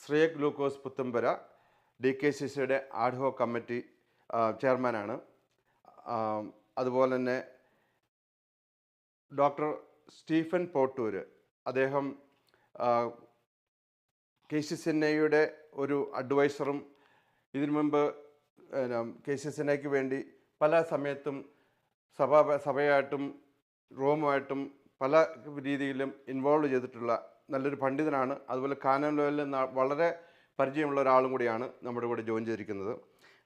Cyriac Lukose Puthenpurayil, DKCC ad hoc committee chairman. അതുപോലെ തന്നെ doctor Stephen പോട്ടൂര്, അദ്ദേഹം KCCNA-യുടെ ഒരു അഡ്വൈസറും ഇതിനു മുമ്പ് KCCNA-ക്ക് വേണ്ടി പല സമയത്തും സഭയായിട്ടും റോമുമായിട്ടും പല രീതിയിലും ഇൻവോൾവ് ചെയ്തിട്ടുള്ള നല്ലൊരു പണ്ഡിതനാണ്. അതുപോലെ കാനൻ ലോയിൽ വളരെ പരിചയമുള്ള ഒരാളും കൂടിയാണ് നമ്മുടെ കൂടെ ജോയിൻ ചെയ്തിരിക്കുന്നത്.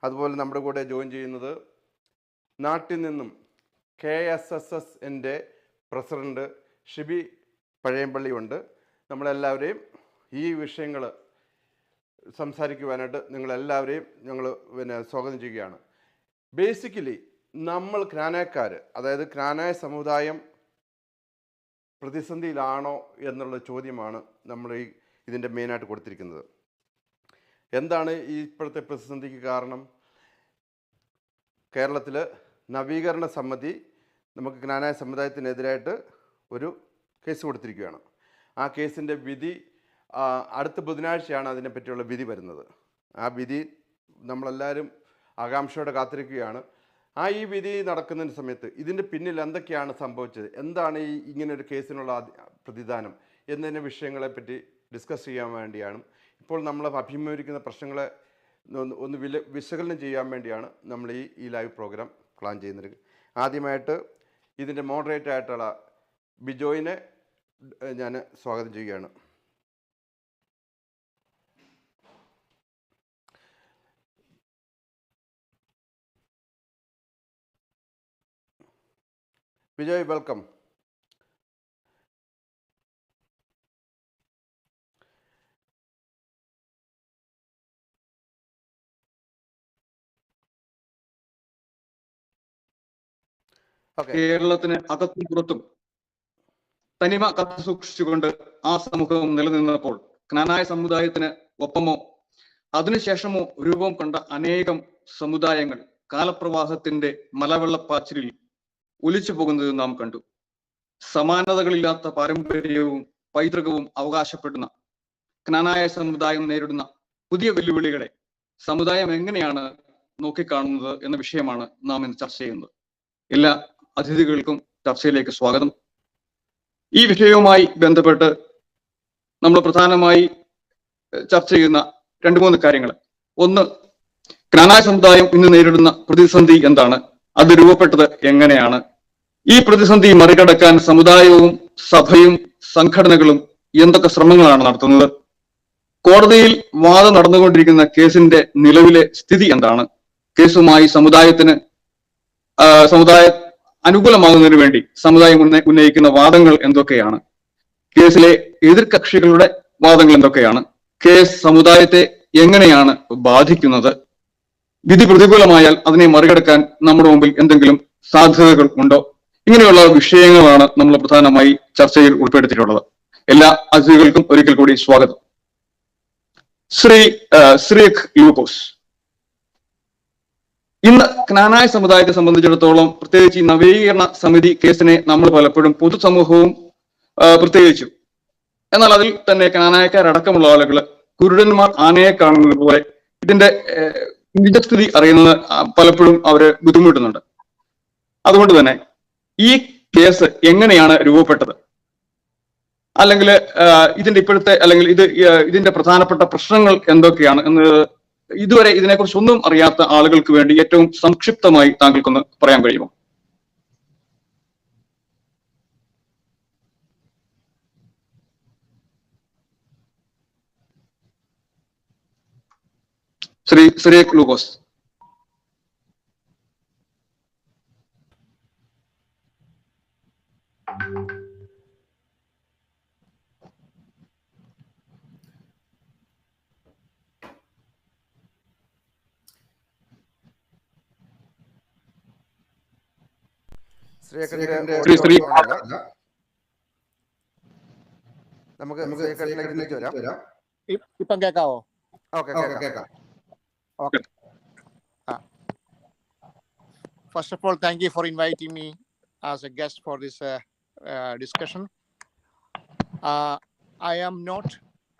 അതുപോലെ നമ്മുടെ കൂടെ ജോയിൻ ചെയ്യുന്നത് നാട്ടിൽ നിന്നും KSSS പ്രസിഡന്റ് ഷിബി പഴയമ്പള്ളി ഉണ്ട്. നമ്മളെല്ലാവരെയും ഈ വിഷയങ്ങൾ സംസാരിക്കുവാനായിട്ട് നിങ്ങളെല്ലാവരെയും ഞങ്ങൾ സ്വാഗതം ചെയ്യുകയാണ്. ബേസിക്കലി നമ്മൾ ക്നാനായക്കാർ, അതായത് ക്നാനായ സമുദായം പ്രതിസന്ധിയിലാണോ എന്നുള്ള ചോദ്യമാണ് നമ്മൾ ഇതിൻ്റെ മെയിനായിട്ട് കൊടുത്തിരിക്കുന്നത്. എന്താണ് ഈ ഇപ്പോഴത്തെ പ്രതിസന്ധിക്ക് കാരണം? കേരളത്തിൽ നവീകരണ സമിതി നമുക്ക് ക്നാനായ സമുദായത്തിനെതിരായിട്ട് ഒരു കേസ് കൊടുത്തിരിക്കുകയാണ്. ആ കേസിൻ്റെ വിധി അടുത്ത ബുധനാഴ്ചയാണ് അതിനെപ്പറ്റിയുള്ള വിധി വരുന്നത്. ആ വിധി നമ്മളെല്ലാവരും ആകാംക്ഷയോടെ കാത്തിരിക്കുകയാണ്. ഈ വിധി നടക്കുന്ന സമയത്ത് ഇതിൻ്റെ പിന്നിൽ എന്തൊക്കെയാണ് സംഭവിച്ചത്, എന്താണ് ഇങ്ങനൊരു കേസിനുള്ള പ്രതിദാനം എന്നതിൻ്റെ വിഷയങ്ങളെപ്പറ്റി ഡിസ്കസ് ചെയ്യാൻ വേണ്ടിയാണ് ഇപ്പോൾ നമ്മൾ അഭിമുഖീകരിക്കുന്ന പ്രശ്നങ്ങളെ ഒന്ന് വിശകലനം ചെയ്യാൻ വേണ്ടിയാണ് നമ്മൾ ഈ ലൈവ് പ്രോഗ്രാം പ്ലാൻ ചെയ്യുന്നത്. ആദ്യമായിട്ട് ഇതിൻ്റെ മോഡറേറ്റർ ആയിട്ടുള്ള ബിജോയിനെ ഞാൻ സ്വാഗതം ചെയ്യുകയാണ്. Bijoy, welcome. കേരളത്തിന് അകത്തും പുറത്തും തനിമ കാത്തു സൂക്ഷിച്ചുകൊണ്ട് ആ സമൂഹം നിലനിന്നപ്പോൾ ക്നാനായ സമുദായത്തിന് ഒപ്പമോ അതിനുശേഷമോ രൂപം കൊണ്ട അനേകം സമുദായങ്ങൾ കാലപ്രവാഹത്തിന്റെ മലവെള്ളപ്പാച്ചിലിൽ ഒലിച്ചു പോകുന്നത് നാം കണ്ടു. സമാനതകളില്ലാത്ത പാരമ്പര്യവും പൈതൃകവും അവകാശപ്പെടുന്ന ക്നാനായ സമുദായം നേരിടുന്ന പുതിയ വെല്ലുവിളികളെ സമുദായം എങ്ങനെയാണ് നോക്കിക്കാണുന്നത് എന്ന വിഷയമാണ് നാം ഇന്ന് ചർച്ച ചെയ്യുന്നത്. എല്ലാ അതിഥികൾക്കും ചർച്ചയിലേക്ക് സ്വാഗതം. ഈ വിഷയവുമായി ബന്ധപ്പെട്ട് നമ്മൾ പ്രധാനമായി ചർച്ച ചെയ്യുന്ന 2-3 കാര്യങ്ങൾ. ഒന്ന്, ക്നാനായ സമുദായം ഇന്ന് നേരിടുന്ന പ്രതിസന്ധി എന്താണ്, അത് രൂപപ്പെട്ടത് എങ്ങനെയാണ്, ഈ പ്രതിസന്ധി മറികടക്കാൻ സമുദായവും സഭയും സംഘടനകളും എന്തൊക്കെ ശ്രമങ്ങളാണ് നടത്തുന്നത്, കോടതിയിൽ വാദം നടന്നുകൊണ്ടിരിക്കുന്ന കേസിന്റെ നിലവിലെ സ്ഥിതി എന്താണ്, കേസുമായി സമുദായ അനുകൂലമാകുന്നതിന് വേണ്ടി സമുദായം ഉന്നയിക്കുന്ന വാദങ്ങൾ എന്തൊക്കെയാണ്, കേസിലെ എതിർകക്ഷികളുടെ വാദങ്ങൾ എന്തൊക്കെയാണ്, കേസ് സമുദായത്തെ എങ്ങനെയാണ് ബാധിക്കുന്നത്, വിധി പ്രതികൂലമായാൽ അതിനെ മറികടക്കാൻ നമ്മുടെ മുമ്പിൽ എന്തെങ്കിലും സാധ്യതകൾ ഉണ്ടോ, ഇങ്ങനെയുള്ള വിഷയങ്ങളാണ് നമ്മൾ പ്രധാനമായി ചർച്ചയിൽ ഉൾപ്പെടുത്തിയിട്ടുള്ളത്. എല്ലാ അതിഥികൾക്കും ഒരിക്കൽ കൂടി സ്വാഗതം. ശ്രീക് ലൂക്കോസ്, ഇന്ന് ക്നാനായ സമുദായത്തെ സംബന്ധിച്ചിടത്തോളം പ്രത്യേകിച്ച് ഈ നവീകരണ സമിതി കേസിനെ നമ്മൾ പലപ്പോഴും പൊതുസമൂഹവും പ്രത്യേകിച്ചു, എന്നാൽ അതിൽ തന്നെ ക്നാനായക്കാരടക്കമുള്ള ആളുകൾ കുരുടന്മാർ ആനയെ കാണുന്നത് പോലെ ഇതിന്റെ നിജസ്ഥിതി അറിയുന്നത് പലപ്പോഴും അവര് ബുദ്ധിമുട്ടുന്നുണ്ട്. അതുകൊണ്ട് തന്നെ ഈ കേസ് എങ്ങനെയാണ് രൂപപ്പെട്ടത്, അല്ലെങ്കിൽ ഇതിന്റെ ഇപ്പോഴത്തെ അല്ലെങ്കിൽ ഇതിന്റെ പ്രധാനപ്പെട്ട പ്രശ്നങ്ങൾ എന്തൊക്കെയാണ് എന്നത് ഇതുവരെ ഇതിനെക്കുറിച്ച് ഒന്നും അറിയാത്ത ആളുകൾക്ക് വേണ്ടി ഏറ്റവും സംക്ഷിപ്തമായി താങ്കൾക്കൊന്ന് പറയാൻ കഴിയുമോ? ശ്രീക് ലൂക്കോസ്. ഇപ്പം കേൾക്കാവോ? Okay. First of all, thank you for inviting me as a guest for this discussion. I am not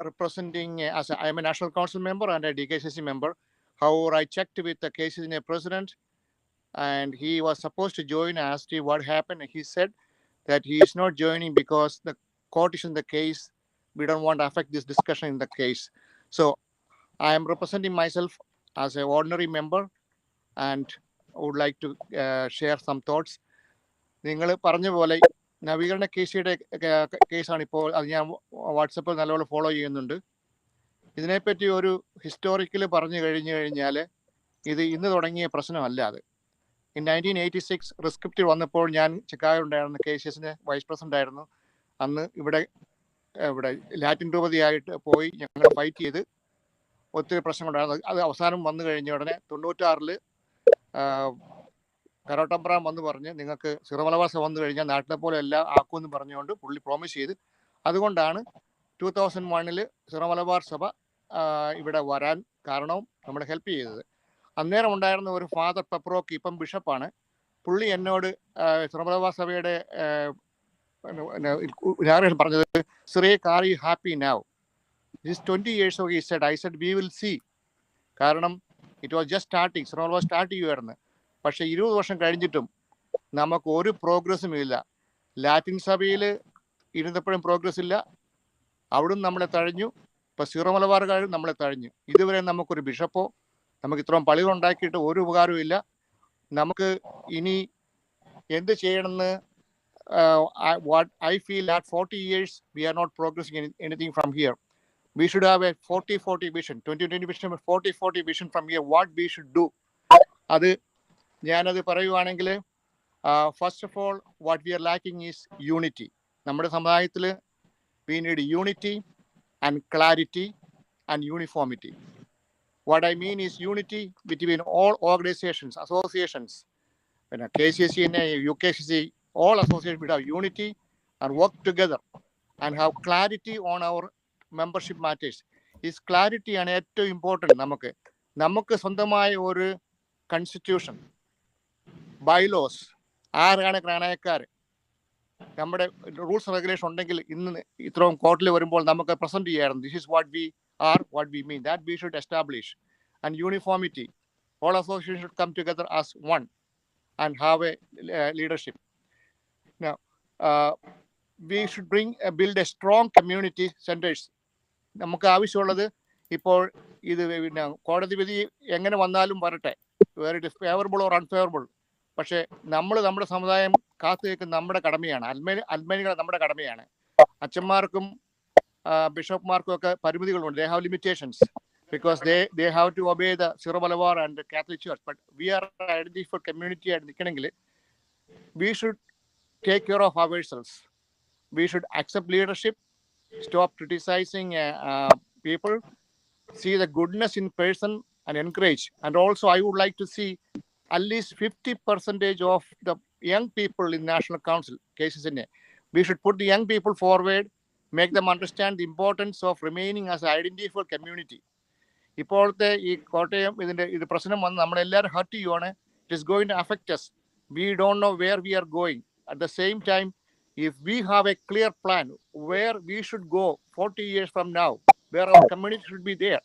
representing, I am a National Council member and a DKCC member. However, I checked with the KCCNA President, and he was supposed to join. I asked him what happened, and he said that he is not joining because the court is in the case. We don't want to affect this discussion in the case. So I am representing myself as an ordinary member and would like to share some thoughts. നിങ്ങൾ പറഞ്ഞ പോലെ നവീകരണ കേസിയുടെ കേസാണ് ഇപ്പോൾ. അത് ഞാൻ വാട്സപ്പിൽ നല്ലപോലെ ഫോളോ ചെയ്യുന്നുണ്ട്. ഇതിനെപ്പറ്റി ഒരു ഹിസ്റ്റോറിക്കൽ പറഞ്ഞു കഴിഞ്ഞാൽ ഇത് ഇന്ന് തുടങ്ങിയ പ്രശ്നമല്ല. അത് ഇൻ 1986 റിസ്ക്രിപ്റ്റ് വന്നപ്പോൾ ഞാൻ ചിക്കാഗോ ഉണ്ടായിരുന്നു, KCSSന്റെ വൈസ് പ്രസിഡന്റ് ആയിരുന്നു. അന്ന് ഇവിടെ ലാറ്റിൻ രൂപതയായിട്ട് പോയി ഞങ്ങൾ ഫൈറ്റ് ചെയ്ത് ഒത്തിരി പ്രശ്നങ്ങളുണ്ടായിരുന്നു. അത് അവസാനം വന്നു കഴിഞ്ഞ ഉടനെ 96 കരോട്ടമ്പ്രാം വന്ന് പറഞ്ഞ് നിങ്ങൾക്ക് സിറമലബാർ വന്നു കഴിഞ്ഞാൽ നാട്ടിലെ പോലെ എല്ലാം ആക്കുമെന്ന് പറഞ്ഞുകൊണ്ട് പുള്ളി പ്രോമിസ് ചെയ്ത്, അതുകൊണ്ടാണ് 2001 സിറമലബാർ സഭ ഇവിടെ വരാൻ കാരണവും നമ്മളെ ഹെൽപ്പ് ചെയ്തത്. അന്നേരം ഉണ്ടായിരുന്ന ഒരു ഫാദർ പെപ്രോക്ക്, ഇപ്പം ബിഷപ്പാണ്, പുള്ളി എന്നോട് സിറമലബാർ സഭയുടെ പറഞ്ഞത്, Cyriac, are you happy now? This 20 years ago he said. I said we will see. കാരണം it was just starting. Syro-Malabar start ചെയ്യുമായിരുന്നു. പക്ഷെ 20 വർഷം കഴിഞ്ഞിട്ടും നമുക്ക് ഒരു പ്രോഗ്രസ്സും ഇല്ല. ലാറ്റിൻ സഭയിൽ ഇരുന്നപ്പോഴും പ്രോഗ്രസ് ഇല്ല, അവിടുന്ന് നമ്മളെ തഴഞ്ഞു. ഇപ്പം സിറമലബാറുകാരും നമ്മളെ തഴഞ്ഞു. ഇതുവരെ നമുക്കൊരു ബിഷപ്പോ നമുക്ക് ഇത്രയും പള്ളികൾ ഉണ്ടാക്കിയിട്ട് ഒരു ഉപകാരവും ഇല്ല. നമുക്ക് ഇനി എന്ത് ചെയ്യണമെന്ന് what I feel at 40 years we are not progressing anything from here. We should have a 40-40 vision, 2020 vision, 40-40 vision from here, what we should do. അത് ഞാനത് പറയുവാണെങ്കിൽ first of all what we are lacking is unity. നമ്മുടെ സമുദായത്തിൽ we need unity and clarity and uniformity. What I mean is unity between all organisations, associations, പിന്നെ KCCNA, UKCC, all associations will have unity and work together and have clarity on our membership matters. Is clarity ആണ് ഏറ്റവും important. നമുക്ക് സ്വന്തമായ ഒരു constitution, bylaws, ആരാണ് ക്നാനായക്കാർ, നമ്മുടെ rules regulation ഉണ്ടെങ്കിൽ ഇന്ന് ഇത്രയും കോർട്ടിൽ വരുമ്പോൾ നമുക്ക് പ്രസന്റ് ചെയ്യാറുണ്ട്. This is what we are, what we mean, that we should establish. And uniformity, all association should come together as one and have a leadership. Now, we should build a strong community centers. നമുക്ക് ആവശ്യമുള്ളത് ഇപ്പോൾ ഇത് കോടതി വിധി എങ്ങനെ വന്നാലും വരട്ടെ, where it is favourable or unfavourable, പക്ഷേ നമ്മുടെ സമുദായം കാത്തു നിൽക്കുന്ന നമ്മുടെ കടമയാണ്. അൽമേനികൾ നമ്മുടെ കടമയാണ്. അച്ഛന്മാർക്കും ബിഷപ്പ്മാർക്കും ഒക്കെ പരിമിതികളുണ്ട്. They have limitations because they have to obey the Syro-Malabar and the Catholic Church. But we are an identified community at Nikkanengil. We should take care of ourselves. We should accept leadership, stop criticizing people, see the goodness in person and encourage. And also I would like to see at least 50% of the young people in National Council, KCCNA. We should put the young people forward, make them understand the importance of remaining as an identified community. ഇപ്പോഴത്തെ ഈ കോട്ടയം ഇത് പ്രശ്നം വന്ന് നമ്മളെല്ലാവരും hurt ചെയ്യുവാണ്. It is going to affect us. We don't know where we are going. At the same time, if we have a clear plan where we should go 40 years from now, where our community should be there,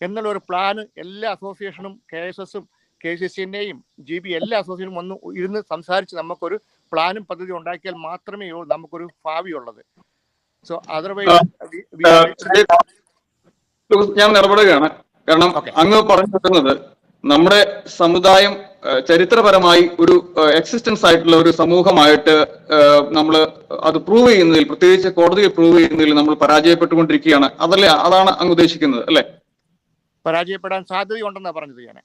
എന്നുള്ളൊരു plan എല്ലാ അസോസിയേഷനും, KSSസും KCCNAയും GB എല്ലാ അസോസിയേഷനും വന്ന് ഇരുന്ന് സംസാരിച്ച് നമുക്കൊരു പ്ലാനും പദ്ധതി ഉണ്ടാക്കിയാൽ മാത്രമേ നമുക്കൊരു ഭാവിയുള്ളത്. സോ അതർവൈസ് ഞാൻ ഇടപെടുകയാണ്. കാരണം അങ്ങ് പറഞ്ഞു വെക്കുന്നത് നമ്മുടെ സമുദായം ചരിത്രപരമായി ഒരു എക്സിസ്റ്റൻസ് ആയിട്ടുള്ള ഒരു സമൂഹമായിട്ട് നമ്മൾ അത് പ്രൂവ് ചെയ്യുന്നതിൽ, പ്രത്യേകിച്ച് കോടതിയിൽ പ്രൂവ് ചെയ്യുന്നതിൽ നമ്മൾ പരാജയപ്പെട്ടുകൊണ്ടിരിക്കുകയാണ്. അതാണ് അങ്ങ് ഉദ്ദേശിക്കുന്നത് അല്ലെ? പരാജയപ്പെടാൻ സാധ്യതയുണ്ടെന്നാണ് പറഞ്ഞത് ഞാൻ.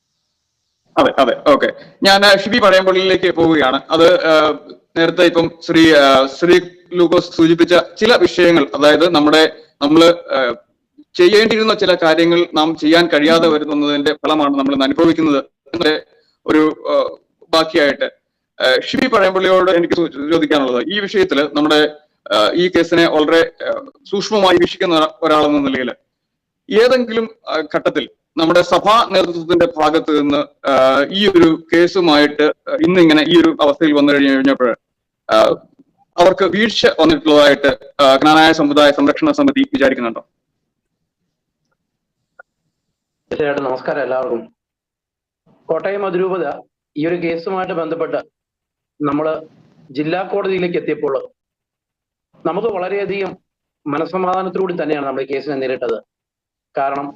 അതെ ഓക്കെ. ഞാൻ ഷിബി പഴയമ്പള്ളിയിലേക്ക് പോവുകയാണ്. അത് നേരത്തെ ഇപ്പം ശ്രീ ലൂക്കോസ് സൂചിപ്പിച്ച ചില വിഷയങ്ങൾ, അതായത് നമ്മള് ചെയ്യേണ്ടിയിരുന്ന ചില കാര്യങ്ങൾ നാം ചെയ്യാൻ കഴിയാതെ വരുന്നതിന്റെ ഫലമാണ് നമ്മൾ അനുഭവിക്കുന്നത് എന്ന ഒരു ബാക്കിയായിട്ട് ഷിബി പഴയമ്പള്ളിയോട് എനിക്ക് ചോദിക്കാനുള്ളത്, ഈ വിഷയത്തിൽ നമ്മുടെ ഈ കേസിനെ വളരെ സൂക്ഷ്മമായി വീക്ഷിക്കുന്ന ഒരാളെന്ന നിലയിൽ ഏതെങ്കിലും ഘട്ടത്തിൽ നമ്മുടെ സഭാ നേതൃത്വത്തിന്റെ ഭാഗത്ത് നിന്ന് ഈ ഒരു കേസുമായിട്ട് ഇന്നിങ്ങനെ ഈ ഒരു അവസ്ഥയിൽ വന്നു കഴിഞ്ഞപ്പോൾ അവർക്ക് വീഴ്ച വന്നിട്ടുള്ളതായിട്ട് ജ്ഞാനായ സമുദായ സംരക്ഷണ സമിതി വിചാരിക്കുന്നുണ്ടോ? തീർച്ചയായിട്ടും നമസ്കാരം എല്ലാവർക്കും. കോട്ടയം അതിരൂപത ഈ ഒരു കേസുമായിട്ട് ബന്ധപ്പെട്ട് നമ്മൾ ജില്ലാ കോടതിയിലേക്ക് എത്തിയപ്പോൾ നമുക്ക് വളരെയധികം മനസ്സമാധാനത്തോടുകൂടി തന്നെയാണ് നമ്മൾ ഈ കേസിനെ നേരിട്ടത്. കാരണം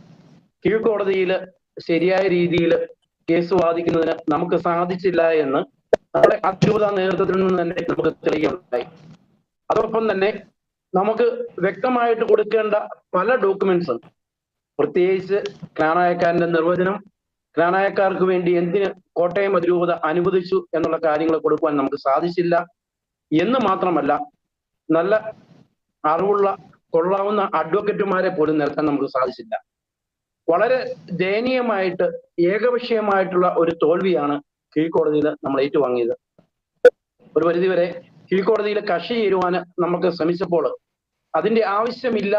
കീഴ്ക്കോടതിയിൽ ശരിയായ രീതിയിൽ കേസ് വാദിക്കുന്നതിന് നമുക്ക് സാധിച്ചില്ല എന്ന് നമ്മുടെ അതിരൂപത നേതൃത്വത്തിൽ നിന്ന് തന്നെ നമുക്ക് തെളിയുകയുണ്ടായി. അതോടൊപ്പം തന്നെ നമുക്ക് വ്യക്തമായിട്ട് കൊടുക്കേണ്ട പല ഡോക്യുമെന്റ്സും, പ്രത്യേകിച്ച് ക്നാനായക്കാരന്റെ നിർവചനം, ക്നാനായക്കാർക്ക് വേണ്ടി എന്തിന് കോട്ടയം അതിരൂപത അനുവദിച്ചു എന്നുള്ള കാര്യങ്ങൾ കൊടുക്കുവാൻ നമുക്ക് സാധിച്ചില്ല എന്ന് മാത്രമല്ല, നല്ല അറിവുള്ള കൊള്ളാവുന്ന അഡ്വക്കേറ്റുമാരെ പോലും നിരത്താൻ നമുക്ക് സാധിച്ചില്ല. വളരെ ദയനീയമായിട്ട് ഏകപക്ഷീയമായിട്ടുള്ള ഒരു തോൽവിയാണ് കീഴ്ക്കോടതിയിൽ നമ്മൾ ഏറ്റുവാങ്ങിയത്. ഒരു പരിധിവരെ കീഴ്ക്കോടതിയിൽ കക്ഷി ചേരുവാൻ നമുക്ക് ശ്രമിച്ചപ്പോൾ അതിന്റെ ആവശ്യമില്ല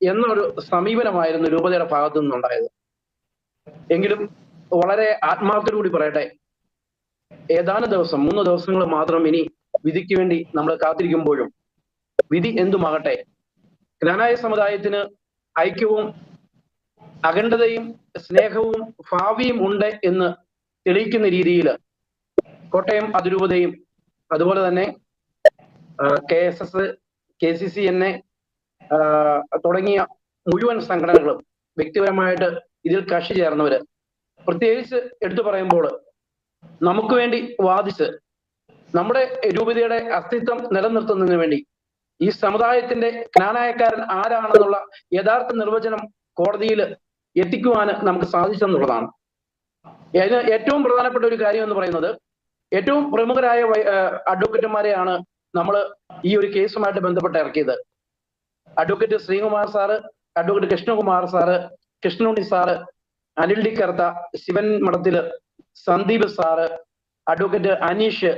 എന്നൊരു സമീപനമായിരുന്നു രൂപതയുടെ ഭാഗത്തു നിന്നുണ്ടായത്. എങ്കിലും വളരെ ആത്മാർത്ഥതയോടുകൂടി പറയട്ടെ, ഏതാനും ദിവസം 3 ദിവസങ്ങൾ മാത്രം ഇനി വിധിക്ക് വേണ്ടി നമ്മൾ കാത്തിരിക്കുമ്പോഴും വിധി എന്തുമാകട്ടെ, ക്നാനായ സമുദായത്തിന് ഐക്യവും അഖണ്ഡതയും സ്നേഹവും ഭാവിയും ഉണ്ട് എന്ന് തെളിയിക്കുന്ന രീതിയിൽ കോട്ടയം അതിരൂപതയും അതുപോലെ തന്നെ KSS, KCCNA തുടങ്ങിയ മുഴുവൻ സംഘടനകളും വ്യക്തിപരമായിട്ട് ഇതിൽ കക്ഷി ചേർന്നവര്, പ്രത്യേകിച്ച് എടുത്തു പറയുമ്പോൾ നമുക്ക് വേണ്ടി വാദിച്ച് നമ്മുടെ രൂപതയുടെ അസ്തിത്വം നിലനിർത്തുന്നതിന് വേണ്ടി ഈ സമുദായത്തിന്റെ ക്നാനായക്കാരൻ ആരാണെന്നുള്ള യഥാർത്ഥ നിർവചനം കോടതിയിൽ എത്തിക്കുവാൻ നമുക്ക് സാധിച്ചെന്നുള്ളതാണ്. ഏറ്റവും പ്രധാനപ്പെട്ട ഒരു കാര്യം എന്ന് പറയുന്നത്, ഏറ്റവും പ്രമുഖരായ അഡ്വക്കേറ്റുമാരെയാണ് നമ്മൾ ഈ ഒരു കേസുമായിട്ട് ബന്ധപ്പെട്ട് ഇറക്കിയത്. Advocate Sreekumar sir, advocate Krishnakumar sir, Krishnunni sir, Anil D Kartha, Sivan Madathil, Sandeep sir, advocate Aneesh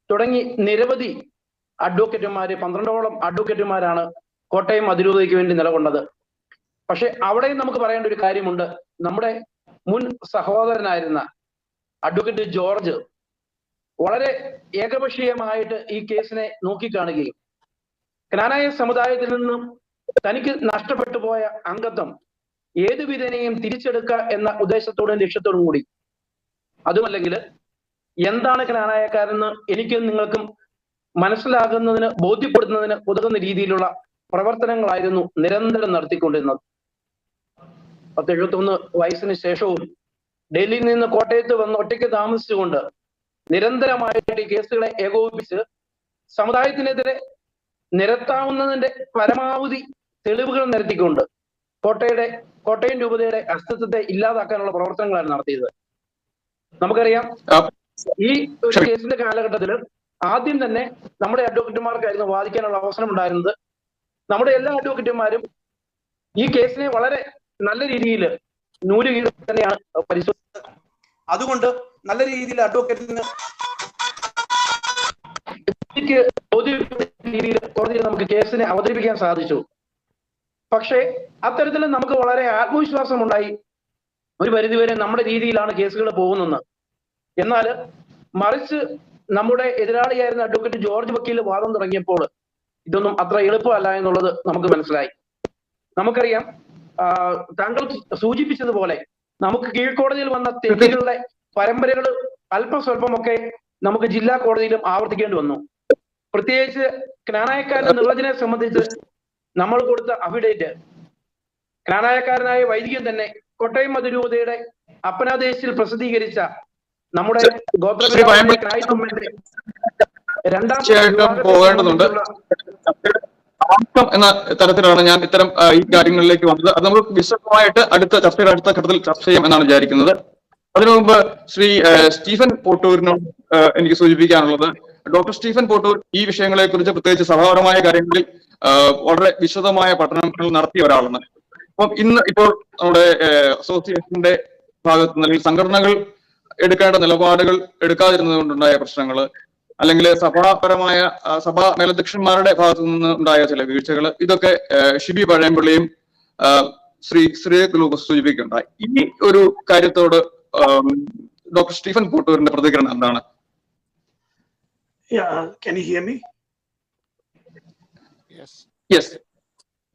തുടങ്ങി നിരവധി അഡ്വക്കേറ്റുമാര്, 12ഓളം അഡ്വക്കേറ്റുമാരാണ് കോട്ടയം അതിരൂപതയ്ക്ക് വേണ്ടി നിലകൊണ്ടത്. പക്ഷെ അവിടെയും നമുക്ക് പറയേണ്ട ഒരു കാര്യമുണ്ട്. നമ്മുടെ മുൻ സഹോദരനായിരുന്ന അഡ്വക്കേറ്റ് ജോർജ് വളരെ ഏകപക്ഷീയമായിട്ട് ഈ കേസിനെ നോക്കിക്കാണുകയും ക്നാനായ സമുദായത്തിൽ നിന്നും തനിക്ക് നഷ്ടപ്പെട്ടു പോയ അംഗത്വം ഏതു വിധേനയും തിരിച്ചെടുക്കുക എന്ന ഉദ്ദേശത്തോടും ലക്ഷ്യത്തോടും കൂടി, അതുമല്ലെങ്കിൽ എന്താണ് ക്നാനായക്കാരെന്ന് എനിക്കും നിങ്ങൾക്കും മനസ്സിലാകുന്നതിന്, ബോധ്യപ്പെടുത്തുന്നതിന് ഉതകുന്ന രീതിയിലുള്ള പ്രവർത്തനങ്ങളായിരുന്നു നിരന്തരം നടത്തിക്കൊണ്ടിരുന്നത്. 71 വയസ്സിന് ശേഷവും ഡൽഹിയിൽ നിന്ന് കോട്ടയത്ത് വന്ന് ഒറ്റയ്ക്ക് താമസിച്ചുകൊണ്ട് നിരന്തരമായിട്ട് ഈ കേസുകളെ ഏകോപിപ്പിച്ച് സമുദായത്തിനെതിരെ നിരത്താവുന്നതിന്റെ പരമാവധി തെളിവുകൾ നിരത്തിക്കൊണ്ട് കോട്ടയം രൂപതയുടെ അസ്തിത്വത്തെ ഇല്ലാതാക്കാനുള്ള പ്രവർത്തനങ്ങളാണ് നടത്തിയത്. നമുക്കറിയാം, ഈ ഒരു കേസിന്റെ കാലഘട്ടത്തിൽ ആദ്യം തന്നെ നമ്മുടെ അഡ്വക്കേറ്റുമാർക്കായിരുന്നു വാദിക്കാനുള്ള അവസരം ഉണ്ടായിരുന്നത്. നമ്മുടെ എല്ലാ അഡ്വക്കേറ്റുമാരും ഈ കേസിനെ വളരെ നല്ല രീതിയിൽ നൂലുകീഴ് തന്നെയാണ് പരിശോധിച്ചത്. അതുകൊണ്ട് നല്ല രീതിയിൽ അഡ്വക്കേറ്റിന് രീതിയിൽ കോടതിയിൽ നമുക്ക് കേസിനെ അവതരിപ്പിക്കാൻ സാധിച്ചു. പക്ഷേ അത്തരത്തിൽ നമുക്ക് വളരെ ആത്മവിശ്വാസം ഉണ്ടായി, ഒരു പരിധിവരെ നമ്മുടെ രീതിയിലാണ് കേസുകൾ പോകുന്നത്. എന്നാൽ മറിച്ച് നമ്മുടെ എതിരാളിയായിരുന്ന അഡ്വക്കേറ്റ് ജോർജ് വക്കീൽ വാദം തുടങ്ങിയപ്പോൾ ഇതൊന്നും അത്ര എളുപ്പമല്ല എന്നുള്ളത് നമുക്ക് മനസ്സിലായി. നമുക്കറിയാം, താങ്കൾ സൂചിപ്പിച്ചതുപോലെ നമുക്ക് കീഴ്ക്കോടതിയിൽ വന്ന തെറ്റുകളുടെ പരമ്പരകൾ അല്പം സ്വല്പമൊക്കെ നമുക്ക് ജില്ലാ കോടതിയിലും ആവർത്തിക്കേണ്ടി വന്നു. പ്രത്യേകിച്ച് ക്നാനായക്കാരന്റെ നിർവചനെ സംബന്ധിച്ച് നമ്മൾ കൊടുത്ത അഫിഡേറ്റ് ക്നാനായക്കാരനായ വൈദികൻ തന്നെ കോട്ടയം അതിരൂപതയുടെ അപ്പനാദേശിൽ പ്രസിദ്ധീകരിച്ച നമ്മുടെ ഗോത്രപിതാവിന്റെ രണ്ടാം പോകേണ്ടതുണ്ട് എന്ന തരത്തിലാണ് ഞാൻ ഇത്തരം ഈ കാര്യങ്ങളിലേക്ക് വന്നത്. അത് നമുക്ക് വിശദമായിട്ട് അടുത്ത ഘട്ടത്തിൽ ചർച്ച ചെയ്യാം എന്നാണ് വിചാരിക്കുന്നത്. അതിനു മുമ്പ് ശ്രീ സ്റ്റീഫൻ പോട്ടൂരിനോട് എനിക്ക് സൂചിപ്പിക്കാനുള്ളത്, ഡോക്ടർ സ്റ്റീഫൻ പോട്ടൂർ ഈ വിഷയങ്ങളെ കുറിച്ച്, പ്രത്യേകിച്ച് സഭാപരമായ കാര്യങ്ങളിൽ വളരെ വിശദമായ പഠനങ്ങൾ നടത്തിയ ഒരാളാണ്. അപ്പം ഇപ്പോൾ നമ്മുടെ അസോസിയേഷന്റെ ഭാഗത്ത് നിന്ന്, അല്ലെങ്കിൽ സംഘടനകൾ എടുക്കേണ്ട നിലപാടുകൾ എടുക്കാതിരുന്നത് കൊണ്ടുണ്ടായ പ്രശ്നങ്ങൾ, അല്ലെങ്കിൽ സഭാപരമായ സഭാ മേലധ്യക്ഷന്മാരുടെ ഭാഗത്തു നിന്ന് ഉണ്ടായ ചില വീഴ്ചകൾ, ഇതൊക്കെ ഷിബി പഴയമ്പള്ളിയും ശ്രീ ലൂക്കോസ് സൂചിപ്പിക്കുകയുണ്ടായി. ഈ ഒരു കാര്യത്തോട് ഡോക്ടർ സ്റ്റീഫൻ പോട്ടൂരിന്റെ പ്രതികരണം എന്താണ്? Yeah, can you hear me? Yes.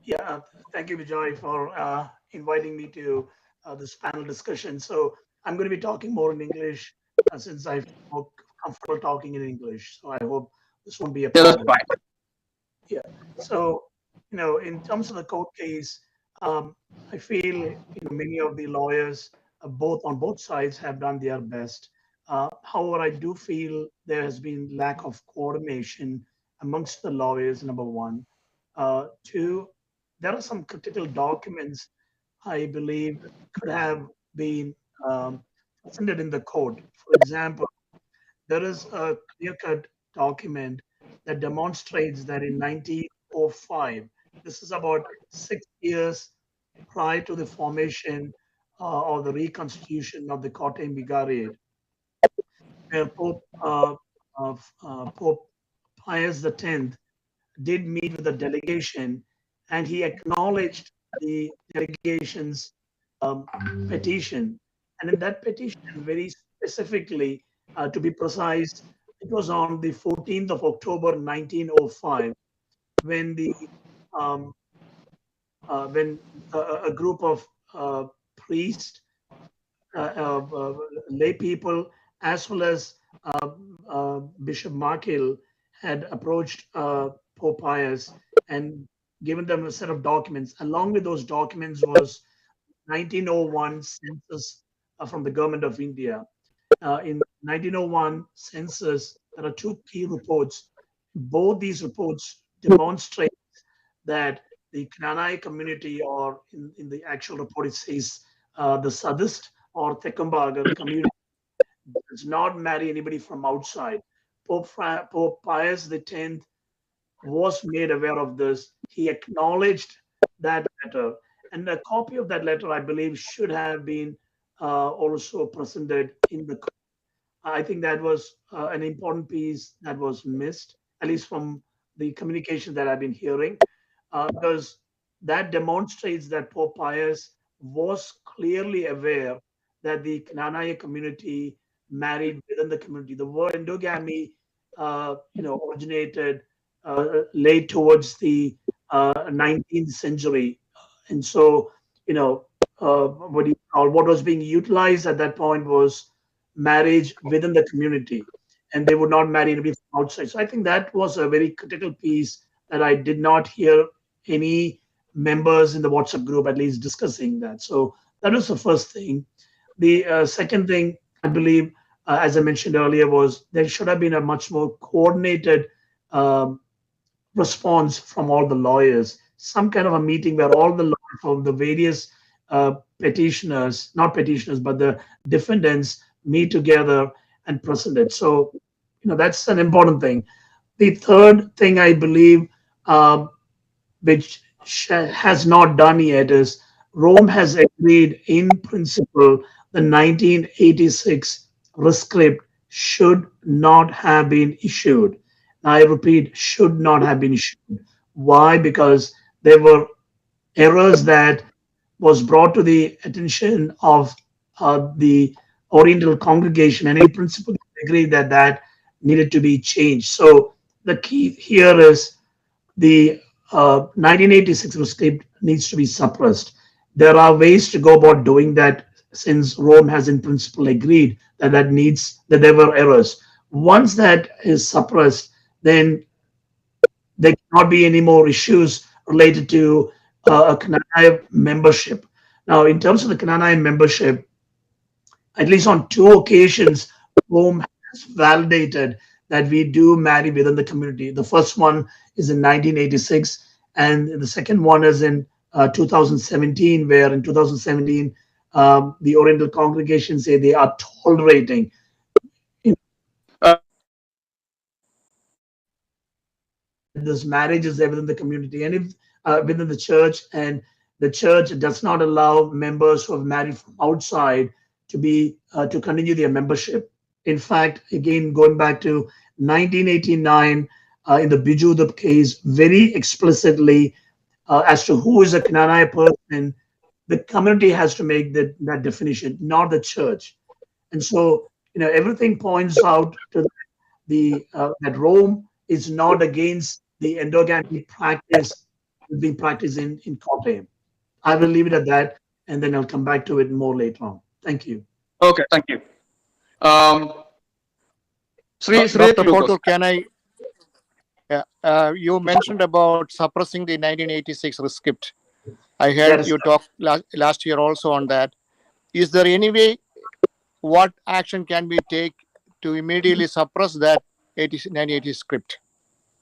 Yeah, thank you, Bijoy, for inviting me to this panel discussion. So I'm going to be talking more in English since I feel more comfortable talking in English. So I hope this won't be a Yeah, that's problem. fine. Yeah. So, in terms of the court case, I feel many of the lawyers, both on both sides, have done their best. However, I do feel there has been lack of coordination amongst the lawyers. Number one, two, there are some critical documents I believe could have been presented in the court. For example, there is a clear-cut document that demonstrates that in 1905, this is about 6 years prior to the formation or the reconstitution of the Kottayam Vicariate, where Pope Pius X did meet with a delegation, and he acknowledged the delegation's petition. And in that petition, very specifically, to be precise, it was on the 14th of October 1905 when um, when a group of priests, lay people, as well as Bishop Markell had approached Pope Pius and given them a set of documents. Along with those documents was 1901 census from the government of India. In 1901 census, there are two key reports. Both these reports demonstrate that the Knanaya community, or in the actual report it says the Sadist or Thekkambagar community, does not marry anybody from outside. Pope Pius X was made aware of this. He acknowledged that letter, and a copy of that letter, I believe, should have been also presented in the. I think that was an important piece that was missed, at least from the communication that I've been hearing, because that demonstrates that Pope Pius was clearly aware that the Knanaya community married within the community. The word endogamy, originated late towards the 19th century, and so what was being utilized at that point was marriage within the community, and they would not marry anybody from outside. So I think that was a very critical piece that I did not hear any members in the WhatsApp group at least discussing that. So that was the first thing. The second thing, I believe, as I mentioned earlier, was there should have been a much more coordinated response from all the lawyers, some kind of a meeting where all the lawyers from the various petitioners, not petitioners, but the defendants meet together and present it. So, that's an important thing. The third thing I believe, which has not done yet, is Rome has agreed in principle the 1986 rescript should not have been issued. I repeat, should not have been issued. Why? Because there were errors that was brought to the attention of the Oriental congregation, and in principle, they agreed that that needed to be changed. So the key here is the 1986 rescript needs to be suppressed. There are ways to go about doing that, since Rome has in principle agreed that that there were errors. Once that is suppressed, then there cannot be any more issues related to a Knanaya membership. Now, in terms of the Knanaya membership, at least on two occasions, Rome has validated that we do marry within the community. The first one is in 1986, and the second one is in 2017, where in 2017, the Oriental congregation say they are tolerating this marriage is there within the community, and if within the church, and the church does not allow members who have married from outside to be to continue their membership. In fact, again, going back to 1989, in the Bijoy case, very explicitly as to who is a Knanaya person, the community has to make that definition, not the church. And so, everything points out to that Rome is not against the endogamy practice being practiced in Kottayam. I will leave it at that. and then I'll come back to it more later on. Thank you. Okay, thank you. Dr. Pottoore, can I? You mentioned about suppressing the 1986 rescript. I heard you talk last year also on that. Is there any way, what action can we take to immediately suppress that 1980 script?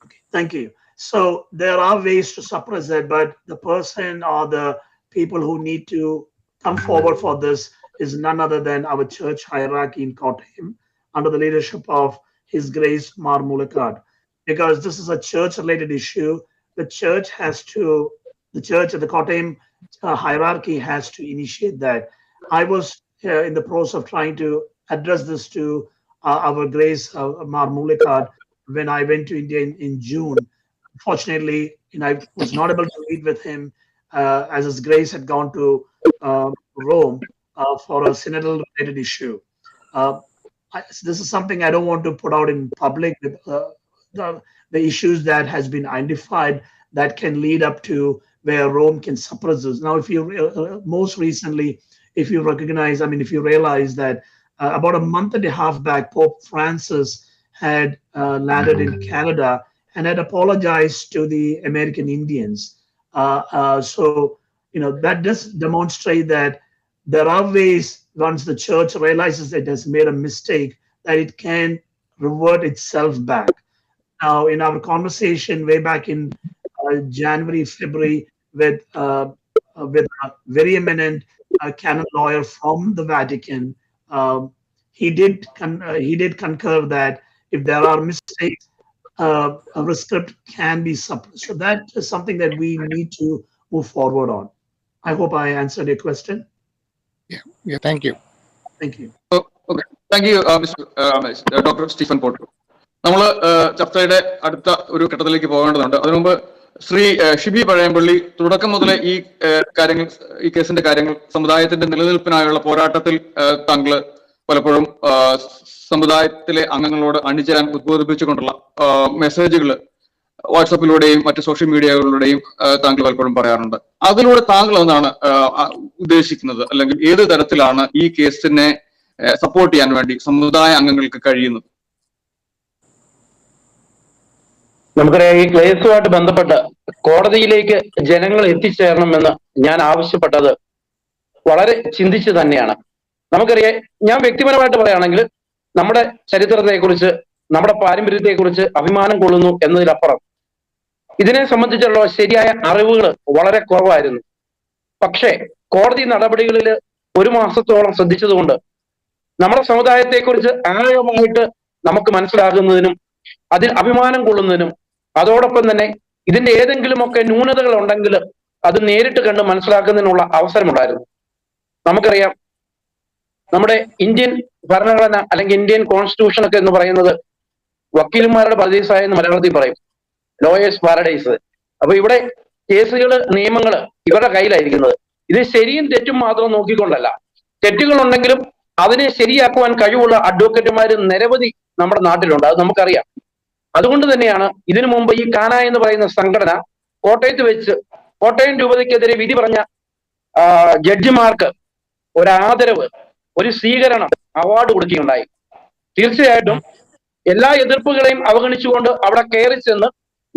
Okay, thank you. So there are ways to suppress it, but the person or the people who need to come forward for this is none other than our church hierarchy in Kottayam, under the leadership of His Grace Mar Mulekad. Because this is a church-related issue, the church at the Kottayam hierarchy has to initiate that. I was in the process of trying to address this to our Grace Mar Mulekad when I went to India in June. Unfortunately, I was not able to meet with him as His Grace had gone to Rome for a synodal-related issue. This is something I don't want to put out in public. The issues that has been identified that can lead up to where Rome can suppress this. Now, if you most recently, if you recognize, if you realize that about a month and a half back, Pope Francis had landed in Canada and had apologized to the American Indians. So, that does demonstrate that there are ways, once the church realizes it has made a mistake, that it can revert itself back. Now, in our conversation way back in January, February, with a very eminent canon lawyer from the Vatican, he did concur that if there are mistakes, a rescript can be suppressed. So that is something that we need to move forward on. I hope I answered your question. Yeah, thank you. Thank you. Okay, thank you, Dr. Stephen Pottoore. നമ്മൾ ചർച്ചയുടെ അടുത്ത ഒരു ഘട്ടത്തിലേക്ക് പോകേണ്ടതുണ്ട്. അതിനു മുമ്പ് ശ്രീ ഷിബി പഴയമ്പള്ളി തുടക്കം മുതലേ ഈ കേസിന്റെ കാര്യങ്ങൾ സമുദായത്തിന്റെ നിലനിൽപ്പിനായുള്ള പോരാട്ടത്തിൽ താങ്കൾ പലപ്പോഴും സമുദായത്തിലെ അംഗങ്ങളോട് അണിചേരാൻ ഉദ്ബോധിപ്പിച്ചുകൊണ്ടുള്ള മെസ്സേജുകൾ വാട്സാപ്പിലൂടെയും മറ്റ് സോഷ്യൽ മീഡിയകളിലൂടെയും താങ്കൾ പലപ്പോഴും പറയാറുണ്ട്. അതിലൂടെ താങ്കൾ എന്താണ് ഉദ്ദേശിക്കുന്നത്, അല്ലെങ്കിൽ ഏത് തരത്തിലാണ് ഈ കേസിനെ സപ്പോർട്ട് ചെയ്യാൻ വേണ്ടി സമുദായ അംഗങ്ങൾക്ക് കഴിയുന്നത്? നമുക്കറിയാം, ഈ കേസുമായിട്ട് ബന്ധപ്പെട്ട് കോടതിയിലേക്ക് ജനങ്ങൾ എത്തിച്ചേരണമെന്ന് ഞാൻ ആവശ്യപ്പെട്ടത് വളരെ ചിന്തിച്ച് തന്നെയാണ്. നമുക്കറിയാം, ഞാൻ വ്യക്തിപരമായിട്ട് പറയുകയാണെങ്കിൽ നമ്മുടെ ചരിത്രത്തെക്കുറിച്ച്, നമ്മുടെ പാരമ്പര്യത്തെക്കുറിച്ച് അഭിമാനം കൊള്ളുന്നു എന്നതിലപ്പുറം ഇതിനെ സംബന്ധിച്ചുള്ള ശരിയായ അറിവുകൾ വളരെ കുറവായിരുന്നു. പക്ഷേ കോടതി നടപടികളിൽ ഒരു മാസത്തോളം ശ്രദ്ധിച്ചതുകൊണ്ട് നമ്മുടെ സമുദായത്തെക്കുറിച്ച് ആഴമായിട്ട് നമുക്ക് മനസ്സിലാകുന്നതിനും അതിൽ അഭിമാനം കൊള്ളുന്നതിനും, അതോടൊപ്പം തന്നെ ഇതിന്റെ ഏതെങ്കിലുമൊക്കെ ന്യൂനതകൾ ഉണ്ടെങ്കിൽ അത് നേരിട്ട് കണ്ട് മനസ്സിലാക്കുന്നതിനുള്ള അവസരമുണ്ടായിരുന്നു. നമുക്കറിയാം, നമ്മുടെ ഇന്ത്യൻ ഭരണഘടന അല്ലെങ്കിൽ ഇന്ത്യൻ കോൺസ്റ്റിറ്റ്യൂഷൻ ഒക്കെ എന്ന് പറയുന്നത് വക്കീലന്മാരുടെ പരദീസായ എന്ന് മലയാളത്തിൽ പറയും, ലോയേഴ്സ് പാരഡൈസ്. അപ്പൊ ഇവിടെ കേസുകൾ, നിയമങ്ങൾ ഇവരുടെ കയ്യിലായിരിക്കുന്നത്. ഇത് ശരിയും തെറ്റും മാത്രം നോക്കിക്കൊണ്ടല്ല, തെറ്റുകളുണ്ടെങ്കിലും അതിനെ ശരിയാക്കുവാൻ കഴിവുള്ള അഡ്വക്കേറ്റുമാർ നിരവധി നമ്മുടെ നാട്ടിലുണ്ട്, അത് നമുക്കറിയാം. അതുകൊണ്ട് തന്നെയാണ് ഇതിനു മുമ്പ് ഈ കാനായ എന്ന് പറയുന്ന സംഘടന കോട്ടയത്ത് വെച്ച് കോട്ടയം രൂപതയ്ക്കെതിരെ വിധി പറഞ്ഞ ജഡ്ജിമാർക്ക് ഒരു ആദരവ്, ഒരു സ്വീകരണം, അവാർഡ് കൊടുക്കുകയുണ്ടായി. തീർച്ചയായിട്ടും എല്ലാ എതിർപ്പുകളെയും അവഗണിച്ചുകൊണ്ട് അവിടെ കയറി ചെന്ന്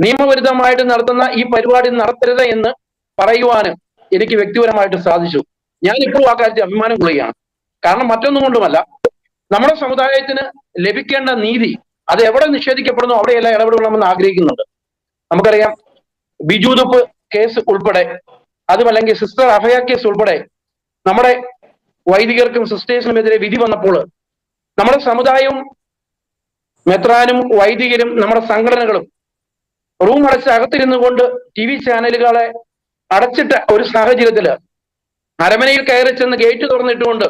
നിയമവിരുദ്ധമായിട്ട് നടത്തുന്ന ഈ പരിപാടി നടത്തരുത് എന്ന് പറയുവാന് എനിക്ക് വ്യക്തിപരമായിട്ട് സാധിച്ചു. ഞാൻ ഇപ്പോഴും ആ കാര്യത്തിൽ അഭിമാനം കൊള്ളുകയാണ്. കാരണം മറ്റൊന്നും കൊണ്ടുമല്ല, നമ്മുടെ സമുദായത്തിന് ലഭിക്കേണ്ട നീതി അത് എവിടെ നിഷേധിക്കപ്പെടുന്നു അവിടെയെല്ലാം ഇടപെടണമെന്ന് ആഗ്രഹിക്കുന്നുണ്ട്. നമുക്കറിയാം, ബിജുദുപ്പ് കേസ് ഉൾപ്പെടെ, അതുമല്ലെങ്കിൽ സിസ്റ്റർ അഭയ കേസ് ഉൾപ്പെടെ നമ്മുടെ വൈദികർക്കും സിസ്റ്റേഴ്സിനുമെതിരെ വിധി വന്നപ്പോൾ നമ്മുടെ സമുദായവും മെത്രാനും വൈദികരും നമ്മുടെ സംഘടനകളും റൂം അടച്ച് അകത്തിരുന്നു കൊണ്ട് TV ചാനലുകളെ അടച്ചിട്ട ഒരു സാഹചര്യത്തില് അരമനയിൽ കയറി ചെന്ന് ഗേറ്റ് തുറന്നിട്ടുകൊണ്ട്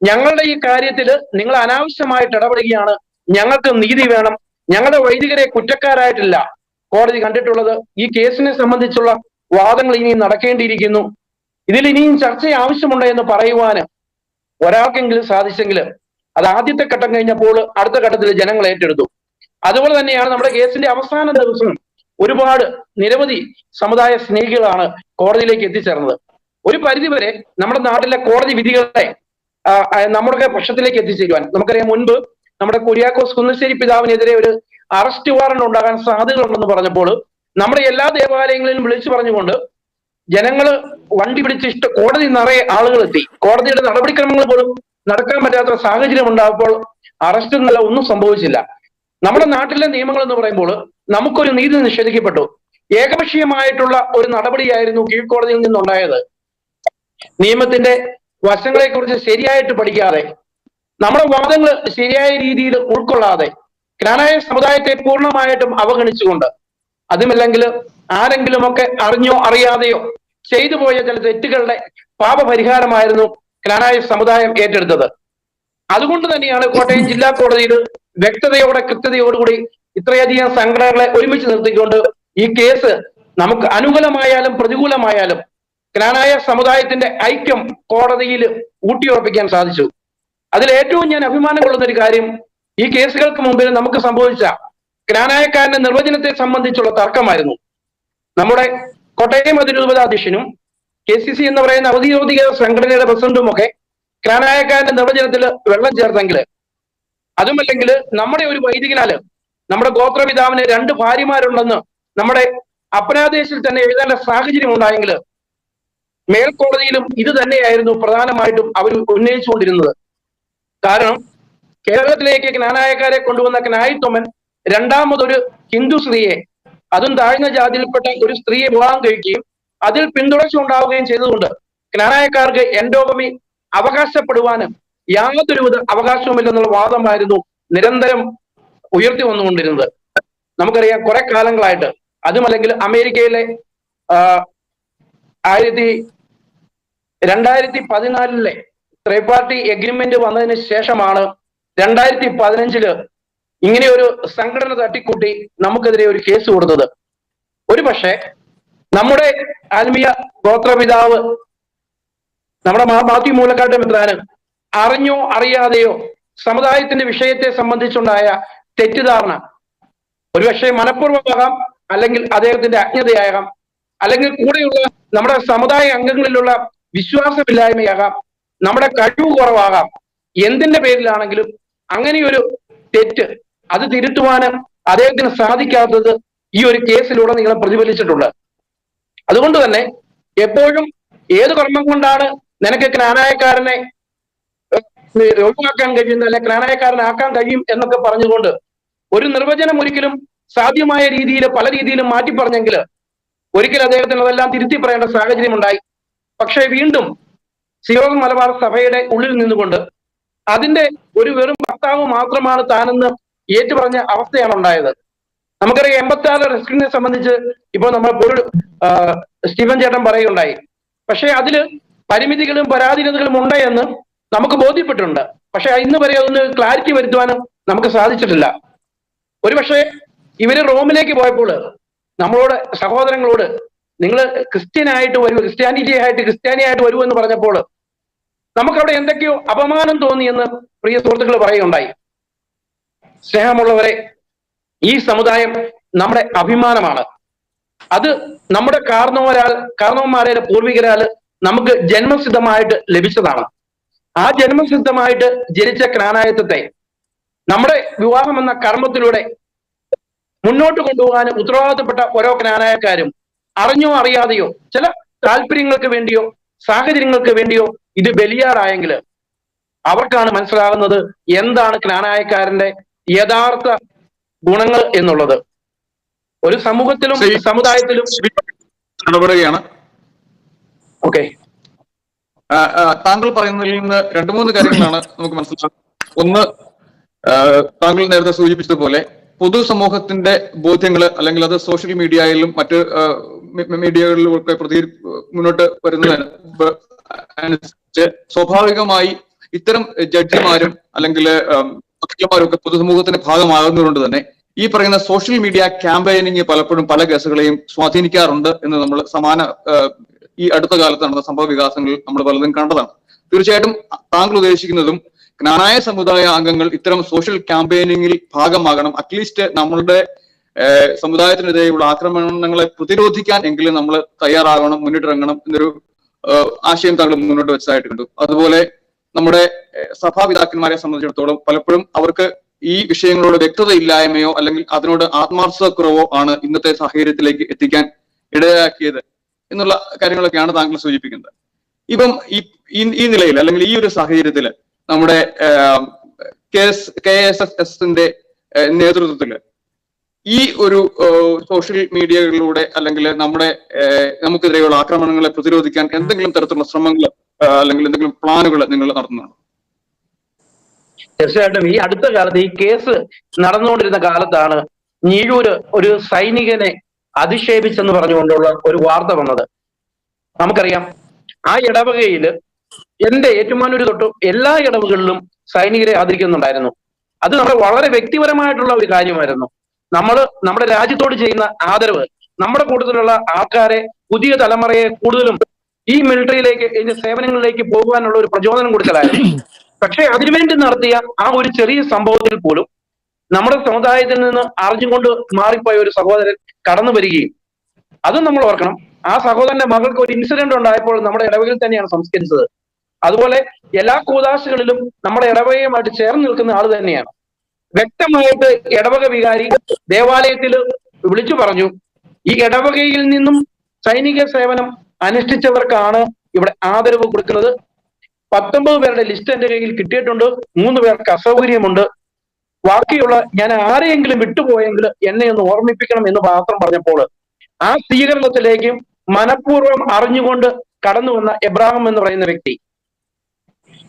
ഞങ്ങളുടെ ഈ കാര്യത്തിൽ നിങ്ങൾ അനാവശ്യമായിട്ട് ഇടപെടുകയാണ്, ഞങ്ങൾക്ക് നീതി വേണം, ഞങ്ങളുടെ വൈദികരെ കുറ്റക്കാരായിട്ടില്ല കോടതി കണ്ടിട്ടുള്ളത്, ഈ കേസിനെ സംബന്ധിച്ചുള്ള വാദങ്ങൾ ഇനിയും നടക്കേണ്ടിയിരിക്കുന്നു, ഇതിൽ ഇനിയും ചർച്ച ആവശ്യമുണ്ട് എന്ന് പറയുവാന് ഒരാൾക്കെങ്കിലും സാധിച്ചെങ്കിൽ അത് ആദ്യത്തെ ഘട്ടം കഴിഞ്ഞപ്പോൾ അടുത്ത ഘട്ടത്തിൽ ജനങ്ങൾ ഏറ്റെടുത്തു. അതുപോലെ തന്നെയാണ് നമ്മുടെ കേസിന്റെ അവസാന ദിവസം ഒരുപാട് നിരവധി സമുദായ സ്നേഹികളാണ് കോടതിയിലേക്ക് എത്തിച്ചേർന്നത്. ഒരു പരിധിവരെ നമ്മുടെ നാട്ടിലെ കോടതി വിധികളെ നമ്മുടെ പക്ഷത്തിലേക്ക് എത്തിച്ചേരുവാൻ നമുക്കറിയാം. മുൻപ് നമ്മുടെ കുര്യാക്കോസ് കുന്നശ്ശേരി പിതാവിനെതിരെ ഒരു അറസ്റ്റ് വാറണ്ട് ഉണ്ടാകാൻ സാധ്യതകളുണ്ടെന്ന് പറഞ്ഞപ്പോൾ നമ്മുടെ എല്ലാ ദേവാലയങ്ങളിലും വിളിച്ചു പറഞ്ഞുകൊണ്ട് ജനങ്ങള് വണ്ടി പിടിച്ച് കോടതി നിറയെ ആളുകൾ എത്തി. കോടതിയുടെ നടപടിക്രമങ്ങൾ പോലും നടക്കാൻ പറ്റാത്ത സാഹചര്യം ഉണ്ടാകുമ്പോൾ അറസ്റ്റ് എന്നല്ല ഒന്നും സംഭവിച്ചില്ല. നമ്മുടെ നാട്ടിലെ നിയമങ്ങൾ എന്ന് പറയുമ്പോൾ നമുക്കൊരു നീതി നിഷേധിക്കപ്പെട്ടു. ഏകപക്ഷീയമായിട്ടുള്ള ഒരു നടപടിയായിരുന്നു കീഴ്ക്കോടതിയിൽ നിന്നുണ്ടായത്. നിയമത്തിന്റെ വശങ്ങളെ കുറിച്ച് ശരിയായിട്ട് പഠിക്കാതെ, നമ്മുടെ വാദങ്ങൾ ശരിയായ രീതിയിൽ ഉൾക്കൊള്ളാതെ, ക്നാനായ സമുദായത്തെ പൂർണ്ണമായിട്ടും അവഗണിച്ചുകൊണ്ട്, അതുമല്ലെങ്കിൽ ആരെങ്കിലുമൊക്കെ അറിഞ്ഞോ അറിയാതെയോ ചെയ്തു പോയ ചില തെറ്റുകളുടെ പാപപരിഹാരമായിരുന്നു ക്നാനായ സമുദായം ഏറ്റെടുത്തത്. അതുകൊണ്ട് തന്നെയാണ് കോട്ടയം ജില്ലാ കോടതിയിൽ വ്യക്തതയോടെ കൃത്യതയോടുകൂടി ഇത്രയധികം സംഘടനകളെ ഒരുമിച്ച് നിർത്തിക്കൊണ്ട് ഈ കേസ് നമുക്ക് അനുകൂലമായാലും പ്രതികൂലമായാലും ക്നാനായ സമുദായത്തിന്റെ ഐക്യം കോടതിയിൽ ഊട്ടിയുറപ്പിക്കാൻ സാധിച്ചു. അതിൽ ഏറ്റവും ഞാൻ അഭിമാനം കൊള്ളുന്ന ഒരു കാര്യം, ഈ കേസുകൾക്ക് മുമ്പിൽ നമുക്ക് സംഭവിച്ച ക്നാനായക്കാരന്റെ നിർവചനത്തെ സംബന്ധിച്ചുള്ള തർക്കമായിരുന്നു. നമ്മുടെ കോട്ടയം അതിരൂപതാധ്യക്ഷനും KCC എന്ന് പറയുന്ന ഔദ്യോഗിക സംഘടനയുടെ പ്രസിഡന്റും ഒക്കെ ക്നാനായക്കാരന്റെ നിർവചനത്തിൽ വെള്ളം ചേർത്തെങ്കിൽ, അതുമല്ലെങ്കിൽ നമ്മുടെ ഒരു വൈദികനാല് നമ്മുടെ ഗോത്രപിതാവിന് 2 ഭാര്യമാരുണ്ടെന്ന് നമ്മുടെ അപ്പനാദേശത്തിൽ തന്നെ എഴുതേണ്ട സാഹചര്യം ഉണ്ടായെങ്കിൽ മേൽക്കോടതിയിലും ഇത് തന്നെയായിരുന്നു പ്രധാനമായിട്ടും അവർ ഉന്നയിച്ചുകൊണ്ടിരുന്നത്. കാരണം കേരളത്തിലേക്ക് ക്നാനായക്കാരെ കൊണ്ടുവന്ന ക്നായിത്തൊമൻ രണ്ടാമതൊരു ഹിന്ദു സ്ത്രീയെ, അതും താഴ്ന്ന ജാതിയിൽപ്പെട്ട ഒരു സ്ത്രീയെ വിവാഹം കഴിക്കുകയും അതിൽ പിന്തുടർച്ച ഉണ്ടാവുകയും ചെയ്തുകൊണ്ട് ക്നാനായക്കാർക്ക് എൻഡോഗമി അവകാശപ്പെടുവാനും യാതൊരുവിധ അവകാശവുമില്ലെന്നുള്ള വാദമായിരുന്നു നിരന്തരം ഉയർത്തി വന്നുകൊണ്ടിരുന്നത്. നമുക്കറിയാം കുറെ കാലങ്ങളായിട്ട്. അതുമല്ലെങ്കിൽ അമേരിക്കയിലെ 2014 ത്രിപാർട്ടി എഗ്രിമെന്റ് വന്നതിന് ശേഷമാണ് 2015 ഇങ്ങനെ ഒരു സംഘടന തട്ടിക്കൂട്ടി നമുക്കെതിരെ ഒരു കേസ് കൊടുത്തത്. ഒരു പക്ഷേ നമ്മുടെ ആത്മീയ ഗോത്രപിതാവ് നമ്മുടെ മാത്യു മൂലക്കാട്ട് മെത്രാന് അറിഞ്ഞോ അറിയാതെയോ സമുദായത്തിന്റെ വിഷയത്തെ സംബന്ധിച്ചുണ്ടായ തെറ്റിദ്ധാരണ ഒരുപക്ഷെ മനഃപൂർവ്വമാകാം, അല്ലെങ്കിൽ അദ്ദേഹത്തിന്റെ അജ്ഞതയാകാം, അല്ലെങ്കിൽ കൂടെയുള്ള നമ്മുടെ സമുദായ അംഗങ്ങളിലുള്ള വിശ്വാസമില്ലായ്മയാകാം, നമ്മുടെ കഴിവ് കുറവാകാം. എന്തിന്റെ പേരിലാണെങ്കിലും അങ്ങനെയൊരു തെറ്റ് അത് തിരുത്തുവാനും അദ്ദേഹത്തിന് സാധിക്കാത്തത് ഈ ഒരു കേസിലൂടെ നിങ്ങൾ പ്രതിഫലിച്ചിട്ടുണ്ട്. അതുകൊണ്ട് തന്നെ എപ്പോഴും ഏത് കർമ്മം കൊണ്ടാണ് നിനക്ക് ക്നാനായക്കാരനെ ഒഴിവാക്കാൻ കഴിയുന്നത്, അല്ലെ ക്നാനായക്കാരനാക്കാൻ കഴിയും എന്നൊക്കെ പറഞ്ഞുകൊണ്ട് ഒരു നിർവചനം ഒരിക്കലും സാധ്യമായ രീതിയിൽ പല രീതിയിലും മാറ്റി പറഞ്ഞെങ്കിൽ ഒരിക്കലും അദ്ദേഹത്തിന് അതെല്ലാം തിരുത്തി പറയേണ്ട സാഹചര്യം ഉണ്ടായി. പക്ഷേ വീണ്ടും സിയോൺ മലബാർ സഭയുടെ ഉള്ളിൽ നിന്നുകൊണ്ട് അതിന്റെ ഒരു വെറും ഭർത്താവ് മാത്രമാണ് താനെന്ന് ഏറ്റുപറഞ്ഞ അവസ്ഥയാണ് ഉണ്ടായത്. നമുക്കറിയാം 86 റെസ്ക്യൂവിനെ സംബന്ധിച്ച് ഇപ്പോൾ നമ്മൾ സ്റ്റീഫൻ ചേട്ടൻ പറയുകയുണ്ടായി. പക്ഷെ അതില് പരിമിതികളും പരാധീനതകളും ഉണ്ട് എന്ന് നമുക്ക് ബോധ്യപ്പെട്ടിട്ടുണ്ട്. പക്ഷെ ഇന്ന് വരെ അതൊന്ന് ക്ലാരിറ്റി വരുത്തുവാനും നമുക്ക് സാധിച്ചിട്ടില്ല. ഒരുപക്ഷെ ഇവര് റോമിലേക്ക് പോയപ്പോൾ നമ്മളോട് സഹോദരങ്ങളോട് നിങ്ങൾ ക്രിസ്ത്യാനിയായിട്ട് വരൂ എന്ന് പറഞ്ഞപ്പോൾ നമുക്കവിടെ എന്തൊക്കെയോ അപമാനം തോന്നിയെന്ന് പ്രിയ സുഹൃത്തുക്കൾ പറയുകയുണ്ടായി. സ്നേഹമുള്ളവരെ, ഈ സമുദായം നമ്മുടെ അഭിമാനമാണ്. അത് നമ്മുടെ കാരണവന്മാരെ പൂർവികരാല് നമുക്ക് ജന്മസിദ്ധമായിട്ട് ലഭിച്ചതാണ്. ആ ജന്മസിദ്ധമായിട്ട് ജനിച്ച ക്നാനായത്വത്തെ നമ്മുടെ വിവാഹം എന്ന കർമ്മത്തിലൂടെ മുന്നോട്ട് കൊണ്ടുപോകാൻ ഉത്തരവാദിത്തപ്പെട്ട ഓരോ ക്നാനായക്കാരും അറിഞ്ഞോ അറിയാതെയോ ചില താല്പര്യങ്ങൾക്ക് വേണ്ടിയോ സാഹചര്യങ്ങൾക്ക് വേണ്ടിയോ ഇത് ബലിയാടായെങ്കിൽ അവർക്കാണ് മനസ്സിലാകുന്നത് എന്താണ് ക്നാനായക്കാരന്റെ യഥാർത്ഥ ഗുണങ്ങൾ എന്നുള്ളത്. ഒരു സമൂഹത്തിലും സമുദായത്തിലും ഇടപെടുകയാണ്. ഓക്കെ, താങ്കൾ പറയുന്നതിൽ നിന്ന് 2-3 കാര്യങ്ങളാണ് നമുക്ക് മനസ്സിലാക്കുന്നത്. ഒന്ന്, താങ്കൾ നേരത്തെ സൂചിപ്പിച്ചതുപോലെ പൊതുസമൂഹത്തിന്റെ ബോധ്യങ്ങൾ, അല്ലെങ്കിൽ അത് സോഷ്യൽ മീഡിയയിലും മറ്റ് മീഡിയകളിലും ഒക്കെ മുന്നോട്ട് വരുന്നതനുസരിച്ച് സ്വാഭാവികമായി ഇത്തരം ജഡ്ജിമാരും അല്ലെങ്കിൽ വക്കീലന്മാരും ഒക്കെ പൊതുസമൂഹത്തിന്റെ ഭാഗമാകുന്നതുകൊണ്ട് തന്നെ ഈ പറയുന്ന സോഷ്യൽ മീഡിയ ക്യാമ്പയിനിങ് പലപ്പോഴും പല കേസുകളെയും സ്വാധീനിക്കാറുണ്ട് എന്ന് നമ്മൾ ഈ അടുത്ത കാലത്ത് നടന്ന സംഭവ വികാസങ്ങളിൽ നമ്മൾ പലതും കണ്ടതാണ്. തീർച്ചയായിട്ടും താങ്കൾ ഉദ്ദേശിക്കുന്നതും ക്നാനായ സമുദായ അംഗങ്ങൾ ഇത്തരം സോഷ്യൽ ക്യാമ്പയിനിങ്ങിൽ ഭാഗമാകണം. അറ്റ്ലീസ്റ്റ് നമ്മളുടെ സമുദായത്തിനെതിരെയുള്ള ആക്രമണങ്ങളെ പ്രതിരോധിക്കാൻ എങ്കിലും നമ്മൾ തയ്യാറാകണം, മുന്നിട്ടിറങ്ങണം എന്നൊരു ആശയം താങ്കൾ മുന്നോട്ട് വെച്ചതായിട്ട് കണ്ടു. അതുപോലെ നമ്മുടെ സഭാപിതാക്കന്മാരെ സംബന്ധിച്ചിടത്തോളം പലപ്പോഴും അവർക്ക് ഈ വിഷയങ്ങളോട് വ്യക്തതയില്ലായ്മയോ അല്ലെങ്കിൽ അതിനോട് ആത്മാർത്ഥതക്കുറവോ ആണ് ഇന്നത്തെ സാഹചര്യത്തിലേക്ക് എത്തിക്കാൻ ഇടയാക്കിയത് എന്നുള്ള കാര്യങ്ങളൊക്കെയാണ് താങ്കൾ സൂചിപ്പിക്കുന്നത്. ഇപ്പം ഈ നിലയിൽ അല്ലെങ്കിൽ ഈ ഒരു സാഹചര്യത്തിൽ നമ്മുടെ KSSSന്റെ നേതൃത്വത്തില് ഈ ഒരു സോഷ്യൽ മീഡിയകളിലൂടെ അല്ലെങ്കിൽ നമുക്കെതിരെയുള്ള ആക്രമണങ്ങളെ പ്രതിരോധിക്കാൻ എന്തെങ്കിലും തരത്തിലുള്ള ശ്രമങ്ങൾ അല്ലെങ്കിൽ എന്തെങ്കിലും പ്ലാനുകൾ നിങ്ങൾ നടത്തുന്നുണ്ടോ? തീർച്ചയായിട്ടും ഈ അടുത്ത കാലത്ത് ഈ കേസ് നടന്നുകൊണ്ടിരുന്ന കാലത്താണ് ഞീഴൂര് ഒരു സൈനികനെ അധിക്ഷേപിച്ചെന്ന് പറഞ്ഞുകൊണ്ടുള്ള ഒരു വാർത്ത വന്നത്. നമുക്കറിയാം ആ ഇടവകയില് എന്റെ ഏറ്റുമാനൂര് തൊട്ട് എല്ലാ ഇടവകളിലും സൈനികരെ ആദരിക്കുന്നുണ്ടായിരുന്നു. അത് നമ്മുടെ വളരെ വ്യക്തിപരമായിട്ടുള്ള ഒരു കാര്യമായിരുന്നു. നമ്മുടെ രാജ്യത്തോട് ചെയ്യുന്ന ആദരവ് നമ്മുടെ കൂട്ടത്തിലുള്ള ആൾക്കാരെ, പുതിയ തലമുറയെ കൂടുതലും ഈ മിലിറ്ററിയിലേക്ക്, ഇതിന്റെ സേവനങ്ങളിലേക്ക് പോകുവാനുള്ള ഒരു പ്രചോദനം കൊടുക്കലായിരുന്നു. പക്ഷെ അതിനുവേണ്ടി നടത്തിയ ആ ഒരു ചെറിയ സംഭവത്തിൽ പോലും നമ്മുടെ സമുദായത്തിൽ നിന്ന് അറിഞ്ഞുകൊണ്ട് മാറിപ്പോയ ഒരു സഹോദരൻ കടന്നു വരികയും, അതും നമ്മൾ ഓർക്കണം, ആ സഹോദരന്റെ മകൾക്ക് ഒരു ഇൻസിഡന്റ് ഉണ്ടായപ്പോൾ നമ്മുടെ ഇടവകയിൽ തന്നെയാണ് സംസ്കരിച്ചത്. അതുപോലെ എല്ലാ കൂദാശകളിലും നമ്മുടെ ഇടവകയുമായിട്ട് ചേർന്ന് നിൽക്കുന്ന ആൾ തന്നെയാണ്. വ്യക്തമായിട്ട് ഇടവക വികാരി ദേവാലയത്തിൽ വിളിച്ചു പറഞ്ഞു, ഈ ഇടവകയിൽ നിന്നും സൈനിക സേവനം അനുഷ്ഠിച്ചവർക്കാണ് ഇവിടെ ആദരവ് കൊടുക്കുന്നത്. 19 പേരുടെ ലിസ്റ്റ് എന്റെ കയ്യിൽ കിട്ടിയിട്ടുണ്ട്. 3 പേർക്ക് അസൗകര്യമുണ്ട്. ബാക്കിയുള്ള ഞാൻ ആരെയെങ്കിലും വിട്ടുപോയെങ്കിൽ എന്നെ ഒന്ന് ഓർമ്മിപ്പിക്കണം എന്ന് മാത്രം പറഞ്ഞപ്പോൾ ആ സ്വീകരണത്തിലേക്ക് മനഃപൂർവ്വം അറിഞ്ഞുകൊണ്ട് കടന്നു വന്ന എബ്രാഹിം എന്ന് പറയുന്ന വ്യക്തി.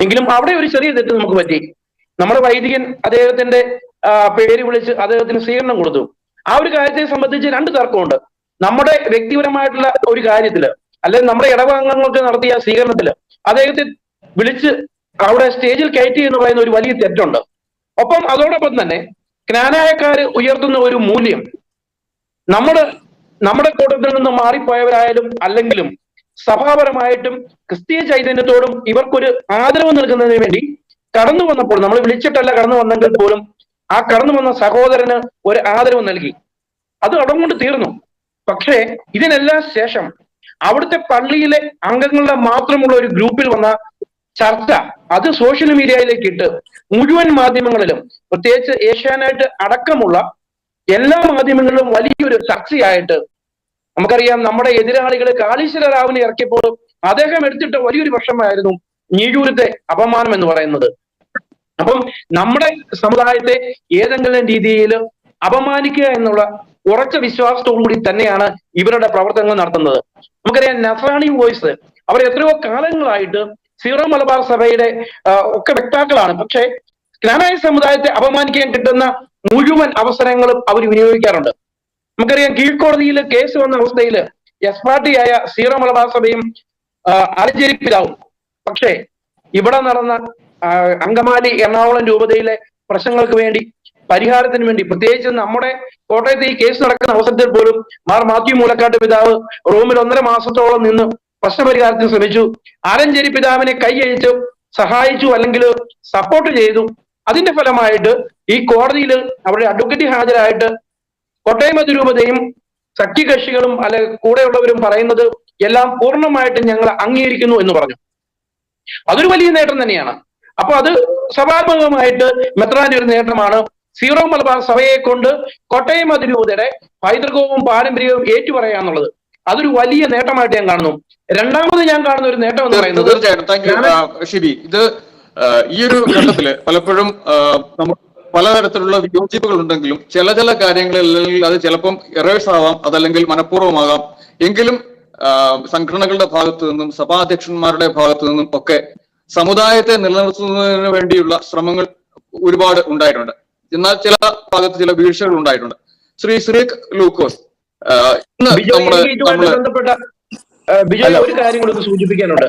എങ്കിലും അവിടെ ഒരു ചെറിയ തെറ്റ് നമുക്ക് പറ്റി. നമ്മുടെ വൈദികൻ അദ്ദേഹത്തിന്റെ പേര് വിളിച്ച് അദ്ദേഹത്തിന് സ്വീകരണം കൊടുത്തു. ആ ഒരു കാര്യത്തെ സംബന്ധിച്ച് 2 തർക്കമുണ്ട്. നമ്മുടെ വ്യക്തിപരമായിട്ടുള്ള ഒരു കാര്യത്തില്, അല്ലെങ്കിൽ നമ്മുടെ ഇടവകങ്ങൾക്ക് നടത്തിയ സ്വീകരണത്തില് അദ്ദേഹത്തെ വിളിച്ച് അവിടെ സ്റ്റേജിൽ കയറ്റി എന്ന് പറയുന്ന ഒരു വലിയ തെറ്റുണ്ട്. ഒപ്പം അതോടൊപ്പം തന്നെ ജ്ഞാനായക്കാര് ഉയർത്തുന്ന ഒരു മൂല്യം, നമ്മുടെ കൂട്ടത്തിൽ നിന്ന് മാറിപ്പോയവരായാലും അല്ലെങ്കിലും സഭാപരമായിട്ടും ക്രിസ്തീയ ചൈതന്യത്തോടും ഇവർക്കൊരു ആദരവ് നൽകുന്നതിന് വേണ്ടി കടന്നു വന്നപ്പോൾ, നമ്മൾ വിളിച്ചിട്ടല്ല കടന്നു വന്നെങ്കിൽ പോലും ആ കടന്നു വന്ന സഹോദരന് ഒരു ആദരവ് നൽകി. അത് അവിടെ കൊണ്ട് തീർന്നു. പക്ഷേ ഇതിനെല്ലാം ശേഷം അവിടുത്തെ പള്ളിയിലെ അംഗങ്ങളുടെ മാത്രമുള്ള ഒരു ഗ്രൂപ്പിൽ വന്ന ചർച്ച, അത് സോഷ്യൽ മീഡിയയിലേക്ക് ഇട്ട് മുഴുവൻ മാധ്യമങ്ങളിലും, പ്രത്യേകിച്ച് ഏഷ്യാനെറ്റ് അടക്കമുള്ള എല്ലാ മാധ്യമങ്ങളിലും വലിയൊരു ചർച്ചയായിട്ട്, നമുക്കറിയാം നമ്മുടെ എതിരാളികളെ കാളീശ്വര റാവുവിനെ ഇറക്കിയപ്പോൾ അദ്ദേഹം എടുത്തിട്ട വലിയൊരു പ്രശ്നമായിരുന്നു ഞീഴൂരത്തെ അപമാനം എന്ന് പറയുന്നത്. അപ്പം നമ്മുടെ സമുദായത്തെ ഏതെങ്കിലും രീതിയിൽ അപമാനിക്കുക എന്നുള്ള ഉറച്ച വിശ്വാസത്തോടു കൂടി തന്നെയാണ് ഇവരുടെ പ്രവർത്തനങ്ങൾ നടത്തുന്നത്. നമുക്കറിയാം നസ്രാണി വോയിസ് അവർ എത്രയോ കാലങ്ങളായിട്ട് സീറോ മലബാർ സഭയുടെ ഒക്കെ വക്താക്കളാണ്. പക്ഷെ ജ്ഞാനായ സമുദായത്തെ അപമാനിക്കാൻ കിട്ടുന്ന മുഴുവൻ അവസരങ്ങളും അവർ വിനിയോഗിക്കാറുണ്ട്. നമുക്കറിയാം കീഴ്ക്കോടതിയിൽ കേസ് വന്ന അവസ്ഥയിൽ എസ് പാർട്ടിയായ സീറോ മലബാർ സഭയും ആലഞ്ചേരി പിതാവും, പക്ഷേ ഇവിടെ നടന്ന അങ്കമാലി എറണാകുളം രൂപതയിലെ പ്രശ്നങ്ങൾക്ക് വേണ്ടി, പരിഹാരത്തിന് വേണ്ടി, പ്രത്യേകിച്ച് നമ്മുടെ കോട്ടയത്ത് ഈ കേസ് നടക്കുന്ന അവസരത്തിൽ പോലും മാർ മാത്യു മൂലക്കാട്ട് പിതാവ് റൂമിൽ 1.5 മാസത്തോളം നിന്ന് പ്രശ്നപരിഹാരത്തിന് ശ്രമിച്ചു. ആലഞ്ചേരി പിതാവിനെ കൈയഴിച്ചു സഹായിച്ചു, അല്ലെങ്കിൽ സപ്പോർട്ട് ചെയ്തു. അതിന്റെ ഫലമായിട്ട് ഈ കോടതിയിൽ അവരുടെ അഡ്വക്കേറ്റ് ഹാജരായിട്ട് കോട്ടയം അതിരൂപതയും സഖ്യകക്ഷികളും അല്ലെ കൂടെയുള്ളവരും പറയുന്നത് എല്ലാം പൂർണ്ണമായിട്ട് ഞങ്ങൾ അംഗീകരിക്കുന്നു എന്ന് പറഞ്ഞു. അതൊരു വലിയ നേട്ടം തന്നെയാണ്. അപ്പൊ അത് സഭാത്മകമായിട്ട് മെത്രാന്റെ ഒരു നേട്ടമാണ്. സീറോ മലബാർ സഭയെ കൊണ്ട് കോട്ടയം അതിരൂപതയുടെ പൈതൃകവും പാരമ്പര്യവും ഏറ്റുപറയാന്നുള്ളത് അതൊരു വലിയ നേട്ടമായിട്ട് ഞാൻ കാണുന്നു. രണ്ടാമത് ഞാൻ കാണുന്ന ഒരു നേട്ടം എന്ന് പറയുന്നത്, തീർച്ചയായിട്ടും ഷിബി, ഇത് ഈ ഒരു ഘട്ടത്തില് പലപ്പോഴും നമുക്ക് പലതരത്തിലുള്ള വിയോജിപ്പുകൾ ഉണ്ടെങ്കിലും ചില കാര്യങ്ങളിൽ അത് ചിലപ്പം എറേഴ്സ് ആവാം, അതല്ലെങ്കിൽ മനഃപൂർവ്വമാകാം. എങ്കിലും സംഘടനകളുടെ ഭാഗത്തു നിന്നും സഭാധ്യക്ഷന്മാരുടെ ഭാഗത്തു നിന്നും ഒക്കെ സമുദായത്തെ നിലനിർത്തുന്നതിന് വേണ്ടിയുള്ള ശ്രമങ്ങൾ ഒരുപാട് ഉണ്ടായിട്ടുണ്ട്. എന്നാൽ ചില ഭാഗത്ത് ചില വീഴ്ചകൾ ഉണ്ടായിട്ടുണ്ട്. സിറിയക് ലൂക്കോസ്, ബന്ധപ്പെട്ട ബിജോയ് ഒരു കാര്യം കൂടി സൂചിപ്പിക്കാനുണ്ട്.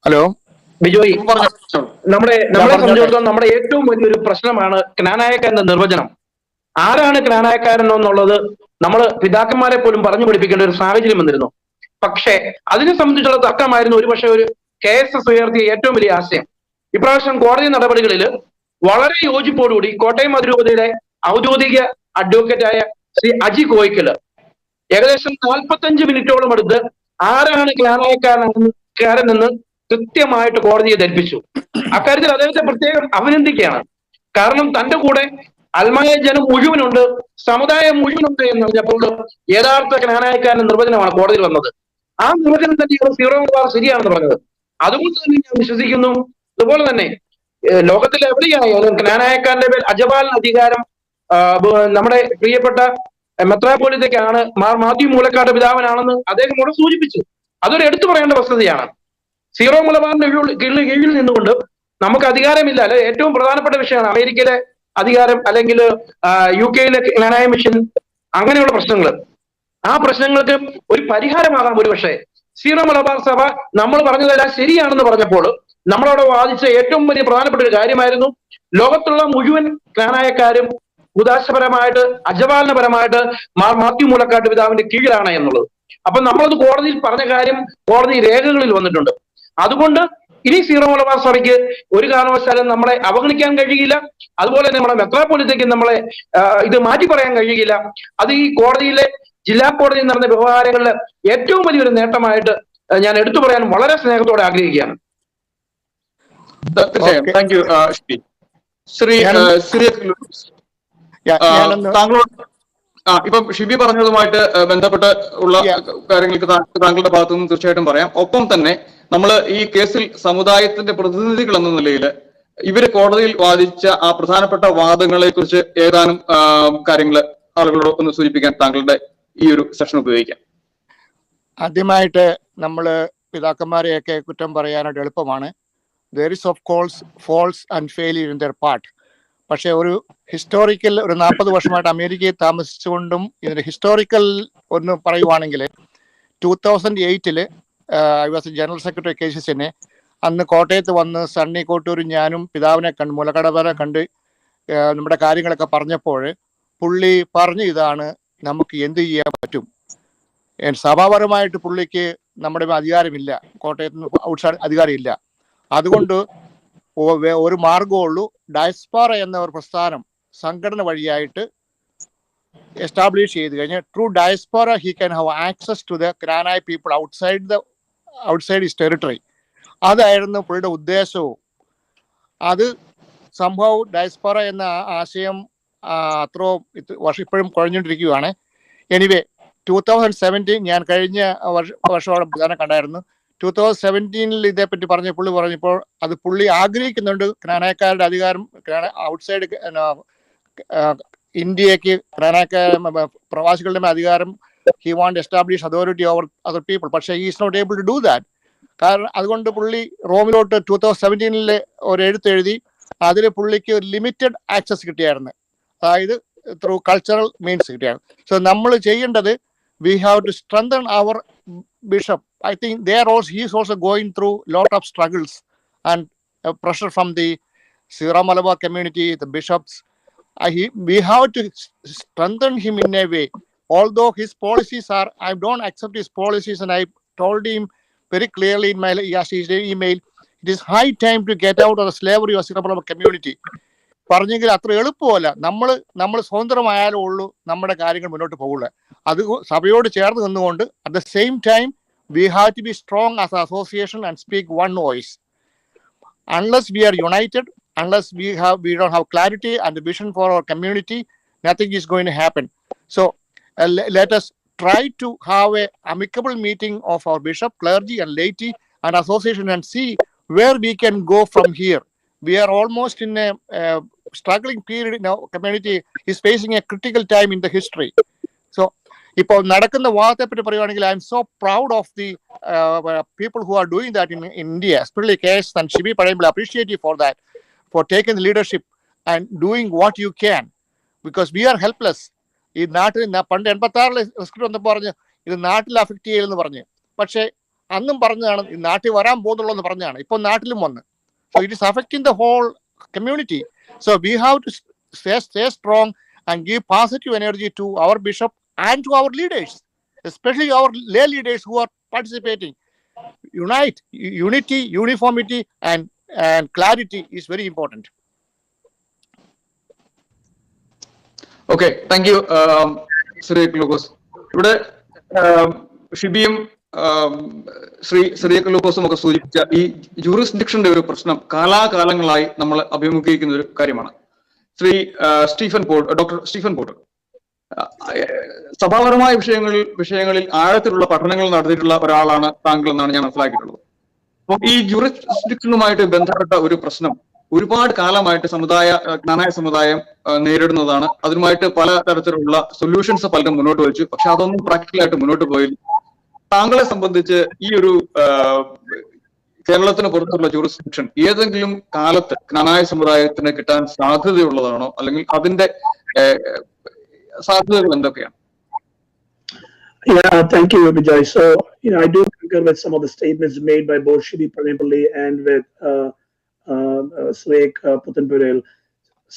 ഹലോ ബിജോയ്, നമ്മളെ സംബന്ധിച്ചിടത്തോളം നമ്മുടെ ഏറ്റവും വലിയൊരു പ്രശ്നമാണ് ജ്ഞാനായക്കാരന്റെ നിർവചനം. ആരാണ് ജ്ഞാനായക്കാരൻ എന്നുള്ളത് നമ്മൾ പിതാക്കന്മാരെ പോലും പറഞ്ഞു പഠിപ്പിക്കേണ്ട ഒരു സാഹചര്യം വന്നിരുന്നു. പക്ഷേ അതിനെ സംബന്ധിച്ചുള്ള തർക്കമായിരുന്നു ഒരുപക്ഷെ ഒരു KSS ഉയർത്തിയ ഏറ്റവും വലിയ ആശയം. ഇപ്രാവശ്യം കോടതി നടപടികളിൽ വളരെ യോജിപ്പോടുകൂടി കോട്ടയം അതിരൂപതയുടെ ഔദ്യോഗിക അഡ്വക്കേറ്റായ ശ്രീ അജി കോയിക്കല് ഏകദേശം 45 മിനിറ്റോളം എടുത്ത് ആരാണ് ക്നാനായക്കാരനെന്ന് കൃത്യമായിട്ട് കോടതിയെ ധരിപ്പിച്ചു. അക്കാര്യത്തിൽ അദ്ദേഹത്തെ പ്രത്യേകം അഭിനന്ദിക്കുകയാണ്. കാരണം തന്റെ കൂടെ അൽമായ ജനം മുഴുവനുണ്ട്, സമുദായം മുഴുവനുണ്ട് എന്ന് പറഞ്ഞപ്പോൾ യഥാർത്ഥ ക്നാനായക്കാരന്റെ നിർവചനമാണ് കോടതിയിൽ വന്നത്. ആ നിർവചനം തന്നെയാണ് സീറോ മലബാർ ശരിയാണെന്ന് പറഞ്ഞത്. അതുകൊണ്ട് തന്നെ ഞാൻ വിശ്വസിക്കുന്നു, അതുപോലെ തന്നെ ലോകത്തിൽ എവിടെയായാലും ക്നാനായക്കാരന്റെ മേൽ അജപാലന അധികാരം നമ്മുടെ പ്രിയപ്പെട്ട മെത്രാപ്പോലിത്തയ്ക്കാണ്, മാത്യു മൂലക്കാട് പിതാവിനാണെന്ന് അദ്ദേഹം കൂടെ സൂചിപ്പിച്ചു. അതൊരു എടുത്തു പറയേണ്ട വസ്തുതയാണ്. സീറോ മലബാറിന്റെ കീഴിൽ നിന്നുകൊണ്ട് നമുക്ക് അധികാരമില്ല. അല്ലെ, ഏറ്റവും പ്രധാനപ്പെട്ട വിഷയമാണ് അമേരിക്കയിലെ അധികാരം, അല്ലെങ്കിൽ UK ക്നാനായ മിഷൻ, അങ്ങനെയുള്ള പ്രശ്നങ്ങൾ. ആ പ്രശ്നങ്ങൾക്ക് ഒരു പരിഹാരമാകാം ഒരുപക്ഷെ സീറോ മലബാർ സഭ നമ്മൾ പറഞ്ഞതെല്ലാം ശരിയാണെന്ന് പറഞ്ഞപ്പോൾ നമ്മളവിടെ വാദിച്ച ഏറ്റവും വലിയ പ്രധാനപ്പെട്ട ഒരു കാര്യമായിരുന്നു ലോകത്തുള്ള മുഴുവൻ ക്നാനായക്കാരും ഉദാശപരമായിട്ട് അജപാലനപരമായിട്ട് മാത്യു മൂലക്കാട്ട് പിതാവിന്റെ കീഴിലാണ് എന്നുള്ളത്. അപ്പൊ നമ്മളത് കോടതിയിൽ പറഞ്ഞ കാര്യം കോടതി രേഖകളിൽ വന്നിട്ടുണ്ട്. അതുകൊണ്ട് ഇനി സീറോ മലബാർ സഭയ്ക്ക് ഒരു കാരണവശാലും നമ്മളെ അവഗണിക്കാൻ കഴിയില്ല. അതുപോലെ തന്നെ നമ്മളെ മെത്രാപ്പൊലീത്തയ്ക്ക് നമ്മളെ ഇത് മാറ്റി പറയാൻ കഴിയില്ല. അത് ഈ കോടതിയിലെ ജില്ലാ കോടതിയിൽ നടന്ന വ്യവഹാരങ്ങളിൽ ഏറ്റവും വലിയൊരു നേട്ടമായിട്ട് ഞാൻ എടുത്തു പറയാൻ വളരെ സ്നേഹത്തോടെ ആഗ്രഹിക്കുകയാണ്. താങ്ക് യു ശ്രീ താങ്കളോട് ഇപ്പം ഷിബി പറഞ്ഞതുമായിട്ട് ബന്ധപ്പെട്ട് ഉള്ള കാര്യങ്ങൾക്ക് താങ്കളുടെ ഭാഗത്തു നിന്ന് തീർച്ചയായിട്ടും പറയാം. ഒപ്പം തന്നെ നമ്മൾ ഈ കേസിൽ സമുദായത്തിന്റെ പ്രതിനിധികൾ എന്ന നിലയിൽ ഇവര് കോടതിയിൽ വാദിച്ച ആ പ്രധാനപ്പെട്ട വാദങ്ങളെ കുറിച്ച് ഏതാനും കാര്യങ്ങൾ ആളുകളോട് ഒന്ന് സൂചിപ്പിക്കാൻ താങ്കളുടെ ഈ ഒരു സെഷൻ ഉപയോഗിക്കാം. ആദ്യമായിട്ട് നമ്മൾ പിതാക്കന്മാരെയൊക്കെ കുറ്റം പറയാനായിട്ട് എളുപ്പമാണ്. there is of course faults and failure in their part. പക്ഷെ ഒരു ഹിസ്റ്റോറിക്കൽ ഒരു 40 വർഷമായിട്ട് അമേരിക്കയിൽ താമസിച്ചുകൊണ്ടും ഇതിന്റെ ഹിസ്റ്റോറിക്കൽ ഒന്ന് പറയുവാണെങ്കിൽ 2008 I was general secretary KCCNA. അന്ന് കോട്ടയത്ത് വന്ന് സണ്ണി കോട്ടൂരും ഞാനും പിതാവിനെ കണ്ട് മുലക്കടവരെ കണ്ട് നമ്മുടെ കാര്യങ്ങളൊക്കെ പറഞ്ഞപ്പോൾ പുള്ളി പറഞ്ഞു, ഇതാണ് നമുക്ക് എന്ത് ചെയ്യാൻ പറ്റും. സഭാപരമായിട്ട് പുള്ളിക്ക് നമ്മുടെ അധികാരമില്ല, കോട്ടയത്ത് ഔട്ട്സൈഡ് അധികാരമില്ല. അതുകൊണ്ട് ഒരു മാർഗമുള്ളൂ, ഡയസ്പോറ എന്ന ഒരു പ്രസ്ഥാനം സംഘടന വഴിയായിട്ട് എസ്റ്റാബ്ലിഷ് ചെയ്ത് കഴിഞ്ഞാൽ through diaspora he can have access to the Knanaya people outside his territory. അതായിരുന്നു പുള്ളിയുടെ ഉദ്ദേശവും. അത് സംഭവം ഡയസ്പോറ എന്ന ആശയം അത്രയും വർഷം ഇപ്പോഴും കുഴഞ്ഞുകൊണ്ടിരിക്കുകയാണ്. എനിവേ 2017 ഞാൻ കഴിഞ്ഞ വർഷത്തോടെ പ്രധാനം കണ്ടായിരുന്നു. 2017 ഇതേപ്പറ്റി പറഞ്ഞപ്പോൾ അത് പുള്ളി ആഗ്രഹിക്കുന്നുണ്ട് ക്നാനായക്കാരുടെ അധികാരം ഔട്ട്സൈഡ് ഇന്ത്യക്ക് പ്രവാസികളുടെ അധികാരം. He want establish authority over other people. പക്ഷേ he is not able to do that. കാരണം അതുകൊണ്ട് പുള്ളി റോമിലോട്ട് 2017 ഒരു എഴുത്തെഴുതി. അതിൽ പുള്ളിക്ക് ലിമിറ്റഡ് ആക്സസ് കിട്ടിയായിരുന്നു, അതായത് ത്രൂ കൾച്ചറൽ മീൻസ് കിട്ടിയാണ്. സോ നമ്മൾ ചെയ്യേണ്ടത് we have to strengthen our bishop. I think he is also going through lot of struggles and pressure from the Sierra Malabar community, the bishops. We have to strengthen him in a way. Although his policies are, I don't accept his policies, and I told him very clearly in my email, it is high time to get out of the slavery of Sierra Malabar community. പറഞ്ഞെങ്കിൽ അത്ര എളുപ്പമല്ല. നമ്മൾ സ്വതന്ത്രമായാലേ ഉള്ളൂ നമ്മുടെ കാര്യങ്ങൾ മുന്നോട്ട് പോകുള്ളൂ. അത് സഭയോട് ചേർന്ന് നിന്നുകൊണ്ട് at the same time we have to be strong as a association and speak one voice. Unless we are united, unless we don't have clarity and the vision for our community, nothing is going to happen. So let us try to have a amicable meeting of our bishop, clergy and laity and association and see where we can go from here. We are almost in a struggling period. Now community is facing a critical time in the history. So ഇപ്പോൾ നടക്കുന്ന വാദത്തെ പറ്റി പറയുകയാണെങ്കിൽ I M so proud of the people who are doing that in India, especially KSSS and Shiby Pazhayampally. Appreciate you for that, for taking the leadership and doing what you can, because we are helpless. ഈ നാട്ടിൽ പണ്ട് 86 risk വന്നപ്പോൾ പറഞ്ഞു ഇത് നാട്ടിൽ affect ചെയ്യില്ലെന്ന് പറഞ്ഞു. പക്ഷേ അന്നും പറഞ്ഞതാണ് ഈ നാട്ടിൽ വരാൻ പോകുന്നുള്ളൂ എന്ന് പറഞ്ഞാണ്. ഇപ്പോൾ നാട്ടിലും വന്ന്. So it is affecting the whole community. So we have to stay strong and give positive energy to our bishop and to our leaders, especially our lay leaders who are participating. Unity, uniformity and clarity is very important. Okay, thank you Shri ലൂക്കോസ്. ഇവിടെ ഷിബിയും Shri Cyriac Lukoസും ഒക്കെ സൂചിപ്പിച്ച ഈ ജൂറിസ്ഡിക്ഷന്റെ ഒരു പ്രശ്നം കാലാകാലങ്ങളായി നമ്മൾ അഭിമുഖീകരിക്കുന്ന ഒരു കാര്യമാണ്. ശ്രീ ഡോക്ടർ സ്റ്റീഫൻ പോട്ട് സഭാപരമായ വിഷയങ്ങളിൽ ആഴത്തിലുള്ള പഠനങ്ങൾ നടത്തിയിട്ടുള്ള ഒരാളാണ് താങ്കൾ എന്നാണ് ഞാൻ മനസ്സിലാക്കിയിട്ടുള്ളത്. അപ്പോൾ ഈ ജൂറിസ്ഡിക്ഷനുമായിട്ട് ബന്ധപ്പെട്ട ഒരു പ്രശ്നം ഒരുപാട് കാലമായിട്ട് ജ്ഞാനായ സമുദായം നേരിടുന്നതാണ്. അതിനുമായിട്ട് പല തരത്തിലുള്ള സൊല്യൂഷൻസ് പലരും മുന്നോട്ട് വെച്ചു. പക്ഷെ അതൊന്നും പ്രാക്ടിക്കലായിട്ട് മുന്നോട്ട് പോയില്ല. താങ്കളെ സംബന്ധിച്ച് ഈ ഒരു കേരളത്തിന് പുറത്തുള്ള ജൂറിസ്ഡിക്ഷൻ ഏതെങ്കിലും കാലത്ത് ജ്ഞാനായ സമുദായത്തിന് കിട്ടാൻ സാധ്യതയുള്ളതാണോ, അല്ലെങ്കിൽ അതിന്റെ സാധ്യതകൾ എന്തൊക്കെയാണ്? Yeah, thank you, Bijoy. So, I do concur with some of the statements made by both Shiby Pazhayampally and with Cyriac Puthenpurayil.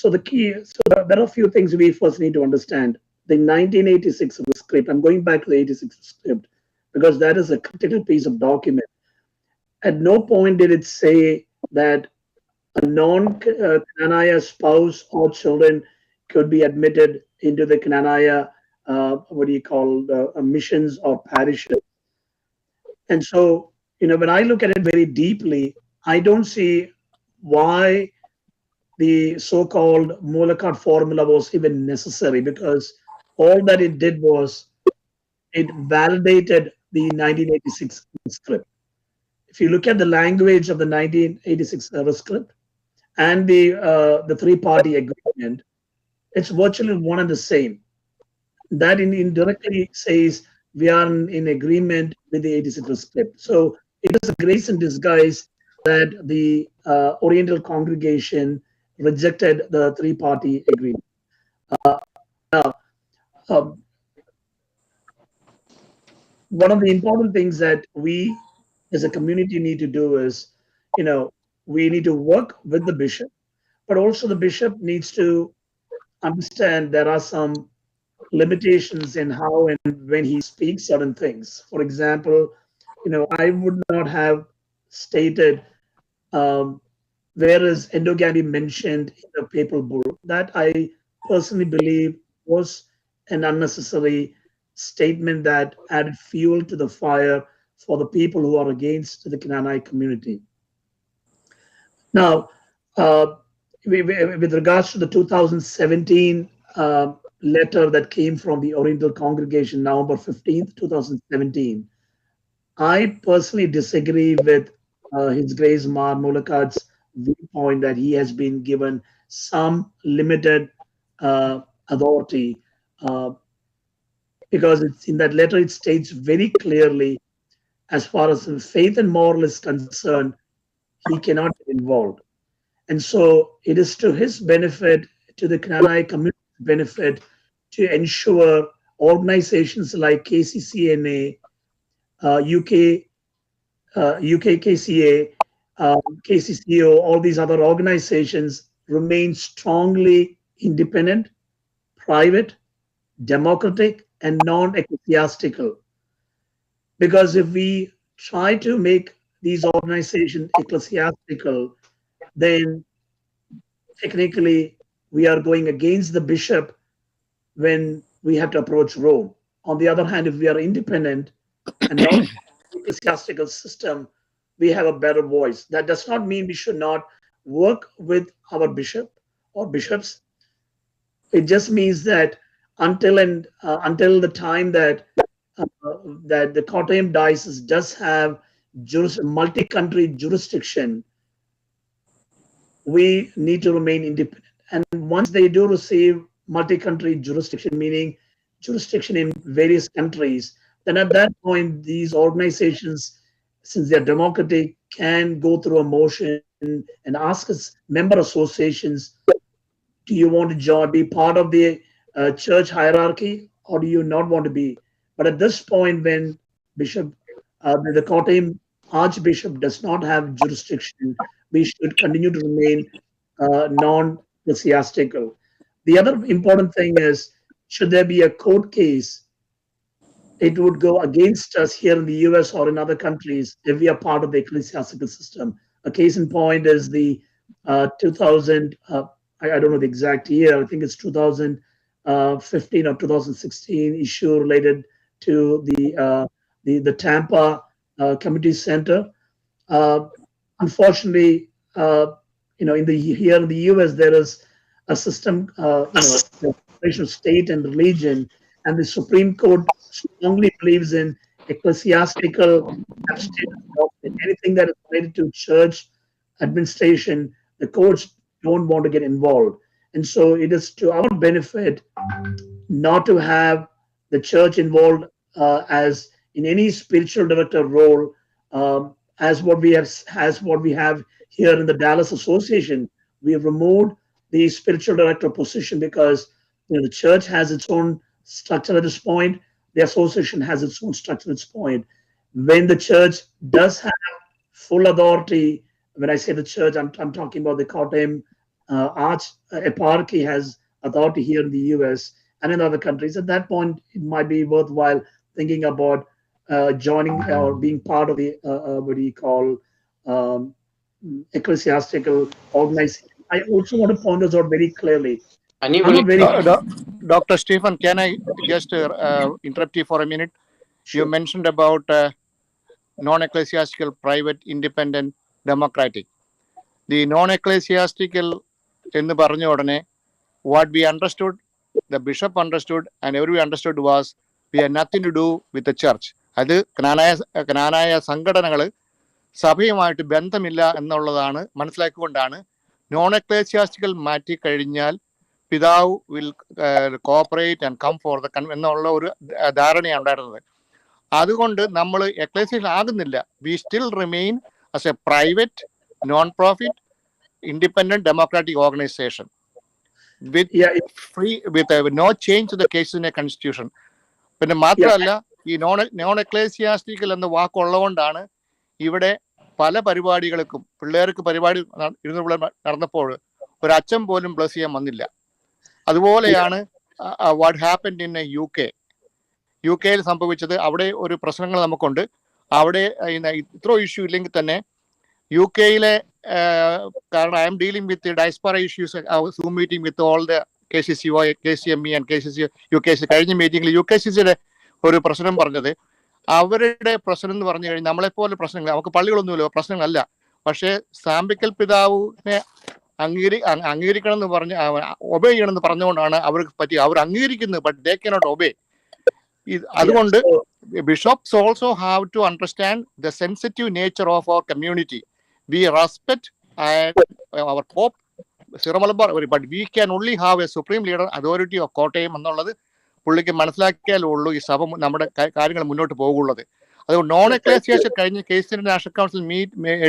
So there are a few things we first need to understand. The 1986 script, I'm going back to the 86 script because that is a critical piece of document. At no point did it say that a non-Knanaya spouse or children could be admitted into the Knanaya missions or parishes. And so, when I look at it very deeply, I don't see why the so-called Molakot formula was even necessary, because all that it did was it validated the 1986 script. If you look at the language of the 1986 script and the three-party agreement, it's virtually one and the same. That indirectly says we are in agreement with the 86 script. So it is a grace in disguise that the Oriental congregation rejected the three-party agreement. One of the important things that we as a community need to do is, we need to work with the bishop, but also the bishop needs to understand there are some limitations in how and when he speaks certain things. For example, I would not have stated where is endogamy mentioned in the papal bull. That I personally believe was an unnecessary statement that added fuel to the fire for the people who are against the Knanaya community. Now, with regards to the 2017 letter that came from the Oriental congregation, November 15th, 2017, I personally disagree with His Grace Mar Molakat's viewpoint that he has been given some limited authority, because it's in that letter it states very clearly, as far as faith and moral is concerned, he cannot get involved. And so it is to his benefit, to the Knanaya community benefit, to ensure organizations like KCCNA, UKKCA, KCCO, all these other organizations remain strongly independent, private, democratic, and non-ecclesiastical. Because if we try to make these organizations ecclesiastical, then technically we are going against the bishop when we have to approach Rome. On the other hand, if we are independent and not ecclesiastical system, we have a better voice. That does not mean we should not work with our bishop or bishops. It just means that until the time that the Kottayam diocese does have multi-country jurisdiction, we need to remain independent. And once they do receive multi-country jurisdiction, meaning jurisdiction in various countries, then at that point, these organizations, since they're democratic, can go through a motion and ask us member associations, do you want to be part of the church hierarchy, or do you not want to be? But at this point, when the Kottayam Archbishop does not have jurisdiction, we should continue to remain non-ecclesiastical. The other important thing is, should there be a court case, it would go against us here in the US or in other countries if we are part of the ecclesiastical system. A case in point is the 2000, I don't know the exact year, I think it's 2015 or 2016 issue related to the the Tampa Community Center. Unfortunately, here in the U.S. there is a system, separation of state and religion, and the Supreme Court strongly believes in ecclesiastical abstinence. Anything that is related to church administration, the courts don't want to get involved, and so it is to our benefit not to have the church involved as in any spiritual director role, as what we have here in the Dallas Association. We have removed the spiritual director position because the church has its own structure at this point. The association has its own structure at this point. When the church does have full authority, when I say the church, I'm talking about the Kottayam Archeparchy has authority here in the US and in other countries. At that point, it might be worthwhile thinking about joining or being part of the what do you call ecclesiastical organization. I also want to point this out very clearly. Dr. Stephen, can I just interrupt you for a minute? Sure. You mentioned about non-ecclesiastical, private, independent, democratic. The non-ecclesiastical in the Barnyodane, what we understood, the bishop understood, and everyone understood was we had nothing to do with the church. അത് ജ്ഞാനായ സംഘടനകൾ സഭയുമായിട്ട് ബന്ധമില്ല എന്നുള്ളതാണ് മനസ്സിലാക്കിക്കൊണ്ടാണ് non ecclesiastical മാറ്റി കഴിഞ്ഞാൽ പിതാവ് will cooperate and come for the എന്നുള്ള ഒരു ധാരണയാണ് ഉണ്ടായിരുന്നത്. അതുകൊണ്ട് നമ്മൾ എക്ലേസിയൽ ആകുന്നില്ല. We still remain as a private non profit independent democratic organisation with no change to the KCCNA constitution. പിന്നെ മാത്രമല്ല ഈ നോൺ എക്ലേസിയാസ്റ്റിക്കൽ എന്ന വാക്കുള്ളതുകൊണ്ടാണ് ഇവിടെ പല പരിപാടികൾക്കും പിള്ളേർക്ക് പരിപാടി നടന്നപ്പോൾ ഒരു അച്ഛൻ പോലും ബ്ലസ് ചെയ്യാൻ വന്നില്ല. അതുപോലെയാണ് വാട്ട് ഹാപ്പൻഡ് ഇൻ യു കെയിൽ സംഭവിച്ചത്. അവിടെ ഒരു പ്രശ്നങ്ങൾ നമുക്കുണ്ട്. അവിടെ ഇത്ര ഇഷ്യൂ ഇല്ലെങ്കിൽ തന്നെ യു കെയിലെ കാരണം I M dealing with diaspora issues zoom meeting with all the KCCO, KCME and KCC UKC. കഴിഞ്ഞ മീറ്റിംഗിൽ UKCCയുടെ ഒരു പ്രശ്നം പറഞ്ഞത് അവരുടെ പ്രശ്നം എന്ന് പറഞ്ഞു കഴിഞ്ഞാൽ നമ്മളെപ്പോലെ പ്രശ്നങ്ങൾ, നമുക്ക് പള്ളികളൊന്നുമില്ല, പ്രശ്നങ്ങളല്ല. പക്ഷേ സാമ്പിക്കൽ പിതാവിനെ അംഗീകരിക്കണം എന്ന് പറഞ്ഞ് ഒബേ ചെയ്യണം എന്ന് പറഞ്ഞുകൊണ്ടാണ് അവർക്ക് പറ്റി. അവർ അംഗീകരിക്കുന്നത്, ബട്ട് ദേ കനോട്ട് ഒബേ. അതുകൊണ്ട് bishops also have to understand the sensitive nature of our community. We respect our pope Syro-Malabar, but we can only have a supreme leader authority of Kottayam എന്നുള്ളത് പുള്ളിക്ക് മനസ്സിലാക്കിയാലേ ഉള്ളൂ ഈ സഭ നമ്മുടെ കാര്യങ്ങൾ മുന്നോട്ട് പോകുള്ളത്. അതുകൊണ്ട് നോൺ എക്ലേസിയാസ് കഴിഞ്ഞ KCCNA നാഷണൽ കൗൺസിൽ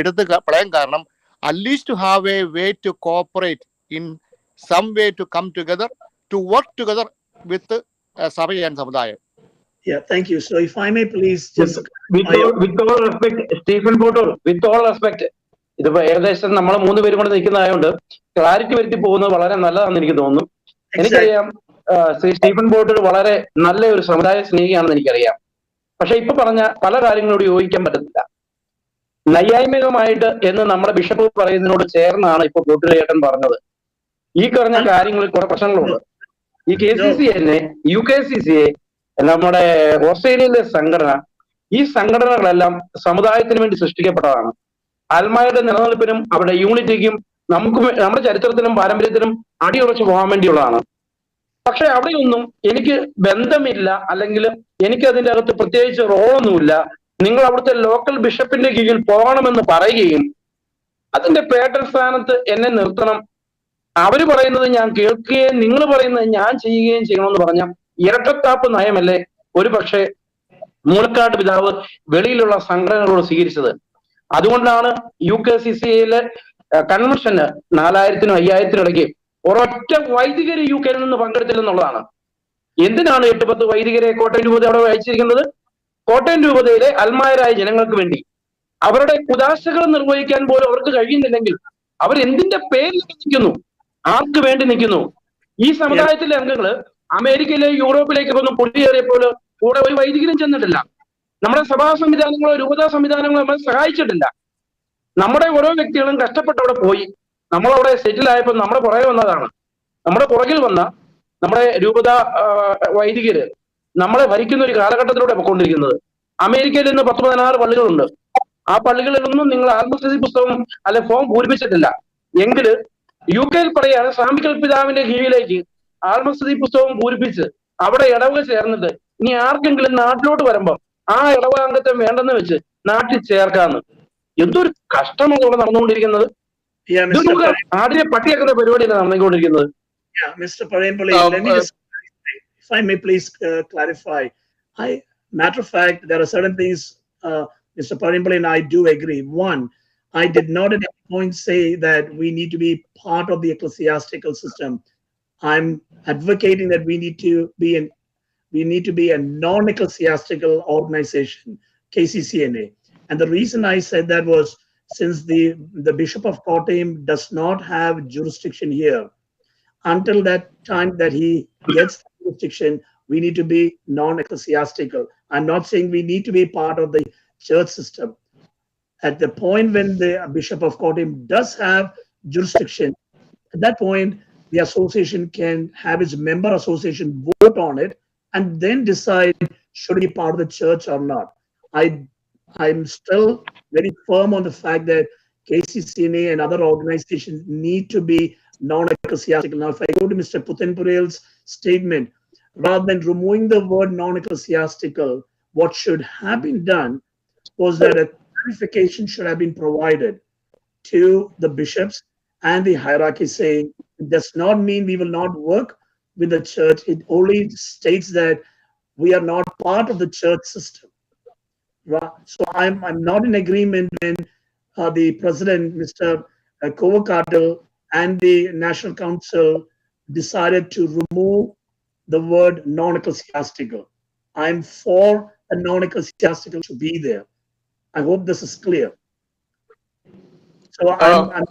എടുത്ത് പറയാൻ കാരണം at least to have a way to cooperate in some way to come together, to work together with Sabha and Samadhi. Yeah, thank you. So if I may please just... With all respect, Stephen Pottoore, with all respect, ഇതിപ്പോ ഏകദേശം നമ്മൾ 3 പേരും കൂടെ നിൽക്കുന്നതായതുകൊണ്ട് clarity വരുത്തി പോകുന്നത് വളരെ നല്ലതാണെന്ന് എനിക്ക് തോന്നുന്നു. എനിക്കറിയാം ശ്രീ സ്റ്റീഫൻ പോട്ടൂർ വളരെ നല്ല ഒരു സമുദായ സ്നേഹിയാണെന്ന് എനിക്കറിയാം. പക്ഷെ ഇപ്പൊ പറഞ്ഞ പല കാര്യങ്ങളോട് യോജിക്കാൻ പറ്റത്തില്ല. നൈയായിമികമായിട്ട് എന്ന് നമ്മുടെ ബിഷപ്പ് പറയുന്നതിനോട് ചേർന്നാണ് ഇപ്പൊ പോട്ടൂരേട്ടൻ പറഞ്ഞത്. ഈ പറഞ്ഞ കാര്യങ്ങളിൽ കുറെ പ്രശ്നങ്ങളുണ്ട്. ഈ KCCNA, UKCCA, നമ്മുടെ ഓസ്ട്രേലിയയിലെ സംഘടന, ഈ സംഘടനകളെല്ലാം സമുദായത്തിന് വേണ്ടി സൃഷ്ടിക്കപ്പെട്ടതാണ്. ആത്മായുടെ നിലനിൽപ്പിനും അവരുടെ യൂണിറ്റിക്കും നമ്മുടെ ചരിത്രത്തിനും പാരമ്പര്യത്തിനും അടിയുറച്ചു പോകാൻ വേണ്ടിയുള്ളതാണ്. പക്ഷെ അവിടെയൊന്നും എനിക്ക് ബന്ധമില്ല, അല്ലെങ്കിൽ എനിക്ക് അതിൻ്റെ അകത്ത് പ്രത്യേകിച്ച് റോളൊന്നുമില്ല. നിങ്ങൾ അവിടുത്തെ ലോക്കൽ ബിഷപ്പിന്റെ കീഴിൽ പോകണമെന്ന് പറയുകയും അതിന്റെ പേട്ടർ സ്ഥാനത്ത് എന്നെ നിർത്തണം, അവര് പറയുന്നത് ഞാൻ കേൾക്കുകയും നിങ്ങൾ പറയുന്നത് ഞാൻ ചെയ്യുകയും ചെയ്യണമെന്ന് പറഞ്ഞ ഇരട്ടത്താപ്പ് നയമല്ലേ ഒരു പക്ഷേ മൂലക്കാട് പിതാവ് വെളിയിലുള്ള സംഘടനകളോട് സ്വീകരിച്ചത്. അതുകൊണ്ടാണ് UKCCയിലെ കൺവെൻഷന് 4000-നും 5000-നും ഇടയ്ക്ക് ഒരൊറ്റ വൈദികര് UK നിന്ന് പങ്കെടുത്തില്ലെന്നുള്ളതാണ്. എന്തിനാണ് 8-10 വൈദികരെ കോട്ടയം രൂപത അവിടെ അയച്ചിരിക്കുന്നത്? കോട്ടയം രൂപതയിലെ അൽമായരായ ജനങ്ങൾക്ക് വേണ്ടി അവരുടെ കുദാശകൾ നിർവഹിക്കാൻ പോലും അവർക്ക് കഴിയുന്നില്ലെങ്കിൽ അവരെന്തിന്റെ പേരിൽ നിൽക്കുന്നു, ആർക്ക് വേണ്ടി നിൽക്കുന്നു? ഈ സമുദായത്തിലെ അംഗങ്ങള് അമേരിക്കയിലെ യൂറോപ്പിലേക്ക് വന്ന് പൊടിയേറിയപ്പോൾ കൂടെ ഒരു വൈദികരും ചെന്നിട്ടില്ല. നമ്മുടെ സഭാ സംവിധാനങ്ങളോ രൂപതാ സംവിധാനങ്ങളോ നമ്മളെ സഹായിച്ചിട്ടില്ല. നമ്മുടെ ഓരോ വ്യക്തികളും കഷ്ടപ്പെട്ട് അവിടെ പോയി. നമ്മളവിടെ സെറ്റിലായപ്പോൾ നമ്മുടെ പുറകെ വന്നതാണ്. നമ്മുടെ പുറകിൽ വന്ന നമ്മുടെ രൂപതാ വൈദികര് നമ്മളെ ഭരിക്കുന്ന ഒരു കാലഘട്ടത്തിലൂടെ പോയിക്കൊണ്ടിരിക്കുന്നത്. അമേരിക്കയിൽ ഇന്ന് 10-16 പള്ളികളുണ്ട്. ആ പള്ളികളിലൊന്നും നിങ്ങൾ ആത്മസ്ഥിതി പുസ്തകം അല്ലെ ഫോം പൂരിപ്പിച്ചിട്ടില്ല എങ്കിൽ UK പറയാണ് സാമ്പിക്കൽ പിതാവിന്റെ കീഴിലേക്ക് ആത്മസ്ഥിതി പുസ്തകം പൂരിപ്പിച്ച് അവിടെ ഇടവക ചേർന്നിട്ട് ഇനി ആർക്കെങ്കിലും നാട്ടിലോട്ട് വരുമ്പോ ആ ഇടവക അംഗത്തെ വേണ്ടെന്ന് വെച്ച് നാട്ടിൽ ചേർക്കാന്ന്. എന്തൊരു കഷ്ടമാണ് ഇവിടെ നടന്നുകൊണ്ടിരിക്കുന്നത്. ആടിനെ പട്ടിയാക്കുന്ന പരിപാടിയാണ് നടന്നുകൊണ്ടിരിക്കുന്നത്. Mr. Pazhayampally, let me just, if I may please clarify. Matter of fact, there are certain things Mr. Pazhayampally and I do agree. One, I did not at any point say that we need to be part of the ecclesiastical system. I'm advocating that we need to be a non-ecclesiastical organization, KCCNA. And the reason I said that was since the Bishop of Kottayam does not have jurisdiction here. Until that time that he gets jurisdiction, we need to be non-ecclesiastical. I'm not saying we need to be part of the church system. At the point when the Bishop of Kottayam does have jurisdiction, at that point, the association can have its member association vote on it and then decide should it be part of the church or not. I'm still very firm on the fact that KCCNA and other organizations need to be non-ecclesiastical. Now, if I go to Mr. Puthenpurayil's statement, rather than removing the word non-ecclesiastical, what should have been done was that a clarification should have been provided to the bishops and the hierarchy saying it does not mean we will not work with the church. It only states that we are not part of the church system. So I'm not in agreement when the president, Mr. Kottayam, and the National Council decided to remove the word non-ecclesiastical. I'm for a non-ecclesiastical to be there. I hope this is clear. So I'm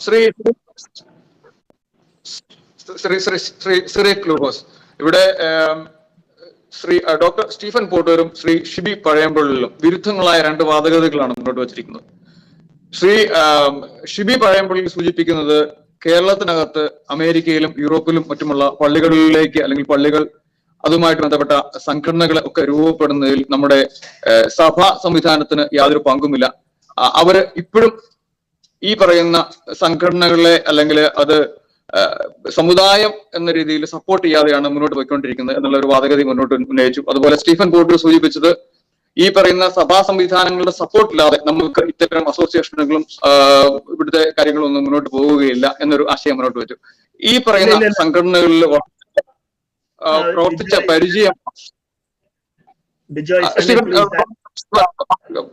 Cyriac Lukose. ഇവിടെ Shri doctor Stephen പോട്ടൂരും Shri Shibi പഴയമ്പള്ളിയിലും വിരുദ്ധങ്ങളായ രണ്ട് വാദഗതികളാണ് മുന്നോട്ട് വച്ചിരിക്കുന്നത്. ശ്രീ ഷിബി പഴയമ്പള്ളിൽ സൂചിപ്പിക്കുന്നത് കേരളത്തിനകത്ത് അമേരിക്കയിലും യൂറോപ്പിലും മറ്റുമുള്ള പള്ളികളിലേക്ക് അല്ലെങ്കിൽ പള്ളികൾ അതുമായിട്ട് ബന്ധപ്പെട്ട സംഘടനകളെ ഒക്കെ രൂപപ്പെടുന്നതിൽ നമ്മുടെ സഭാ സംവിധാനത്തിന് യാതൊരു പങ്കുമില്ല. അവര് ഇപ്പോഴും ഈ പറയുന്ന സംഘടനകളെ അല്ലെങ്കിൽ അത് സമുദായം എന്ന രീതിയിൽ സപ്പോർട്ട് ചെയ്യാതെയാണ് മുന്നോട്ട് പോയിക്കൊണ്ടിരിക്കുന്നത് എന്നുള്ള ഒരു വാദഗതി മുന്നോട്ട് ഉന്നയിച്ചു. അതുപോലെ സ്റ്റീഫൻ പോട്ടൂർ സൂചിപ്പിച്ചത് ഈ പറയുന്ന സഭാ സംവിധാനങ്ങളുടെ സപ്പോർട്ട് ഇല്ലാതെ നമുക്ക് ഇത്തരം അസോസിയേഷനുകളും ഇവിടുത്തെ കാര്യങ്ങളൊന്നും മുന്നോട്ട് പോവുകയില്ല എന്നൊരു ആശയം മുന്നോട്ട് വെച്ചു. ഈ പറയുന്ന സംഘടനകളിൽ പ്രവർത്തിച്ച പരിചയം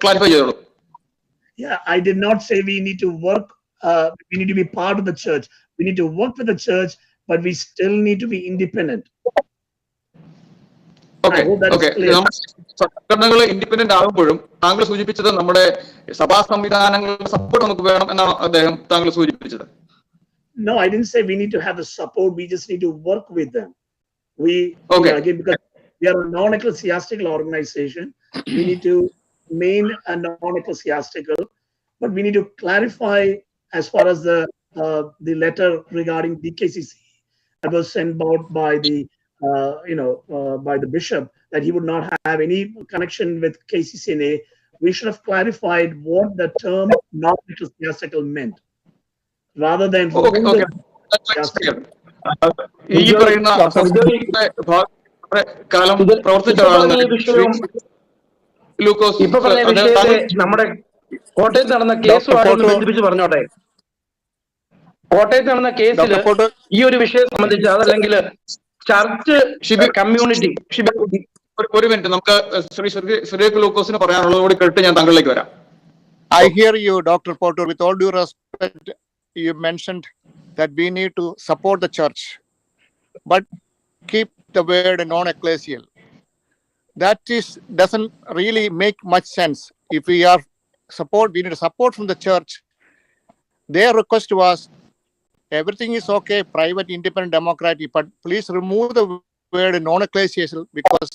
ക്ലാരിഫൈ ചെയ്തോളൂ. Yeah, I did not say we need to work, we need to be part of the church. We need to work with the church, but we still need to be independent. Okay, okay. സംഘടനകൾ independent ആകുമ്പോഴും താങ്കൾ സൂചിപ്പിച്ചത് നമ്മുടെ സഭാ സംവിധാനങ്ങളുടെ support നമുക്ക് വേണം എന്നാണ് അദ്ദേഹം താങ്കൾ സൂചിപ്പിച്ചത്. No, I didn't say we need to have the support. We just need to work with them. Again, because we are a non-ecclesiastical organization, we need to remain a non-ecclesiastical, but we need to clarify as far as the letter regarding DKCC that was sent out by the by the bishop, that he would not have any connection with KCCNA. We should have clarified what the term non-ecclesiastical meant, rather than ഈ പറയുന്ന കാലം പ്രവർത്തിച്ച ഇപ്പൊ പറഞ്ഞ വിഷയത്തെ നമ്മുടെ കോട്ടയത്ത് നടന്ന കേസുമായിട്ട് ബന്ധിപ്പിച്ച് പറഞ്ഞോട്ടെ. കോട്ടയത്ത് നടന്ന കേസിൽ ഈ ഒരു വിഷയം സംബന്ധിച്ച് അതല്ലെങ്കിൽ ചർച്ച് കമ്മ്യൂണിറ്റി ഒരു മിനിറ്റ് നമുക്ക് ശ്രീ ലൂക്കോസിന് പറയാനുള്ളത് കൂടി കേട്ട് ഞാൻ താങ്കളിലേക്ക് വരാം. I hear you, Dr. Pottoore. With all due respect, you mentioned that we need to support the church, but keep the word non-ecclesial. That doesn't really make much sense. If we need support from the church. Their request was, everything is okay, private, independent, democratic, but please remove the word non-ecclesial, because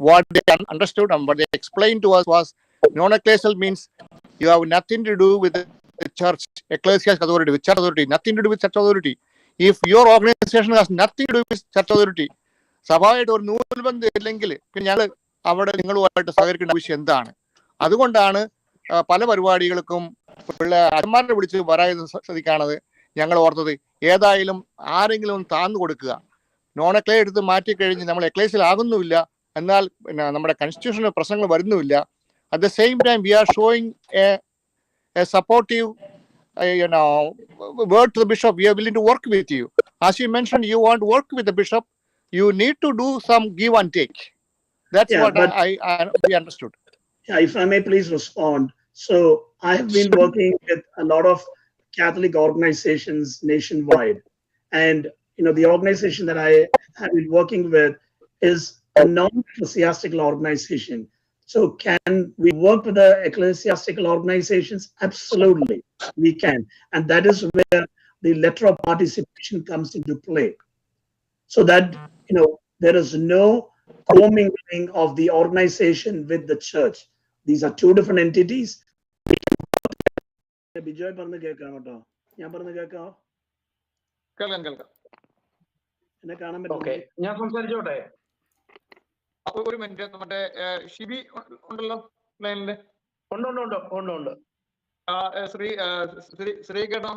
what they understood and what they explained to us was non-ecclesial means you have nothing to do with the church, ecclesiastic authority, with church authority, nothing to do with church authority. If your organization has nothing to do with church authority, സഭയായിട്ട് ഒരു നൂൽബന്ധം ഇല്ലെങ്കിൽ പിന്നെ ഞങ്ങൾ അവിടെ നിങ്ങളുമായിട്ട് സഹകരിക്കേണ്ട ആവശ്യം എന്താണ്? അതുകൊണ്ടാണ് പല പരിപാടികൾക്കും അച്ഛന്മാരെ വിളിച്ച് പറയാൻ ശ്രദ്ധിക്കാണത് ഞങ്ങൾ ഓർത്തത്. ഏതായാലും ആരെങ്കിലും ഒന്ന് താന്നു കൊടുക്കുക. നോൺ എക്ലേ എടുത്ത് മാറ്റിക്കഴിഞ്ഞ് നമ്മൾ എക്ലേസിലാകുന്നുമില്ല, എന്നാൽ പിന്നെ നമ്മുടെ കോൺസ്റ്റിറ്റ്യൂഷണൽ പ്രശ്നങ്ങൾ വരുന്നുമില്ല. At the same time we are showing a supportive word to the bishop. We are willing to work with you. As you mentioned, you want to work with the bishop. You need to do some give and take. That's what we understood. Yeah, if I may please respond. So I have been working with a lot of Catholic organizations nationwide, and the organization that I have been working with is a non-ecclesiastical organization. So can we work with the ecclesiastical organizations? Absolutely, we can. And that is where the letter of participation comes into play. So that, there is no commingling of the organization with the church. These are two different entities. Bijoy പറഞ്ഞ കേൾക്കാം കേട്ടോ. ഞാൻ പറഞ്ഞ കേൾക്കാം. കേൾക്കാം. എന്നെ കാണാൻ പറ്റും. ഓക്കെ, ഞാൻ സംസാരിച്ചോട്ടെ. അപ്പൊ ഒരു മിനിറ്റ്, മറ്റേ ഷിബി ഉണ്ടല്ലോ ലൈനില്? ഉണ്ട്. ശ്രീ കേട്ടോ?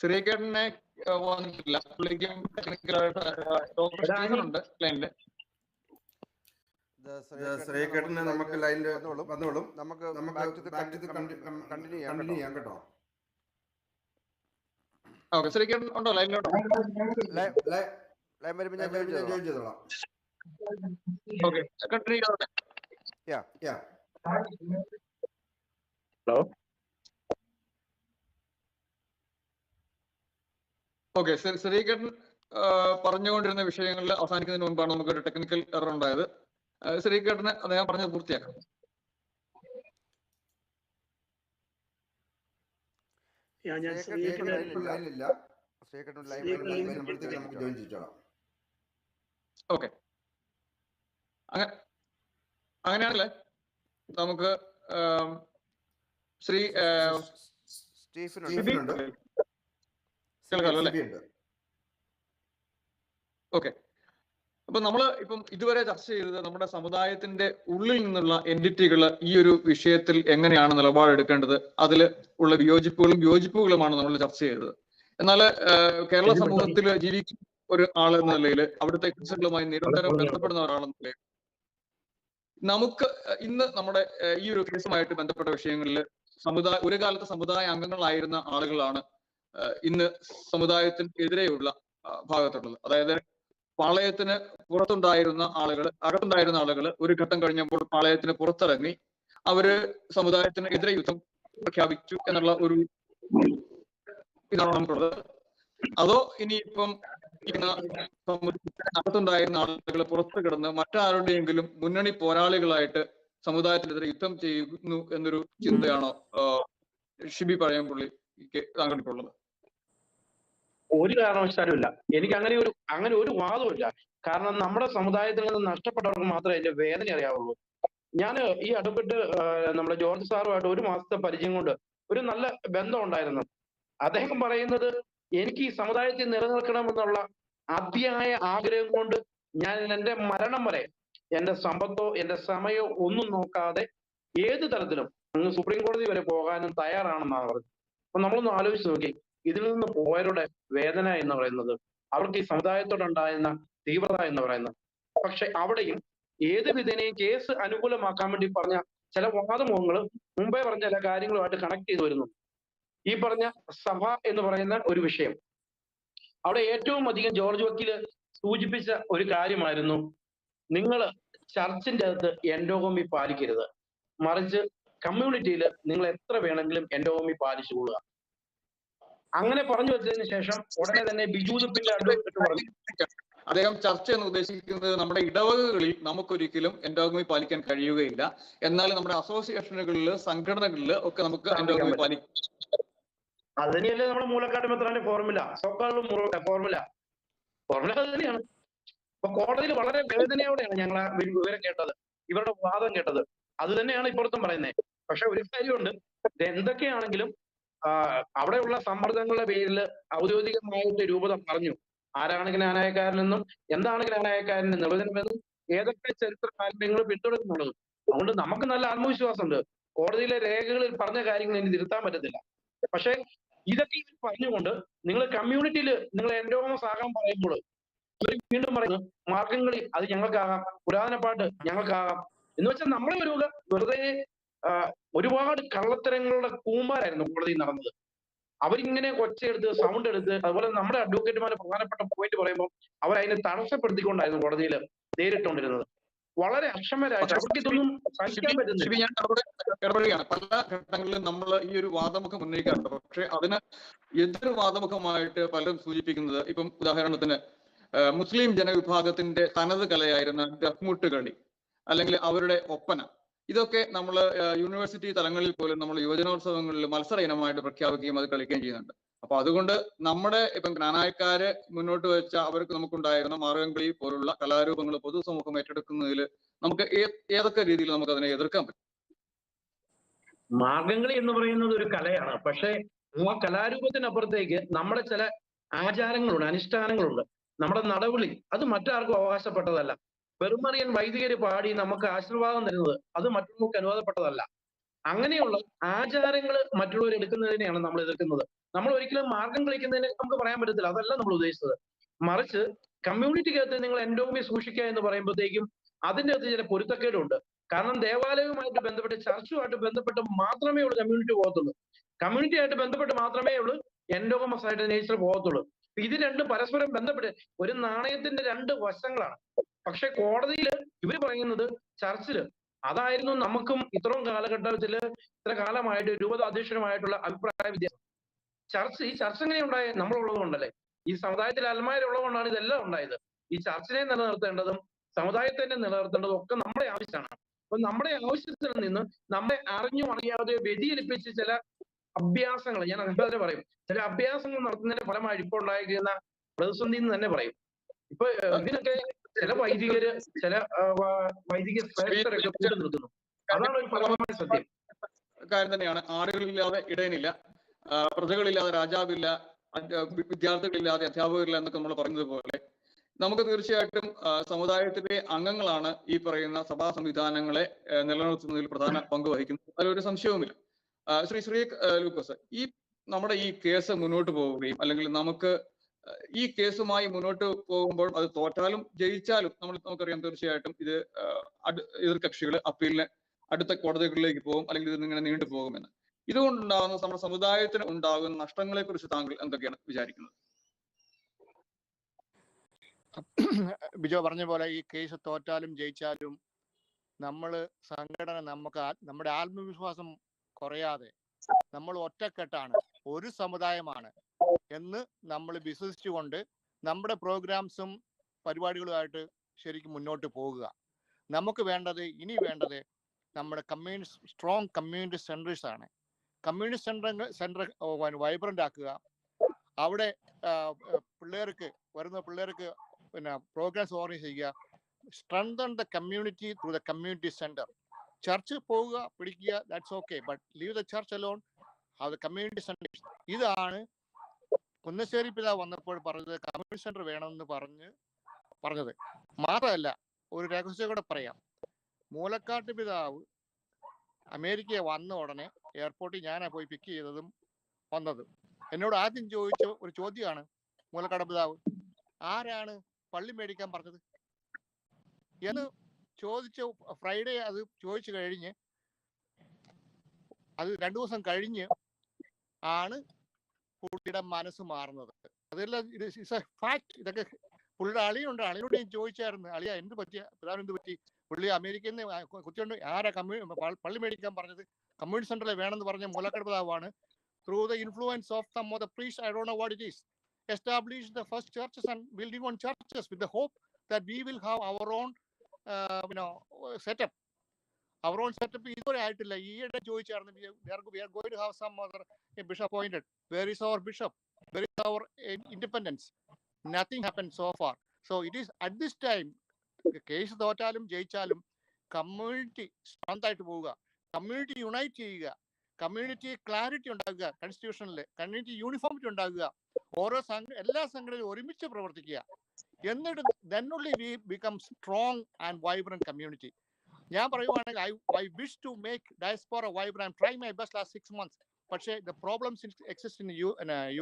ശ്രീകേട്ടനെ വന്നിട്ടില്ല, പുള്ളിക്കും ടെക്നിക്കലായിട്ട് ലൈനില്. ശ്രീകേട്ടനെ നമുക്ക് ലൈനിൽ വന്നോളും. നമുക്ക് കണ്ടിന്യൂ ചെയ്യാം കേട്ടോ. ഓക്കെ, ശ്രീകേട്ടൻ ഉണ്ടോ ലൈനിലോട്ടോ? ലൈൻ വരുമ്പോൾ ഞാൻ ജോയിൻ ചെയ്തോളാം. ഓക്കെ, കണ്ടിന്യൂ ചെയ്തോട്ടെ. ഹലോ. ഓക്കെ, ശ്രീകേട്ടൻ പറഞ്ഞുകൊണ്ടിരുന്ന വിഷയങ്ങളിൽ അവസാനിക്കുന്നതിന് മുൻപാണ് നമുക്കൊരു ടെക്നിക്കൽ എറർ ഉണ്ടായത്. ശ്രീകേട്ടന് അദ്ദേഹം പറഞ്ഞത് പൂർത്തിയാക്കാം. ഓക്കെ, അങ്ങനെയാണല്ലേ നമുക്ക് ശ്രീ സ്റ്റീഫനുണ്ട് കേൾക്കാമല്ലോ അല്ലേ? ഓക്കെ, അപ്പൊ നമ്മള് ഇപ്പം ഇതുവരെ ചർച്ച ചെയ്തത് നമ്മുടെ സമുദായത്തിന്റെ ഉള്ളിൽ നിന്നുള്ള എൻറ്റിറ്റികൾ ഈ ഒരു വിഷയത്തിൽ എങ്ങനെയാണ് നിലപാടെടുക്കേണ്ടത്, അതിൽ ഉള്ള വിയോജിപ്പുകളുമാണ് നമ്മൾ ചർച്ച ചെയ്തത്. എന്നാൽ കേരള സമൂഹത്തിൽ ജീവിക്കുന്ന ഒരു ആൾ എന്ന നിലയിൽ, അവിടുത്തെ ക്രിസ്ത്യങ്ങളുമായി നിരന്തരം ബന്ധപ്പെടുന്ന ഒരാളെന്ന നിലയിൽ, നമുക്ക് ഇന്ന് നമ്മുടെ ഈ ഒരു കേസുമായിട്ട് ബന്ധപ്പെട്ട വിഷയങ്ങളിൽ ഒരു കാലത്ത് സമുദായ അംഗങ്ങളായിരുന്ന ആളുകളാണ് ഇന്ന് സമുദായത്തിനെതിരെയുള്ള ഭാഗത്തുള്ളത്. അതായത് പാളയത്തിന് പുറത്തുണ്ടായിരുന്ന ആളുകൾ, അകത്തുണ്ടായിരുന്ന ആളുകൾ ഒരു ഘട്ടം കഴിഞ്ഞപ്പോൾ പാളയത്തിന് പുറത്തിറങ്ങി അവര് സമുദായത്തിന് എതിരെ യുദ്ധം പ്രഖ്യാപിച്ചു എന്നുള്ള ഒരു ഇതാണ് നമുക്കുള്ളത്. അതോ ഇനിയിപ്പം അകത്തുണ്ടായിരുന്ന ആളുകൾ പുറത്തു കിടന്ന് മറ്റാരുടെയെങ്കിലും മുന്നണി പോരാളികളായിട്ട് സമുദായത്തിനെതിരെ യുദ്ധം ചെയ്യുന്നു എന്നൊരു ചിന്തയാണോ ഷിബി പഴയംപള്ളിക്ക് താങ്കൾക്കുള്ളത്? ഒരു കാരണവശാലും ഇല്ല. എനിക്ക് അങ്ങനെ ഒരു വാദമില്ല. കാരണം നമ്മുടെ സമുദായത്തിൽ നിന്ന് നഷ്ടപ്പെട്ടവർക്ക് മാത്രമേ അതിന്റെ വേദന അറിയാവുള്ളൂ. ഞാൻ ഈ അടുപ്പിട്ട് നമ്മുടെ ജോർജ് സാറുമായിട്ട് 1 മാസത്തെ പരിചയം കൊണ്ട് ഒരു നല്ല ബന്ധം ഉണ്ടായിരുന്നു. അദ്ദേഹം പറയുന്നത്, എനിക്ക് ഈ സമുദായത്തിൽ നിലനിൽക്കണമെന്നുള്ള അതിയായ ആഗ്രഹം കൊണ്ട് ഞാൻ എൻ്റെ മരണം വരെ എൻ്റെ സമ്പത്തോ എൻ്റെ സമയമോ ഒന്നും നോക്കാതെ ഏത് തരത്തിലും അങ്ങ് സുപ്രീം കോടതി വരെ പോകാനും തയ്യാറാണെന്നാണ് പറഞ്ഞത്. അപ്പൊ നമ്മളൊന്ന് ആലോചിച്ച് നോക്കി, ഇതിൽ നിന്ന് പോയവരുടെ വേദന എന്ന് പറയുന്നത്, അവർക്ക് ഈ സമുദായത്തോടുണ്ടായിരുന്ന തീവ്രത എന്ന് പറയുന്നത്. പക്ഷെ അവിടെയും ഏത് വിധേനയും കേസ് അനുകൂലമാക്കാൻ വേണ്ടി പറഞ്ഞ ചില വാദമുഖങ്ങൾ മുമ്പേ പറഞ്ഞ ചില കാര്യങ്ങളുമായിട്ട് കണക്ട് ചെയ്തു വരുന്നു. ഈ പറഞ്ഞ സഭ എന്ന് പറയുന്ന ഒരു വിഷയം, അവിടെ ഏറ്റവും അധികം ജോർജ് വക്കീല് സൂചിപ്പിച്ച ഒരു കാര്യമായിരുന്നു, നിങ്ങൾ ചർച്ചിന്റെ അകത്ത് എൻഡോഗമി പാലിക്കരുത്, മറിച്ച് കമ്മ്യൂണിറ്റിയിൽ നിങ്ങൾ എത്ര വേണമെങ്കിലും എൻഡോഗമി പാലിച്ചുകൊള്ളുക. അങ്ങനെ പറഞ്ഞു വെച്ചതിന് ശേഷം ഉടനെ തന്നെ ബിജുദപ്പിന്റെ അഡ്വക്കേറ്റ് പറഞ്ഞു, അദ്ദേഹം ചർച്ച എന്ന് ഉദ്ദേശിക്കുന്നത് നമ്മുടെ ഇടവകകളിൽ നമുക്കൊരിക്കലും എൻഡോഗമി പാലിക്കാൻ കഴിയുകയില്ല, എന്നാൽ നമ്മുടെ അസോസിയേഷനുകളിൽ, സംഘടനകളിൽ ഒക്കെ നമുക്ക് എൻഡോഗമി പാലിക്കാം. അതിനെയല്ലേ നമ്മുടെ മൂലക്കാട്ട് മെത്രാന്റെ ഫോർമുല, സോക്കാളും ഫോർമുല അത് തന്നെയാണ്. അപ്പൊ കോടതിയിൽ വളരെ വേദനയോടെയാണ് ഞങ്ങൾ ആ വിവരം കേട്ടത്, ഇവരുടെ വാദം കേട്ടത്. അത് തന്നെയാണ് ഇപ്പുറത്തും പറയുന്നത്. പക്ഷെ ഒരു കാര്യമുണ്ട്, എന്തൊക്കെയാണെങ്കിലും അവിടെയുള്ള സമ്മർദ്ദങ്ങളുടെ പേരിൽ ഔദ്യോഗികമായിട്ട് രൂപത പറഞ്ഞു ആരാണ് ജ്ഞാനായക്കാരനെന്നും എന്താണ് ജ്ഞാനായക്കാരന്റെ നിർവചനമെന്നും ഏതൊക്കെ ചരിത്ര താല്പര്യങ്ങൾ പിന്തുടരുന്നുള്ളത്. അതുകൊണ്ട് നമുക്ക് നല്ല ആത്മവിശ്വാസമുണ്ട്. കോടതിയിലെ രേഖകളിൽ പറഞ്ഞ കാര്യങ്ങൾ ഇനി തിരുത്താൻ പറ്റത്തില്ല. പക്ഷെ ഇതൊക്കെ ഇവർ പറഞ്ഞുകൊണ്ട് നിങ്ങൾ കമ്മ്യൂണിറ്റിയിൽ നിങ്ങൾ എൻഡോമസ് ആകാൻ പറയുമ്പോൾ ഇവർ വീണ്ടും പറയുന്നു മാർഗംകളി അത് ഞങ്ങൾക്കാകാം, പുരാതന പാട്ട് ഞങ്ങൾക്കാകാം എന്ന് വെച്ചാൽ നമ്മളെ ഒരു വെറുതെ ഒരുപാട് കള്ളത്തരങ്ങളുടെ കൂമ്പാരായിരുന്നു കോടതിയിൽ നടന്നത്. അവരിങ്ങനെ ഒച്ചയെടുത്ത് സൗണ്ട് എടുത്ത് അതുപോലെ നമ്മുടെ അഡ്വക്കേറ്റുമാരുടെ പ്രധാനപ്പെട്ട പോയിന്റ് പറയുമ്പോൾ അവർ അതിനെ തടസ്സപ്പെടുത്തിക്കൊണ്ടായിരുന്നു കോടതിയിൽ നേരിട്ടുകൊണ്ടിരുന്നത്. വളരെ അക്ഷമരായിട്ട് അവർക്ക് ഇതൊന്നും സഹിക്കാൻ പറ്റുന്നില്ല. ഞാൻ ഇടപെടുകയാണ്. പല ഘട്ടങ്ങളിലും നമ്മൾ ഈ ഒരു വാദമുഖം ഉന്നയിക്കാറുണ്ട്. പക്ഷെ അതിന് എതിർ വാദമുഖമായിട്ട് പലരും സൂചിപ്പിക്കുന്നത്, ഇപ്പം ഉദാഹരണത്തിന് മുസ്ലിം ജനവിഭാഗത്തിന്റെ തനത് കലയായിരുന്ന ദഫ്മുട്ട് കളി അല്ലെങ്കിൽ അവരുടെ ഒപ്പന, ഇതൊക്കെ നമ്മൾ യൂണിവേഴ്സിറ്റി തലങ്ങളിൽ പോലും നമ്മൾ യുവജനോത്സവങ്ങളിൽ മത്സര ഇനമായിട്ട് പ്രഖ്യാപിക്കുകയും അത് കളിക്കുകയും ചെയ്യുന്നുണ്ട്. അപ്പൊ അതുകൊണ്ട് നമ്മുടെ ഇപ്പം ജ്ഞാനായക്കാര് മുന്നോട്ട് വെച്ച അവർക്ക് നമുക്കുണ്ടായിരുന്ന മാർഗംകളി പോലുള്ള കലാരൂപങ്ങൾ പൊതുസമൂഹം ഏറ്റെടുക്കുന്നതിൽ നമുക്ക് ഏതൊക്കെ രീതിയിൽ നമുക്ക് അതിനെ എതിർക്കാൻ പറ്റും? മാർഗംകളി എന്ന് പറയുന്നത് ഒരു കലയാണ്. പക്ഷേ ആ കലാരൂപത്തിനപ്പുറത്തേക്ക് നമ്മുടെ ചില ആചാരങ്ങളുണ്ട്, അനുഷ്ഠാനങ്ങളുണ്ട്. നമ്മുടെ നടവിളി അത് മറ്റാർക്കും അവകാശപ്പെട്ടതല്ല. പെരുമറിയൻ വൈദികര് പാടി നമുക്ക് ആശീർവാദം തരുന്നത് അത് മറ്റുള്ളവർക്ക് അനുവാദപ്പെട്ടതല്ല. അങ്ങനെയുള്ള ആചാരങ്ങൾ മറ്റുള്ളവർ എടുക്കുന്നതിനെയാണ് നമ്മൾ എതിർക്കുന്നത്. നമ്മൾ ഒരിക്കലും മാർഗം കളിക്കുന്നതിനെ നമുക്ക് പറയാൻ പറ്റത്തില്ല, അതല്ല നമ്മൾ ഉദ്ദേശിച്ചത്. മറിച്ച് കമ്മ്യൂണിറ്റിക്കകത്ത് നിങ്ങൾ എൻഡോമി സൂക്ഷിക്കുക എന്ന് പറയുമ്പോഴത്തേക്കും അതിൻ്റെ അകത്ത് ചില പൊരുത്തക്കേടുണ്ട്. കാരണം ദേവാലയവുമായിട്ട് ബന്ധപ്പെട്ട് ചർച്ചുമായിട്ട് ബന്ധപ്പെട്ട് മാത്രമേ ഉള്ളൂ കമ്മ്യൂണിറ്റി പോകത്തുള്ളൂ. കമ്മ്യൂണിറ്റി ആയിട്ട് ബന്ധപ്പെട്ട് മാത്രമേ ഉള്ളൂ എൻഡോമസ് ആയിട്ട് നേച്ചർ പോകത്തുള്ളൂ. ഇത് രണ്ടും പരസ്പരം ബന്ധപ്പെട്ട് ഒരു നാണയത്തിന്റെ രണ്ട് വശങ്ങളാണ്. പക്ഷെ കോടതിയിൽ ഇവർ പറയുന്നത് ചർച്ചില് അതായിരുന്നു നമുക്കും ഇത്രയും കാലഘട്ടത്തിൽ ഇത്ര കാലമായിട്ട് രൂപത അധ്യക്ഷനുമായിട്ടുള്ള അഭിപ്രായ വ്യത്യാസം. ഈ ചർച്ച എങ്ങനെ ഉണ്ടായ നമ്മളുള്ളത് കൊണ്ടല്ലേ, ഈ സമുദായത്തിൽ അൽമാരുള്ളതുകൊണ്ടാണ് ഇതെല്ലാം ഉണ്ടായത്. ഈ ചർച്ചിനെ നിലനിർത്തേണ്ടതും സമുദായത്തെ നിലനിർത്തേണ്ടതും ഒക്കെ നമ്മുടെ ആവശ്യമാണ്. അപ്പൊ നമ്മുടെ ആവശ്യത്തിൽ നിന്ന് നമ്മെ അറിഞ്ഞോ അറിയാതെ വ്യതിചലിപ്പിച്ച് ചില അഭ്യാസങ്ങൾ, ഞാൻ അങ്ങനെ പറയും, ചില അഭ്യാസങ്ങൾ നടത്തുന്നതിന്റെ ഫലമായി ഇപ്പോൾ ഉണ്ടായിരിക്കുന്ന പ്രതിസന്ധി എന്ന് തന്നെ പറയും. ഇപ്പൊ ഇതിനൊക്കെ ചില വൈദികര് ചില വൈദിക ശ്രേഷ്ഠരൊക്കെ കൂടെ നിൽക്കുന്നു. അതാണ് ഒരു പരമമായ സത്യം കാര്യം തന്നെയാണ്. ആടുകളില്ലാതെ ഇടയനില്ല, പ്രജകളില്ലാതെ രാജാവില്ല, വിദ്യാർത്ഥികളില്ലാതെ അധ്യാപകരില്ല എന്നൊക്കെ നമ്മൾ പറഞ്ഞതുപോലെ നമുക്ക് തീർച്ചയായിട്ടും സമുദായത്തിലെ അംഗങ്ങളാണ് ഈ പറയുന്ന സഭാ സംവിധാനങ്ങളെ നിലനിർത്തുന്നതിൽ പ്രധാന പങ്ക് വഹിക്കുന്നത്. അതിലൊരു സംശയവുമില്ല. ശ്രീ ലൂക്കോസ്, ഈ നമ്മുടെ ഈ കേസ് മുന്നോട്ട് പോവുകയും അല്ലെങ്കിൽ നമുക്ക് ഈ കേസുമായി മുന്നോട്ട് പോകുമ്പോൾ അത് തോറ്റാലും ജയിച്ചാലും നമുക്കറിയാം തീർച്ചയായിട്ടും ഇത് എതിർകക്ഷികൾ അപ്പീലിന് അടുത്ത കോടതികളിലേക്ക് പോകും, അല്ലെങ്കിൽ ഇത് ഇങ്ങനെ നീണ്ടു പോകുമെന്ന്. ഇതുകൊണ്ടുണ്ടാകുന്ന നമ്മുടെ സമുദായത്തിന് ഉണ്ടാകുന്ന നഷ്ടങ്ങളെ കുറിച്ച് താങ്കൾ എന്തൊക്കെയാണ് വിചാരിക്കുന്നത്? ബിജോ പറഞ്ഞ പോലെ ഈ കേസ് തോറ്റാലും ജയിച്ചാലും സംഘടന നമ്മുടെ ആത്മവിശ്വാസം കുറയാതെ നമ്മൾ ഒറ്റക്കെട്ടാണ്, ഒരു സമുദായമാണ് എന്ന് നമ്മൾ വിശ്വസിച്ചുകൊണ്ട് നമ്മുടെ പ്രോഗ്രാംസും പരിപാടികളുമായിട്ട് ശരിക്കും മുന്നോട്ട് പോകുക. നമുക്ക് ഇനി വേണ്ടത് നമ്മുടെ സ്ട്രോങ് കമ്മ്യൂണിറ്റി സെൻറ്റേഴ്സ് ആണ്. കമ്മ്യൂണിറ്റി സെൻറ്റർ വൈബ്രൻ്റ് ആക്കുക. അവിടെ വരുന്ന പിള്ളേർക്ക് പ്രോഗ്രാംസ് ഓർഗനൈസ് ചെയ്യുക. Strengthen the community through the community centre. Church പോവുക, പിടിക്കുക, that's okay, but leave the church alone, have the community centres. ഇതാണ് കുന്നശ്ശേരി പിതാവ് വന്നപ്പോൾ പറഞ്ഞത്, കമ്മ്യൂണിറ്റി സെൻറ്റർ വേണമെന്ന് പറഞ്ഞത്. മാത്രമല്ല, ഒരു രഹസ്യം കൂടെ പറയാം. മൂലക്കാട്ട് പിതാവ് അമേരിക്ക വന്ന ഉടനെ എയർപോർട്ടിൽ ഞാനാ പോയി പിക്ക് ചെയ്തതും വന്നതും. എന്നോട് ആദ്യം ചോദിച്ച ഒരു ചോദ്യമാണ്, മൂലക്കാട് പിതാവ് ആരാണ് പള്ളി മേടിക്കാൻ പറഞ്ഞത് എന്ന് ചോദിച്ച ഫ്രൈഡേ അത് ചോദിച്ചു കഴിഞ്ഞ് അത് 2 ദിവസം കഴിഞ്ഞ് ആണ് പുള്ളിയുടെ മനസ്സ് മാറുന്നത്. അതെല്ലാം ഇറ്റ്സ് എ ഫാക്ട്. ഇതൊക്കെ പുള്ളിയുടെ അളിയുണ്ട്, അളിയോട് ഞാൻ ചോദിച്ചായിരുന്നു, അളിയ എന്ത് പറ്റിയ പിതാവിന് എന്ത് പറ്റി? പുള്ളി അമേരിക്കയിൽ നിന്ന് കുത്തിയോണ്ട് ആരാ പള്ളി മേടിക്കാൻ പറഞ്ഞത്? കമ്മ്യൂണിറ്റി സെന്ററിൽ വേണമെന്ന് പറഞ്ഞ മൂലക്കാട് പിതാവാണ്. Through the influence of some of the priest, I don't know what it is, established the first churches and building on churches with the hope that we will have our own setup. Our own setup ഇതുവരെ ആയിട്ടില്ല. ഈയിടെ ചോദിച്ചായിരുന്നു, we are going to have some other bishop appointed. Where is our bishop? Where is our independence? Nothing happened so far. So it is at this time, case തോറ്റാലും ജയിച്ചാലും community strong ആയിട്ട് പോവുക, community unite ചെയ്യുക, community clarity ഉണ്ടാക്കുക, കോൺസ്റ്റിറ്റ്യൂഷനിൽ community uniformity ഉണ്ടാക്കുക, എല്ലാ സംഘടനയും ഒരുമിച്ച് പ്രവർത്തിക്കുക. എന്നിട്ട് then only we become strong and vibrant community. ഞാൻ പറയുവാണെങ്കിൽ I wish to make diaspora vibrant. I'm trying my best last 6 months. പക്ഷേ the problems exist in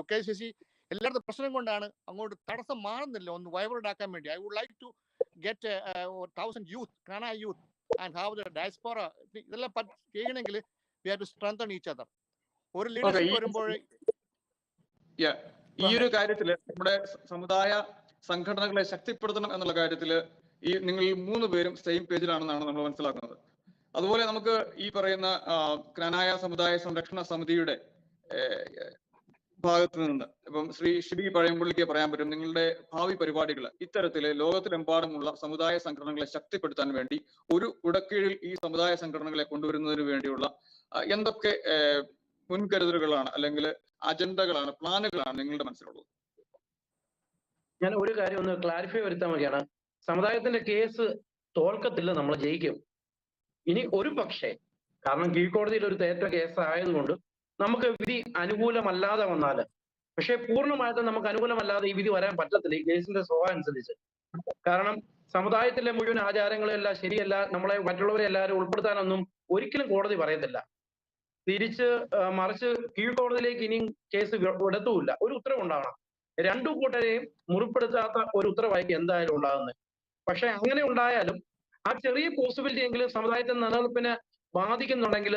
UKCC. എല്ലായിടത്തും പ്രശ്നം കൊണ്ടാണ് അങ്ങോട്ട് തടസ്സം മാറുന്നില്ല ഒന്ന് വൈബ്രന്റ് ആക്കാൻ വേണ്ടി. I would like to get 1,000 youth, Knanaya youth, and have the diaspora. ഇതെല്ലാം ചെയ്യണമെങ്കിൽ we have to strengthen each other. ഒരു ലീഡർഷിപ്പ് വരുമ്പോൾ ഈ ഒരു കാര്യത്തില് നമ്മുടെ സമുദായ സംഘടനകളെ ശക്തിപ്പെടുത്തണം എന്നുള്ള കാര്യത്തില് ഈ നിങ്ങൾ 3 പേരും സെയിം പേജിലാണെന്നാണ് നമ്മൾ മനസ്സിലാക്കുന്നത്. അതുപോലെ നമുക്ക് ഈ പറയുന്ന ക്നാനായ സമുദായ സംരക്ഷണ സമിതിയുടെ ഭാഗത്ത് നിന്ന് ഇപ്പം ശ്രീ ഷിബി പഴയമ്പള്ളിക്ക് പറയാൻ പറ്റും, നിങ്ങളുടെ ഭാവി പരിപാടികൾ ഇത്തരത്തില് ലോകത്തിലെമ്പാടുമുള്ള സമുദായ സംഘടനകളെ ശക്തിപ്പെടുത്താൻ വേണ്ടി ഒരു കുടക്കീഴിൽ ഈ സമുദായ സംഘടനകളെ കൊണ്ടുവരുന്നതിന് വേണ്ടിയുള്ള എന്തൊക്കെ മുൻകരുതലുകളാണ് അല്ലെങ്കിൽ അജണ്ടകളാണ്, പ്ലാനുകളാണ് നിങ്ങളുടെ മനസ്സിലുള്ളത്? ഞാൻ ഒരു കാര്യം ഒന്ന് ക്ലാരിഫൈ വരുത്താൻ വേണ്ടിയാണ്. സമുദായത്തിന്റെ കേസ് തോൽക്കത്തില്ല, നമ്മൾ ജയിക്കും. ഇനി ഒരു പക്ഷേ, കാരണം കീഴ്ക്കോടതിയിൽ ഒരു തേറ്റ കേസ് ആയതുകൊണ്ട് നമുക്ക് വിധി അനുകൂലമല്ലാതെ വന്നാല്, പക്ഷെ പൂർണ്ണമായിട്ടും നമുക്ക് അനുകൂലമല്ലാതെ ഈ വിധി വരാൻ പറ്റത്തില്ല ഈ കേസിന്റെ സ്വഭാവം അനുസരിച്ച്. കാരണം സമുദായത്തിലെ മുഴുവൻ ആചാരങ്ങളെല്ലാം ശരിയല്ല, നമ്മളെ മറ്റുള്ളവരെ എല്ലാവരും ഉൾപ്പെടുത്താനൊന്നും ഒരിക്കലും കോടതി പറയത്തില്ല. തിരിച്ച് മറിച്ച് കീഴ്ക്കോടതിയിലേക്ക് ഇനിയും കേസ് വിടത്തുമില്ല. ഒരു ഉത്തരവുണ്ടാകണം. 2 കൂട്ടരെയും മുറിപ്പെടുത്താത്ത ഒരു ഉത്തരവായിരിക്കും എന്തായാലും ഉണ്ടാകുന്നത്. പക്ഷെ അങ്ങനെ ഉണ്ടായാലും ആ ചെറിയ പോസിബിലിറ്റി എങ്കിലും സമുദായത്തിന്റെ നിലനിൽപ്പിനെ ബാധിക്കുന്നുണ്ടെങ്കിൽ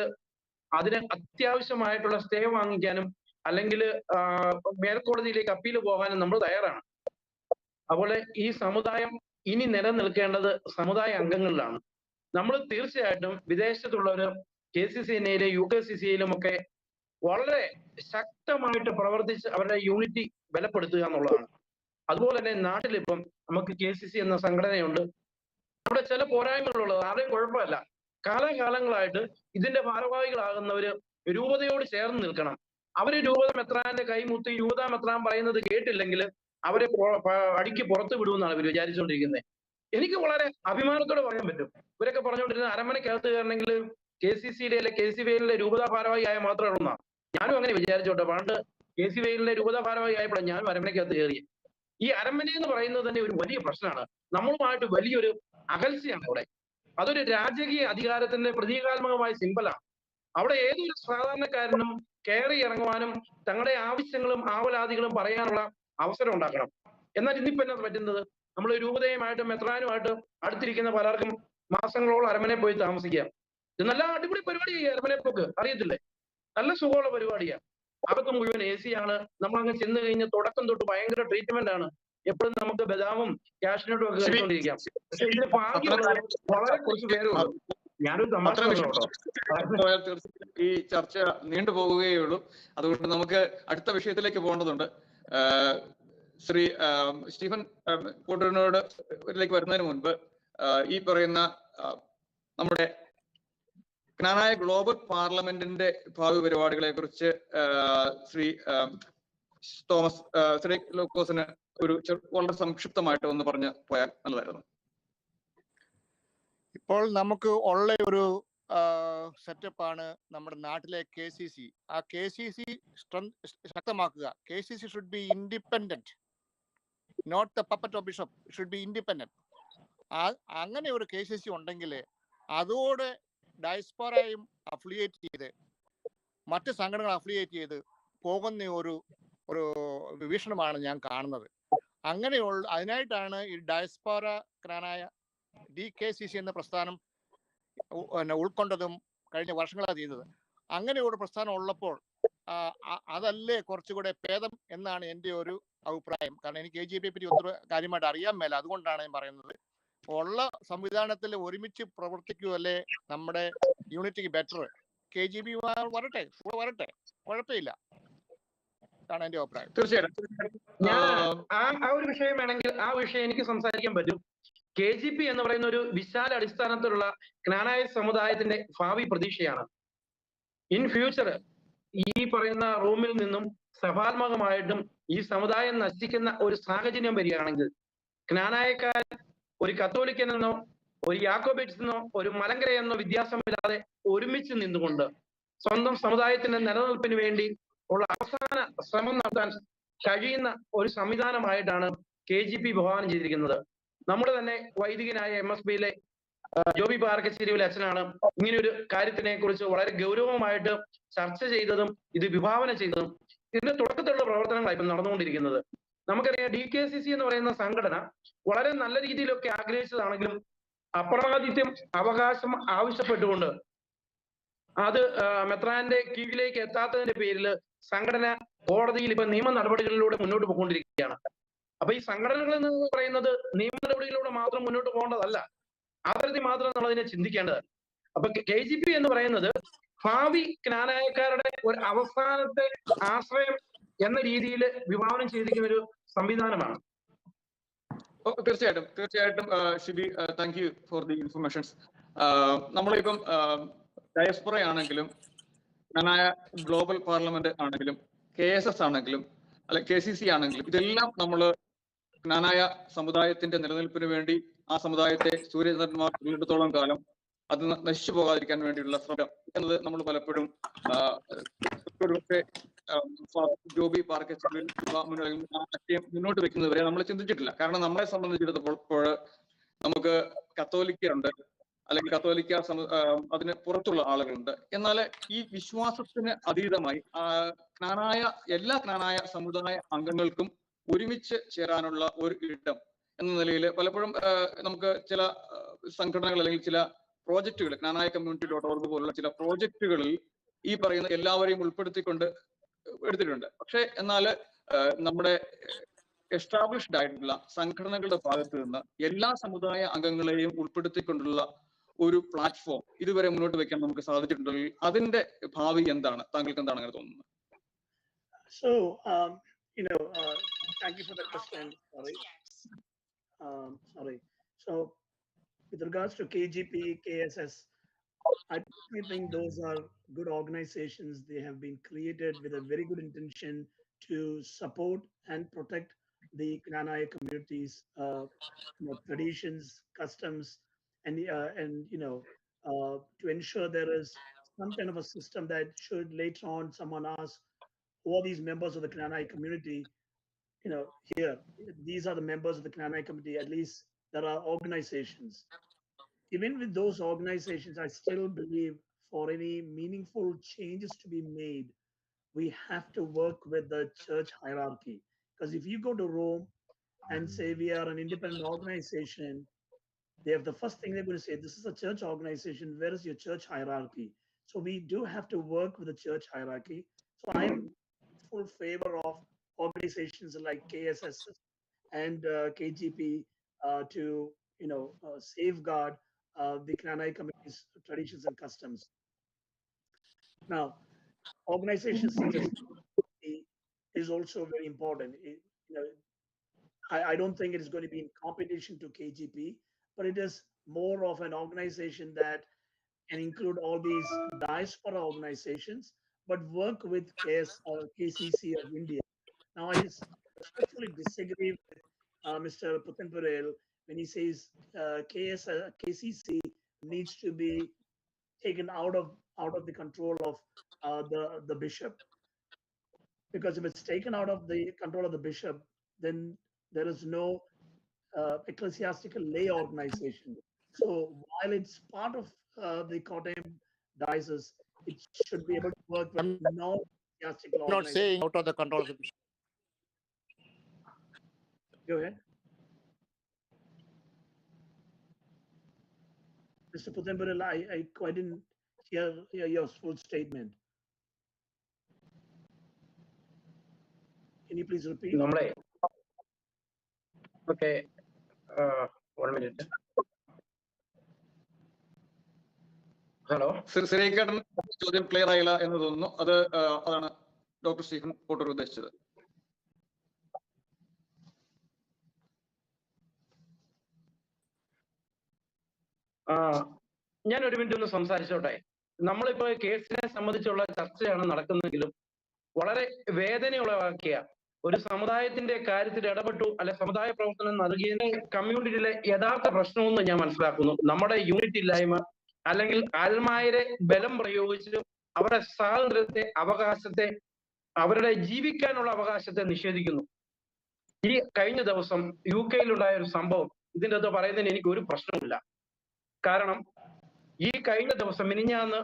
അതിന് അത്യാവശ്യമായിട്ടുള്ള സ്റ്റേ വാങ്ങിക്കാനും അല്ലെങ്കിൽ മേൽക്കോടതിയിലേക്ക് അപ്പീൽ പോകാനും നമ്മൾ തയ്യാറാണ്. അതുപോലെ ഈ സമുദായം ഇനി നിലനിൽക്കേണ്ടത് സമുദായ അംഗങ്ങളിലാണ്. നമ്മൾ തീർച്ചയായിട്ടും വിദേശത്തുള്ളവര് KCCNA-യിലും UKCC-യിലും ഒക്കെ വളരെ ശക്തമായിട്ട് പ്രവർത്തിച്ച് അവരുടെ യൂണിറ്റി ബലപ്പെടുത്തുക എന്നുള്ളതാണ്. അതുപോലെ തന്നെ നാട്ടിലിപ്പം നമുക്ക് KCC എന്ന സംഘടനയുണ്ട്. അവിടെ ചില പോരായ്മകളുള്ളത്, ആരെയും കുഴപ്പമല്ല. കാലാകാലങ്ങളായിട്ട് ഇതിന്റെ ഭാരവാഹികളാകുന്നവര് രൂപതയോട് ചേർന്ന് നിൽക്കണം. അവര് രൂപത മെത്രാന്റെ കൈമുത്തി രൂപത മെത്രാൻ പറയുന്നത് കേട്ടില്ലെങ്കിൽ അവരെ അടിക്ക് പുറത്ത് വിടുമെന്നാണ് ഇവർ വിചാരിച്ചുകൊണ്ടിരിക്കുന്നത്. എനിക്ക് വളരെ അഭിമാനത്തോടെ പറയാൻ പറ്റും, ഇവരൊക്കെ പറഞ്ഞുകൊണ്ടിരുന്ന അരമനയ്ക്കകത്ത് കയറണമെങ്കിൽ KCC-യിലെ അല്ലെ KCVയിലെ രൂപതാ ഭാരവാഹിയായ മാത്രമേ ഉള്ളൂ. ഞാനും അങ്ങനെ വിചാരിച്ചോട്ടെ. പണ്ട് KCVയിലെ രൂപതാ ഭാരവാഹി ആയപ്പോഴാണ് ഞാനും അരമനയ്ക്കകത്ത് കയറി. ഈ അരമന എന്ന് പറയുന്നത് തന്നെ ഒരു വലിയ പ്രശ്നമാണ്. നമ്മളുമായിട്ട് വലിയൊരു അകൽച്ചയാണ് അവിടെ. അതൊരു രാജകീയ അധികാരത്തിന്റെ പ്രതീകാത്മകമായ സിമ്പലാണ്. അവിടെ ഏതൊരു സാധാരണക്കാരനും കയറി ഇറങ്ങുവാനും തങ്ങളുടെ ആവശ്യങ്ങളും ആവലാതികളും പറയാനുള്ള അവസരം ഉണ്ടാക്കണം. എന്നാൽ ഇന്നിപ്പോ എന്നാ പറ്റുന്നത്, നമ്മൾ രൂപതയുമായിട്ടും മെത്രാനുമായിട്ട് അടുത്തിരിക്കുന്ന പലർക്കും മാസങ്ങളോളം അരമനയിൽ പോയി താമസിക്കാം. ഇത് നല്ല അടിപൊളി പരിപാടിയാണ് അരമനയിൽ പോക്ക്, അറിയത്തില്ലേ? നല്ല സുഖമുള്ള പരിപാടിയാണ്. അകത്ത് മുഴുവൻ AC ആണ്. നമ്മളങ്ങ് ചെന്ന് കഴിഞ്ഞ് തുടക്കം തൊട്ട് ഭയങ്കര ട്രീറ്റ്മെന്റ് ആണ്. എപ്പോഴും നമുക്ക് ബദാമും കാഷ്നട്ടും ഒക്കെ കഴിച്ചുകൊണ്ടിരിക്കാം. പക്ഷെ ഇതിന് ഭാഗ്യമുള്ളത് വളരെ കുറച്ച് പേരേ ഉള്ളൂ. ഞാനൊരു തമാശ കേട്ടോ, ഈ ചർച്ച നീണ്ടുപോകുകയേ ഉള്ളൂ. അതുകൊണ്ട് നമുക്ക് അടുത്ത വിഷയത്തിലേക്ക് പോകേണ്ടതുണ്ട്. ശ്രീ സ്റ്റീഫൻ കോട്ടൂരിനോട് വരുന്നതിന് മുൻപ് ഈ പറയുന്ന നമ്മുടെ ക്നാനായ ഗ്ലോബൽ പാർലമെന്റിന്റെ ഭാവി പരിപാടികളെ കുറിച്ച് ശ്രീ തോമസ്, ശ്രീ ലൂക്കോസിന് വളരെ സംക്ഷിപ്തമായിട്ട് ഒന്ന് പറഞ്ഞു പോയാൽ നല്ലതായിരുന്നു. ഇപ്പോൾ നമുക്ക് ഉള്ള ഒരു സെറ്റപ്പാണ് നമ്മുടെ നാട്ടിലെ KCC. ആ KCC ശക്തമാക്കുക. KCC should be independent, not the puppet of bishop, should be independent. അങ്ങനെ ഒരു KCC ഉണ്ടെങ്കിൽ അതോടെ ഡയസ്പോറയും അഫിലിയേറ്റ് ചെയ്ത് മറ്റ് സംഘടനകൾ അഫിലിയേറ്റ് ചെയ്ത് പോകുന്ന ഒരു വീക്ഷണമാണ് ഞാൻ കാണുന്നത്. അങ്ങനെയുള്ള അതിനായിട്ടാണ് ഈ ഡയസ്പോറ ക്നാനായ DKCC എന്ന പ്രസ്ഥാനം ഉൾക്കൊണ്ടതും കഴിഞ്ഞ വർഷങ്ങളാണ് ചെയ്യുന്നത്. അങ്ങനെ ഒരു പ്രസ്ഥാനം ഉള്ളപ്പോൾ അതല്ലേ കുറച്ചുകൂടെ ഭേദം എന്നാണ് എൻ്റെ ഒരു അഭിപ്രായം. കാരണം എനിക്ക് KGP പറ്റി ഒത്തിരി കാര്യമായിട്ട് അറിയാൻ മേല, അതുകൊണ്ടാണ് ഞാൻ പറയുന്നത്. ഉള്ള സംവിധാനത്തിൽ ഒരുമിച്ച് പ്രവർത്തിക്കുകയല്ലേ നമ്മുടെ യൂണിറ്റിക്ക് ബെറ്റർ. KGP വരട്ടെ, കുഴപ്പമില്ല, ആണ് എൻ്റെ അഭിപ്രായം. തീർച്ചയായിട്ടും ആ ഒരു വിഷയം വേണമെങ്കിൽ ആ വിഷയം എനിക്ക് സംസാരിക്കാൻ പറ്റും. KGP എന്ന് പറയുന്ന ഒരു വിശാല അടിസ്ഥാനത്തിലുള്ള ക്നാനായ സമുദായത്തിന്റെ ഭാവി പ്രതീക്ഷയാണ്. ഇൻ ഫ്യൂച്ചർ ഈ പറയുന്ന റൂമിൽ നിന്നും സഭാത്മകമായിട്ടും ഈ സമുദായം നശിക്കുന്ന ഒരു സാഹചര്യം വരികയാണെങ്കിൽ ക്നാനായക്കാരൻ ഒരു കത്തോലിക്കനെന്നോ ഒരു യാക്കോബൈറ്റ്സെന്നോ ഒരു മലങ്കരയെന്നോ വ്യത്യാസമില്ലാതെ ഒരുമിച്ച് നിന്നുകൊണ്ട് സ്വന്തം സമുദായത്തിന്റെ നിലനിൽപ്പിന് വേണ്ടി ഉള്ള അവസാന ശ്രമം നടത്താൻ കഴിയുന്ന ഒരു സംവിധാനമായിട്ടാണ് KGP വിഭാവനം ചെയ്തിരിക്കുന്നത്. നമ്മുടെ തന്നെ വൈദികനായ MSBയിലെ ജോബി പാർക്കശ്ശേരിയിലെ അച്ഛനാണ് ഇങ്ങനെ ഒരു കാര്യത്തിനെ കുറിച്ച് വളരെ ഗൗരവമായിട്ട് ചർച്ച ചെയ്തതും ഇത് വിഭാവന ചെയ്തതും. ഇതിന്റെ തുടക്കത്തിലുള്ള പ്രവർത്തനങ്ങളാണ് ഇപ്പം നടന്നുകൊണ്ടിരിക്കുന്നത്. നമുക്കറിയാം DKCC എന്ന് പറയുന്ന സംഘടന വളരെ നല്ല രീതിയിലൊക്കെ ആഗ്രഹിച്ചതാണെങ്കിലും അപ്രമാദിത്യം അവകാശം ആവശ്യപ്പെട്ടുകൊണ്ട് അത് മെത്രാന്റെ കീഴിലേക്ക് എത്താത്തതിന്റെ പേരിൽ സംഘടന കോടതിയിൽ ഇപ്പൊ നിയമ നടപടികളിലൂടെ മുന്നോട്ട് പോയിക്കൊണ്ടിരിക്കുകയാണ്. അപ്പൊ ഈ സംഘടനകൾ എന്ന് പറയുന്നത് നിയമ നടപടികളിലൂടെ മാത്രം മുന്നോട്ട് പോകേണ്ടതല്ല, ആ തരത്തിൽ മാത്രം നമ്മൾ അതിനെ ചിന്തിക്കേണ്ടതാണ്. അപ്പൊ KGP എന്ന് പറയുന്നത് ഭാവി ജ്ഞാനായക്കാരുടെ ഒരു അവസാനത്തെ ആശ്രയം എന്ന രീതിയിൽ വിഭാവനം ചെയ്തിരിക്കുന്ന ഒരു സംവിധാനമാണ്. തീർച്ചയായിട്ടും Shibi, thank you for the informations. നമ്മളിപ്പം ഡയസ്പൊറ ആണെങ്കിലും ജ്ഞാനായ ഗ്ലോബൽ പാർലമെന്റ് ആണെങ്കിലും KSS ആണെങ്കിലും അല്ലെ KCC ആണെങ്കിലും ഇതെല്ലാം നമ്മൾ ജ്ഞാനായ സമുദായത്തിന്റെ നിലനിൽപ്പിന് വേണ്ടി ആ സമുദായത്തെ സൂര്യചന്ദ്രന്മാർ ഉള്ളിടത്തോളം കാലം അത് നശിച്ചു പോകാതിരിക്കാൻ വേണ്ടിയുള്ള ശ്രമം എന്നത് നമ്മൾ പലപ്പോഴും ജോബി പാർക്കശ്ശേരി മുന്നോട്ട് വെക്കുന്നത് വരെ നമ്മൾ ചിന്തിച്ചിട്ടില്ല. കാരണം നമ്മളെ സംബന്ധിച്ചിടത്തോൾ നമുക്ക് കത്തോലിക്കയുണ്ട്, അല്ലെങ്കിൽ കത്തോലിക്ക അതിന് പുറത്തുള്ള ആളുകളുണ്ട്. എന്നാൽ ഈ വിശ്വാസത്തിന് അതീതമായി എല്ലാ ജ്ഞാനായ സമുദായ അംഗങ്ങൾക്കും ഒരുമിച്ച് ചേരാനുള്ള ഒരു ഇടം എന്ന നിലയിൽ പലപ്പോഴും നമുക്ക് ചില സംഘടനകൾ അല്ലെങ്കിൽ ചില പ്രോജക്റ്റുകൾ Knanaya Community.org പോലുള്ള ചില പ്രോജക്റ്റുകളിൽ ഈ പറയുന്ന എല്ലാവരെയും ഉൾപ്പെടുത്തിക്കൊണ്ട് എടുത്തിട്ടുണ്ട്. പക്ഷെ എന്നാൽ നമ്മുടെ എസ്റ്റാബ്ലിഷ്ഡ് ആയിട്ടുള്ള സംഘടനകളുടെ ഭാഗത്ത് നിന്ന് എല്ലാ സമുദായ അംഗങ്ങളെയും ഉൾപ്പെടുത്തിക്കൊണ്ടുള്ള ഒരു പ്ലാറ്റ്ഫോം ഇതുവരെ മുന്നോട്ട് വെക്കാൻ നമുക്ക് സാധിച്ചിട്ടുണ്ടെങ്കിൽ അതിന്റെ ഭാവി എന്താണ്? താങ്കൾക്ക് എന്താണ് അങ്ങനെ തോന്നുന്നത്? So, thank you for the question. Sorry. So, with regards to KGP, KSS, I think those are good organizations. They have been created with a very good intention to support and protect the Knanaya communities, traditions, customs, and to ensure there is some kind of a system that should later on someone ask, who are these members of the Knanaya community? Here, these are the members of the Knanaya community. At least there are organizations. Even with those organizations, I still believe for any meaningful changes to be made, we have to work with the church hierarchy. Because if you go to Rome and say we are an independent organization, they have the first thing they're going to say, this is a church organization, where is your church hierarchy? So we do have to work with the church hierarchy. So I'm in full favor of organizations like KSSS and KGP to safeguard the Knanaya community's traditions and customs. Now, organizations such as KGP is also very important. I don't think it is going to be in competition to KGP, but it is more of an organization that can include all these diaspora organizations, but work with KCC of India. Now, I respectfully disagree with Mr. Puthenpurayil when he says KCC needs to be taken out of the control of the bishop, because if it's taken out of the control of the bishop, then there is no ecclesiastical lay organization. So while it's part of the Kottayam diocese, it should be able to work with non-ecclesiastical organizations. Not saying out of the control of the bishop. Go ahead. Mr. Puthenpurayil, I quite didn't hear your full statement. Can you please repeat? Okay, 1 minute. Hello, സിറിയക്കേട്ടൻ ചോദ്യം clear ആയില്ല എന്ന് തോന്നുന്നു. അതാണ് doctor Stephen Pottur ഉദ്ദേശിച്ചത്. ഞാൻ ഒരു minute ഒന്ന് സംസാരിച്ചോട്ടെ. നമ്മളിപ്പോ കേസിനെ സംബന്ധിച്ചുള്ള ചർച്ചയാണ് നടക്കുന്നെങ്കിലും വളരെ വേദനയുളവാക്കിയ ഒരു സമുദായത്തിന്റെ കാര്യത്തിൽ ഇടപെട്ടു അല്ലെ സമുദായ പ്രവർത്തനം നൽകിയതിന്റെ കമ്മ്യൂണിറ്റിയിലെ യഥാർത്ഥ പ്രശ്നമെന്ന് ഞാൻ മനസ്സിലാക്കുന്നു. നമ്മുടെ യൂണിറ്റ് ഇല്ലായ്മ അല്ലെങ്കിൽ ആത്മായരെ ബലം പ്രയോഗിച്ച് അവരുടെ സ്വാതന്ത്ര്യത്തെ, അവകാശത്തെ, അവരുടെ ജീവിക്കാനുള്ള അവകാശത്തെ നിഷേധിക്കുന്നു. ഈ കഴിഞ്ഞ ദിവസം UK-യിലുണ്ടായ ഒരു സംഭവം ഇതിൻ്റെ അകത്ത് പറയുന്നതിന് എനിക്ക് ഒരു പ്രശ്നമില്ല. കാരണം ഈ കഴിഞ്ഞ ദിവസം മിനിഞ്ഞാന്ന്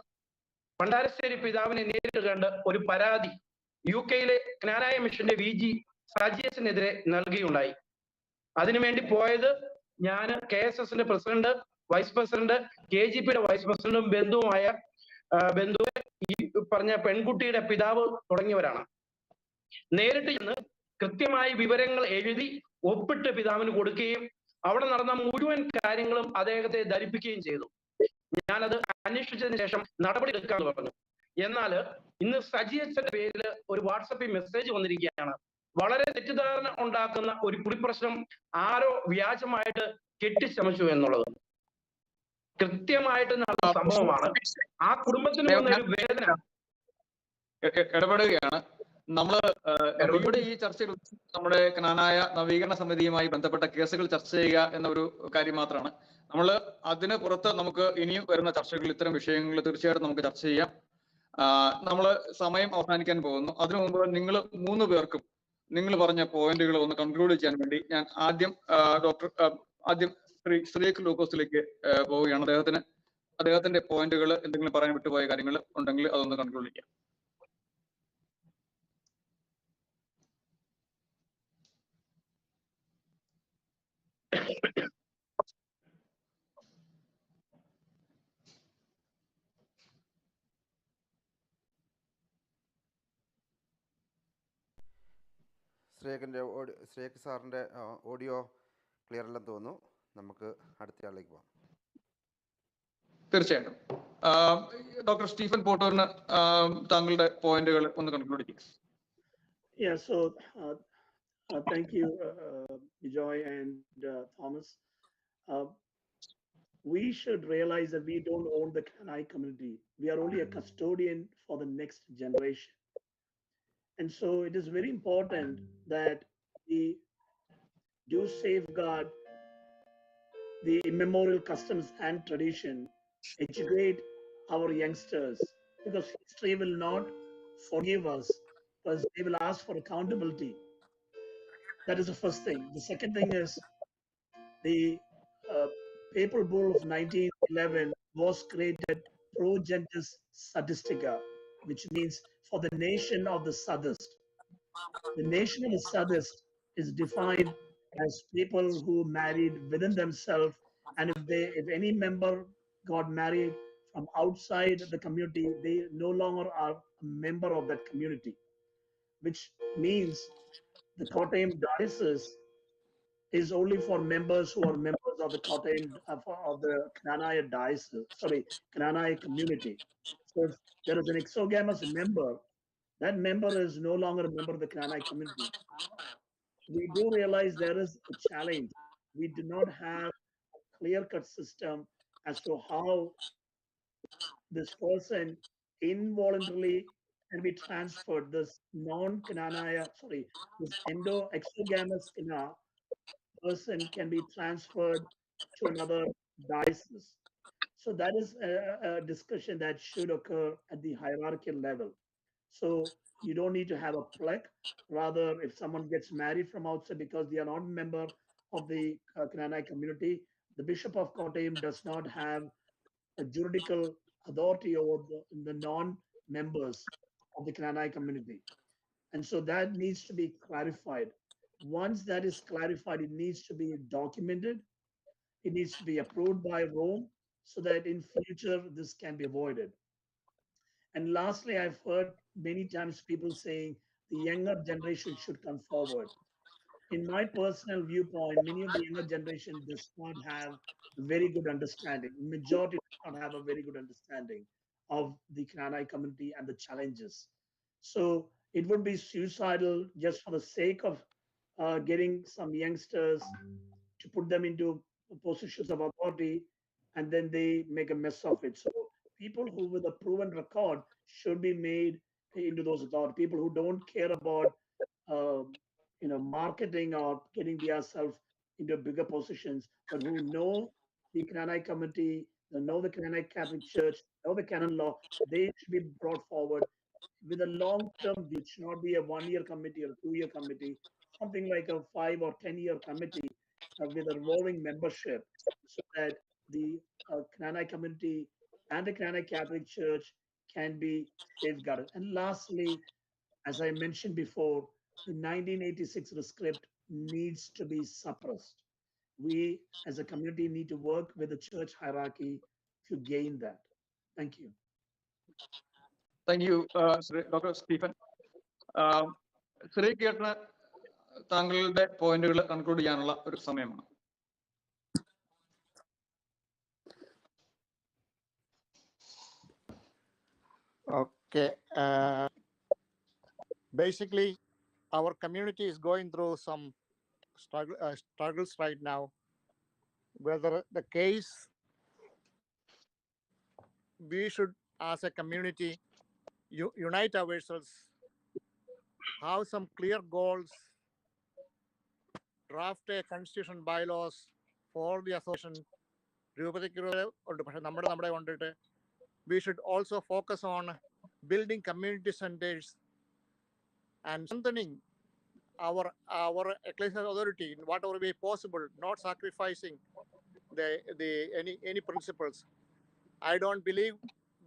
പണ്ടാരശ്ശേരി പിതാവിനെ നേരിട്ട് കണ്ട് ഒരു പരാതി UK-യിലെ ജ്ഞാനായ മിഷന്റെ VG സാജിയസിനെതിരെ നൽകുകയുണ്ടായി. അതിനുവേണ്ടി പോയത് ഞാൻ KSSന്റെ പ്രസിഡന്റ്, വൈസ് പ്രസിഡന്റ്, KGPയുടെ വൈസ് പ്രസിഡന്റും ബന്ധുവുമായ ഈ പറഞ്ഞ പെൺകുട്ടിയുടെ പിതാവ് തുടങ്ങിയവരാണ്. നേരിട്ട് ചെന്ന് കൃത്യമായി വിവരങ്ങൾ എഴുതി ഒപ്പിട്ട് പിതാവിന് കൊടുക്കുകയും അവിടെ നടന്ന മുഴുവൻ കാര്യങ്ങളും അദ്ദേഹത്തെ ധരിപ്പിക്കുകയും ചെയ്തു. ഞാനത് അന്വേഷിച്ചതിന് ശേഷം നടപടി എടുക്കാമെന്ന് പറഞ്ഞു. എന്നാൽ ഇന്ന് സജിയച്ചന്റെ പേരിൽ ഒരു വാട്സപ്പിൽ മെസ്സേജ് വന്നിരിക്കുകയാണ്. വളരെ തെറ്റിദ്ധാരണ ഉണ്ടാക്കുന്ന ഒരു കുടിപ്രശ്നം ആരോ വ്യാജമായിട്ട് കെട്ടിച്ചമച്ചു എന്നുള്ളത് കൃത്യമായിട്ട് നടന്ന സംഭവമാണ്. ആ കുടുംബത്തിന് വന്ന ഒരു വേദന. ഇടപെടുകയാണ്. ഇവിടെ ഈ ചർച്ചയിൽ നമ്മുടെ ജ്ഞാനായ നവീകരണ സമിതിയുമായി ബന്ധപ്പെട്ട കേസുകൾ ചർച്ച ചെയ്യുക എന്ന ഒരു കാര്യം മാത്രമാണ്. നമ്മൾ അതിന് പുറത്ത് നമുക്ക് ഇനിയും വരുന്ന ചർച്ചകൾ ഇത്തരം വിഷയങ്ങൾ തീർച്ചയായിട്ടും നമുക്ക് ചർച്ച ചെയ്യാം. നമ്മൾ സമയം അവസാനിക്കാൻ പോകുന്നു. അതിനു മുമ്പ് നിങ്ങൾ 3 പേർക്കും നിങ്ങൾ പറഞ്ഞ പോയിന്റുകൾ ഒന്ന് കൺക്ലൂഡ് ചെയ്യാൻ വേണ്ടി ഞാൻ ആദ്യം ശ്രീക്ക് ലൂക്കോസിലേക്ക് പോവുകയാണ്. അദ്ദേഹത്തിന്റെ പോയിന്റുകൾ എന്തെങ്കിലും പറയാൻ വിട്ടുപോയ കാര്യങ്ങൾ ഉണ്ടെങ്കിൽ അതൊന്ന് കൺക്ലൂഡ് ചെയ്യാം. ശ്രീക്ക് സാറിൻ്റെ ഓഡിയോ ക്ലിയർ അല്ലെന്ന് തോന്നുന്നു. നമുക്ക് അടുത്തയാളിലേക്ക് പോകാം. തീർച്ചയായിട്ടും ഡോക്ടർ സ്റ്റീഫൻ പോട്ടൂറിന് താങ്കളുടെ പോയിന്റുകൾ ഒന്ന് കൺക്ലൂഡ് ചെയ്യാം. Yeah, so thank you, Bijoy and Thomas. We should realize that we don't own the Knanaya community. We are only a custodian for the next generation. And so it is very important that we do safeguard the immemorial customs and tradition, educate our youngsters, because history will not forgive us, because they will ask for accountability. That is the first thing. The second thing is the Papal Bull of 1911 was created pro gentis sadistica, which means for the nation of the sadist. The nation of the sadist is defined as people who married within themselves, and if any member got married from outside the community, they no longer are a member of that community, which means the Kottayam diocese is only for members who are members of the Kottayam of the Knanaya diocese, Knanaya community. So if there is an exogamous member, that member is no longer a member of the Knanaya community. We do realize there is a challenge. We do not have a clear-cut system as to how this person involuntarily can be transferred. This this exogamous person can be transferred to another diocese. So that is a discussion that should occur at the hierarchical level. So you don't need to have a plaque. Rather, if someone gets married from outside because they are not a member of the Knanaya community, the Bishop of Kottayam does not have a juridical authority over the non-members of the Knanaya community. And so that needs to be clarified. Once that is clarified, it needs to be documented. It needs to be approved by Rome so that in future this can be avoided. And lastly, I've heard many times people saying the younger generation should come forward. In my personal viewpoint, many of the younger generation does not have a very good understanding. Majority does not have a very good understanding of the Knanaya community and the challenges. So it would be suicidal just for the sake of getting some youngsters to put them into positions of authority, and then they make a mess of it. So people who with a proven record should be made into those authority. People who don't care about marketing or getting themselves into bigger positions, but who know the Knanaya community, know the Knanaya Catholic Church, know the canon law, they should be brought forward with a long term view. It should not be a 1-year committee or a 2-year committee. something like a 5 or 10-year committee with a revolving membership, so that the Knanaya community and the Knanaya Catholic Church can be safeguarded. And lastly, as I mentioned before, the 1986 rescript needs to be suppressed. We as a community need to work with the church hierarchy to gain that. Thank you. Thank you doctor Stephen. ശ്രീകേട്ടന് താങ്കളുടെ പോയിന്റുകൾ conclude ചെയ്യാനുള്ള ഒരു സമയമാണ്. Okay. Basically, our community is going through some struggles right now. Whether the case, we should, as a community, unite ourselves, have some clear goals, draft a constitution bylaws for the association. We should also focus on building community centers and strengthening our ecclesial authority in whatever way possible, not sacrificing any principles. I don't believe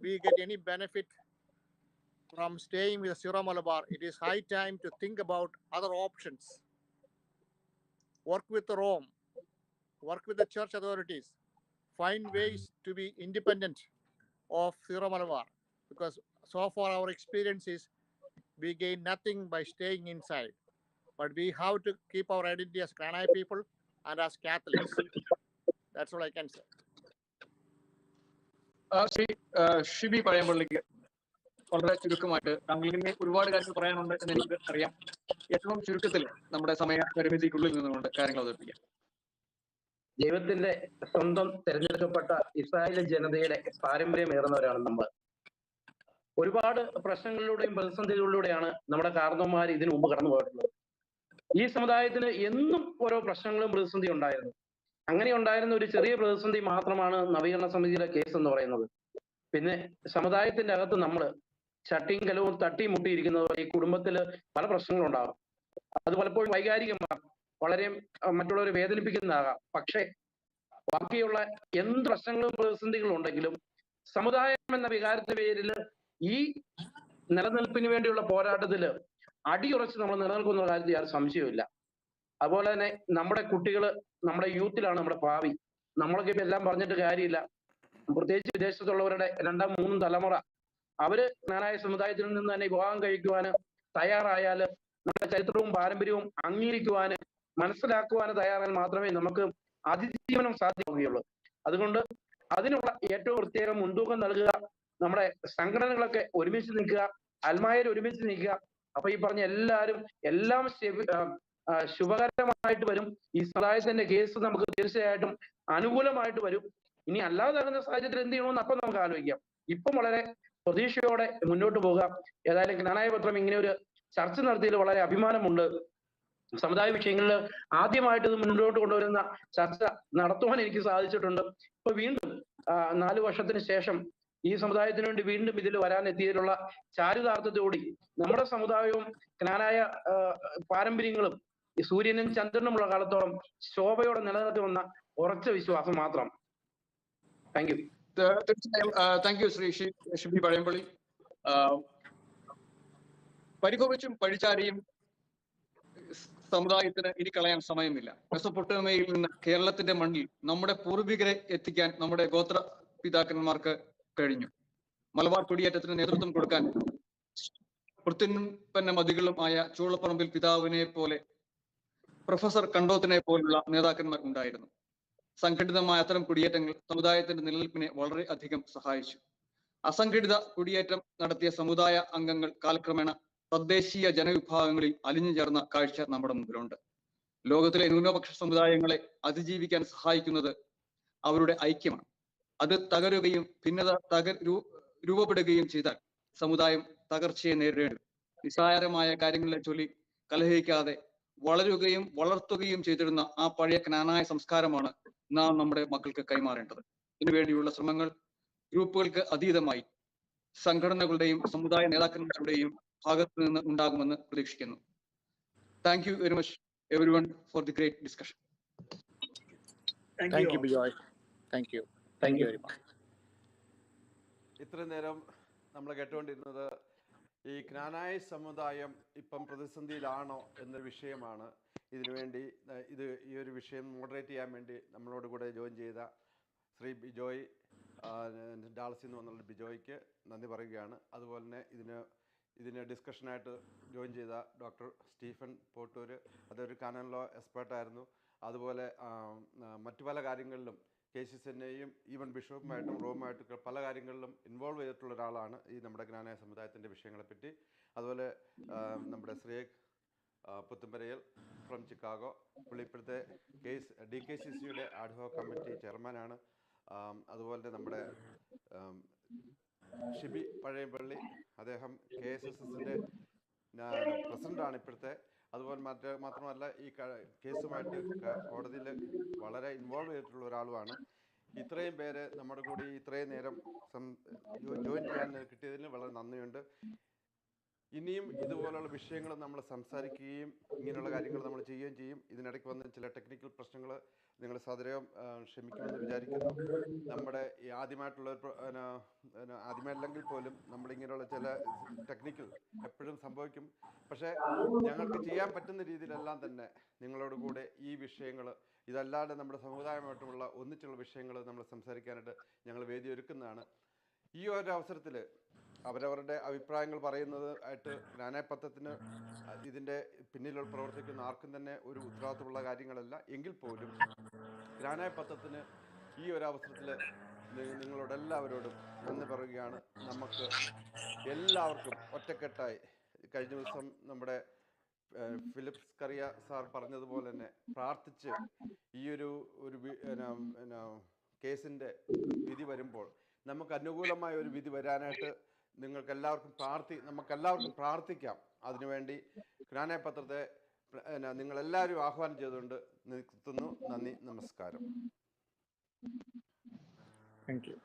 we get any benefit from staying with Syro Malabar. It is high time to think about other options. Work with Rome, work with the church authorities, find ways to be independent of Syro Malabar, because so far our experience is we gain nothing by staying inside. But we have to keep our identity as Knanaya people and as Catholics. That's all I can say. Shri Shibi പഴയമ്പള്ളിക്ക് വളരെ ചുരുക്കമായിട്ട് താങ്കളിന് ഒരുപാട് കാര്യങ്ങൾ പറയാനുണ്ട് എന്ന് എനിക്ക് അറിയാം. ഏറ്റവും ചുരുക്കത്തിൽ നമ്മുടെ സമയ പരിമിതിക്കുള്ളിൽ നിന്നുകൊണ്ട് കാര്യങ്ങൾ അവതരിപ്പിക്കാം. ദൈവത്തിന്റെ സ്വന്തം തെരഞ്ഞെടുക്കപ്പെട്ട ഇസ്രായേൽ ജനതയുടെ പാരമ്പര്യമേറുന്നവരാണ് നമ്മൾ. ഒരുപാട് പ്രശ്നങ്ങളിലൂടെയും പ്രതിസന്ധികളിലൂടെയാണ് നമ്മുടെ കാർന്നവന്മാർ ഇതിനു മുമ്പ് കടന്നു പോയിട്ടുള്ളത്. ഈ സമുദായത്തിന് എന്നും ഓരോ പ്രശ്നങ്ങളും പ്രതിസന്ധി ഉണ്ടായിരുന്നു. അങ്ങനെ ഉണ്ടായിരുന്ന ഒരു ചെറിയ പ്രതിസന്ധി മാത്രമാണ് നവീകരണ സമിതിയുടെ കേസ് എന്ന് പറയുന്നത്. പിന്നെ സമുദായത്തിന്റെ അകത്ത് നമ്മൾ ചട്ടിയും കലവും തട്ടിയും മുട്ടിയിരിക്കുന്നത് ഈ കുടുംബത്തിൽ പല പ്രശ്നങ്ങളുണ്ടാകും. അത് പലപ്പോഴും വൈകാരികമാകും, വളരെ മറ്റുള്ളവരെ വേദനിപ്പിക്കുന്നതാകാം. പക്ഷേ ബാക്കിയുള്ള എന്ത് പ്രശ്നങ്ങളും പ്രതിസന്ധികളും ഉണ്ടെങ്കിലും സമുദായം എന്ന വികാരത്തിന്റെ പേരിൽ ഈ നിലനിൽപ്പിന് വേണ്ടിയുള്ള പോരാട്ടത്തില് അടിയുറച്ച് നമ്മൾ നിലനിൽക്കുന്ന കാര്യത്തിൽ യാതൊരു സംശയമില്ല. അതുപോലെ തന്നെ നമ്മുടെ കുട്ടികള്, നമ്മുടെ യൂത്തിലാണ് നമ്മുടെ ഭാവി. നമ്മളൊക്കെ ഇപ്പൊ എല്ലാം പറഞ്ഞിട്ട് കാര്യമില്ല. പ്രത്യേകിച്ച് വിദേശത്തുള്ളവരുടെ 2ാം 3ാം തലമുറ അവര് ജ്ഞാനായ സമുദായത്തിൽ നിന്ന് തന്നെ വിവാഹം കഴിക്കുവാന് തയ്യാറായാല്, നമ്മുടെ ചരിത്രവും പാരമ്പര്യവും അംഗീകരിക്കുവാന് മനസ്സിലാക്കുവാന് തയ്യാറായാൽ മാത്രമേ നമുക്ക് അതിജീവനം സാധ്യമാവുകയുള്ളൂ. അതുകൊണ്ട് അതിനുള്ള ഏറ്റവും പ്രത്യേകം മുൻതൂക്കം നൽകുക, നമ്മുടെ സംഘടനകളൊക്കെ ഒരുമിച്ച് നിൽക്കുക, അൽമായർ ഒരുമിച്ച് നിൽക്കുക. അപ്പൊ ഈ പറഞ്ഞ എല്ലാവരും എല്ലാം ശുഭകരമായിട്ട് വരും. ഈ സമുദായത്തിന്റെ കേസ് നമുക്ക് തീർച്ചയായിട്ടും അനുകൂലമായിട്ട് വരും. ഇനി അല്ലാതാകുന്ന സാഹചര്യത്തിൽ എന്ത് ചെയ്യണമെന്ന് അപ്പം നമുക്ക് ആലോചിക്കാം. ഇപ്പം വളരെ പ്രതീക്ഷയോടെ മുന്നോട്ട് പോകാം. ഏതായാലും ജ്ഞാനായ പത്രം ഇങ്ങനെ ഒരു ചർച്ച നടത്തിയതിൽ വളരെ അഭിമാനമുണ്ട്. സമുദായ വിഷയങ്ങളിൽ ആദ്യമായിട്ട് ഇത് മുന്നോട്ട് കൊണ്ടുവരുന്ന ചർച്ച നടത്തുവാൻ എനിക്ക് സാധിച്ചിട്ടുണ്ട്. ഇപ്പൊ വീണ്ടും 4 വർഷത്തിന് ശേഷം ഈ സമുദായത്തിന് വേണ്ടി വീണ്ടും ഇതിൽ വരാനെത്തിയതിലുള്ള ചാരിതാർത്ഥത്തോടി നമ്മുടെ സമുദായവും ജ്ഞാനായ പാരമ്പര്യങ്ങളും ഈ സൂര്യനും ചന്ദ്രനുമുള്ള കാലത്തോളം ശോഭയോടെ നിലനിർത്തുമെന്ന ഉറച്ച വിശ്വാസം മാത്രം. Thank you. തീർച്ചയായും താങ്ക് യു ശ്രീ ഷിബി പഴയമ്പള്ളി. പരിഭവിച്ചും പഴിച്ചാരിയും സമുദായത്തിന് ഇനി കളയാൻ സമയമില്ല. മെസൊപ്പൊട്ടേമിയയിൽ നിന്ന് കേരളത്തിന്റെ മണ്ണിൽ നമ്മുടെ പൂർവികരെ എത്തിക്കാൻ നമ്മുടെ ഗോത്ര പിതാക്കന്മാർക്ക് കഴിഞ്ഞു. മലബാർ കുടിയേറ്റത്തിന് നേതൃത്വം കൊടുക്കാൻ പുത്തൻപന്ന മതികളും ആയ ചൂളപ്പറമ്പിൽ പിതാവിനെ പോലെ പ്രൊഫസർ കണ്ടോത്തിനെ പോലുള്ള നേതാക്കന്മാർ ഉണ്ടായിരുന്നു. സംഘടിതമായ അത്തരം കുടിയേറ്റങ്ങൾ സമുദായത്തിന്റെ നിലനിൽപ്പിനെ വളരെ അധികം സഹായിച്ചു. അസംഘടിത കുടിയേറ്റം നടത്തിയ സമുദായ അംഗങ്ങൾ കാലക്രമേണ തദ്ദേശീയ ജനവിഭാഗങ്ങളിൽ അലിഞ്ഞു ചേർന്ന കാഴ്ച നമ്മുടെ മുമ്പിലുണ്ട്. ലോകത്തിലെ ന്യൂനപക്ഷ സമുദായങ്ങളെ അതിജീവിക്കാൻ സഹായിക്കുന്നത് അവരുടെ ഐക്യമാണ്. അത് തകരുകയും ഭിന്നത രൂപപ്പെടുകയും ചെയ്താൽ സമുദായം തകർച്ചയെ നേരിടേണ്ടി. നിസ്സാരമായ കാര്യങ്ങളെ ചൊല്ലി കലഹിക്കാതെ വളരുകയും വളർത്തുകയും ചെയ്തിരുന്ന ആ പഴയ ജ്ഞാനായ സംസ്കാരമാണ് നാം നമ്മുടെ മക്കൾക്ക് കൈമാറേണ്ടത്. ഇതിനുവേണ്ടിയുള്ള ശ്രമങ്ങൾ ഗ്രൂപ്പുകൾക്ക് അതീതമായി സംഘടനകളുടെയും സമുദായ നേതാക്കന്മാരുടെയും ഭാഗത്ത് നിന്ന് ഉണ്ടാകുമെന്ന് പ്രതീക്ഷിക്കുന്നു. Thank you very much everyone for the great discussion. Thank Thank you you, all. Bijoy. Thank you. Thank Thank you you. very much. ഇത്രയും നേരം നമ്മൾ കേട്ടുകൊണ്ടിരുന്നത് ഈ ക്നാനായ സമുദായം ഇപ്പം പ്രതിസന്ധിയിലാണോ എന്നൊരു വിഷയമാണ്. ഇതിനുവേണ്ടി ഈ ഒരു വിഷയം മോഡറേറ്റ് ചെയ്യാൻ വേണ്ടി നമ്മളോട് കൂടെ ജോയിൻ ചെയ്ത ശ്രീ ബിജോയ് ഡാളസിൽ നിന്ന് വന്നുള്ള ബിജോയ്ക്ക് നന്ദി പറയുകയാണ്. അതുപോലെ തന്നെ ഇതിന് ഡിസ്കഷനായിട്ട് ജോയിൻ ചെയ്ത ഡോക്ടർ സ്റ്റീഫൻ പോട്ടൂര്, അതൊരു കാനൻ ലോ എക്സ്പേർട്ടായിരുന്നു. അതുപോലെ മറ്റു പല കാര്യങ്ങളിലും KCCNA-യും ഈവൻ ബിഷപ്പുമായിട്ടും റോമായിട്ടും പല കാര്യങ്ങളിലും ഇൻവോൾവ് ചെയ്തിട്ടുള്ള ഒരാളാണ് ഈ നമ്മുടെ ജ്ഞാനായ സമുദായത്തിൻ്റെ വിഷയങ്ങളെപ്പറ്റി. അതുപോലെ നമ്മുടെ ശ്രീയക് പുത്തമ്പരയിൽ ഫ്രം ചിക്കാഗോ, പുള്ളി ഇപ്പോഴത്തെ DKCC-യുടെ ആഡ്ഹോക് കമ്മിറ്റി ചെയർമാനാണ്. അതുപോലെ നമ്മുടെ ഷിബി പഴയമ്പള്ളി, അദ്ദേഹം KSSS-ൻ്റെ പ്രസിഡൻ്റാണ് ഇപ്പോഴത്തെ. അതുപോലെ മാത്രമല്ല ഈ കേസുമായിട്ട് കോടതിയിൽ വളരെ ഇൻവോൾവ് ചെയ്തിട്ടുള്ള ഒരാളുമാണ്. ഇത്രയും പേര് നമ്മുടെ കൂടി ഇത്രയും നേരം ജോയിൻ ചെയ്യാൻ കിട്ടിയതിന് വളരെ നന്ദിയുണ്ട്. ഇനിയും ഇതുപോലുള്ള വിഷയങ്ങൾ നമ്മൾ സംസാരിക്കുകയും ഇങ്ങനെയുള്ള കാര്യങ്ങൾ നമ്മൾ ചെയ്യുകയും ചെയ്യും. ഇതിനിടയ്ക്ക് വന്ന ചില ടെക്നിക്കൽ പ്രശ്നങ്ങൾ നിങ്ങൾ സദയം ക്ഷമിക്കുമെന്ന് വിചാരിക്കുന്നു. നമ്മുടെ ഈ ആദ്യമല്ലെങ്കിൽ പോലും നമ്മളിങ്ങനെയുള്ള ചില ടെക്നിക്കൽ എപ്പോഴും സംഭവിക്കും. പക്ഷേ ഞങ്ങൾക്ക് ചെയ്യാൻ പറ്റുന്ന രീതിയിലെല്ലാം തന്നെ നിങ്ങളോട് കൂടെ ഈ വിഷയങ്ങൾ ഇതല്ലാതെ നമ്മുടെ സമുദായമായിട്ടുള്ള ഒന്നിച്ചുള്ള വിഷയങ്ങൾ നമ്മൾ സംസാരിക്കാനായിട്ട് ഞങ്ങൾ വേദി ഒരുക്കുന്നതാണ്. ഈ ഒരു അവസരത്തിൽ അവരവരുടെ അഭിപ്രായങ്ങൾ പറയുന്നത് ആയിട്ട് ജ്ഞാനായ പത്രത്തിന് ഇതിൻ്റെ പിന്നിൽ പ്രവർത്തിക്കുന്ന ആർക്കും തന്നെ ഒരു ഉത്തരവാദിത്തമുള്ള കാര്യങ്ങളല്ല. എങ്കിൽ പോലും ജ്ഞാനായ പത്രത്തിന് ഈ ഒരു അവസരത്തിൽ നിങ്ങളോടെല്ലാവരോടും നന്ദി പറയുകയാണ്. നമുക്ക് എല്ലാവർക്കും ഒറ്റക്കെട്ടായി കഴിഞ്ഞ ദിവസം നമ്മുടെ ഫിലിപ്സ് കറിയ സാർ പറഞ്ഞതുപോലെ തന്നെ പ്രാർത്ഥിച്ച് ഈ ഒരു കേസിൻ്റെ വിധി വരുമ്പോൾ നമുക്ക് അനുകൂലമായ ഒരു വിധി വരാനായിട്ട് നമുക്കെല്ലാവർക്കും പ്രാർത്ഥിക്കാം. അതിനുവേണ്ടി ജ്ഞാനായ പത്രത്തെ നിങ്ങളെല്ലാവരും ആഹ്വാനം ചെയ്തുകൊണ്ട് നിർത്തുന്നു. നന്ദി, നമസ്കാരം. Thank you.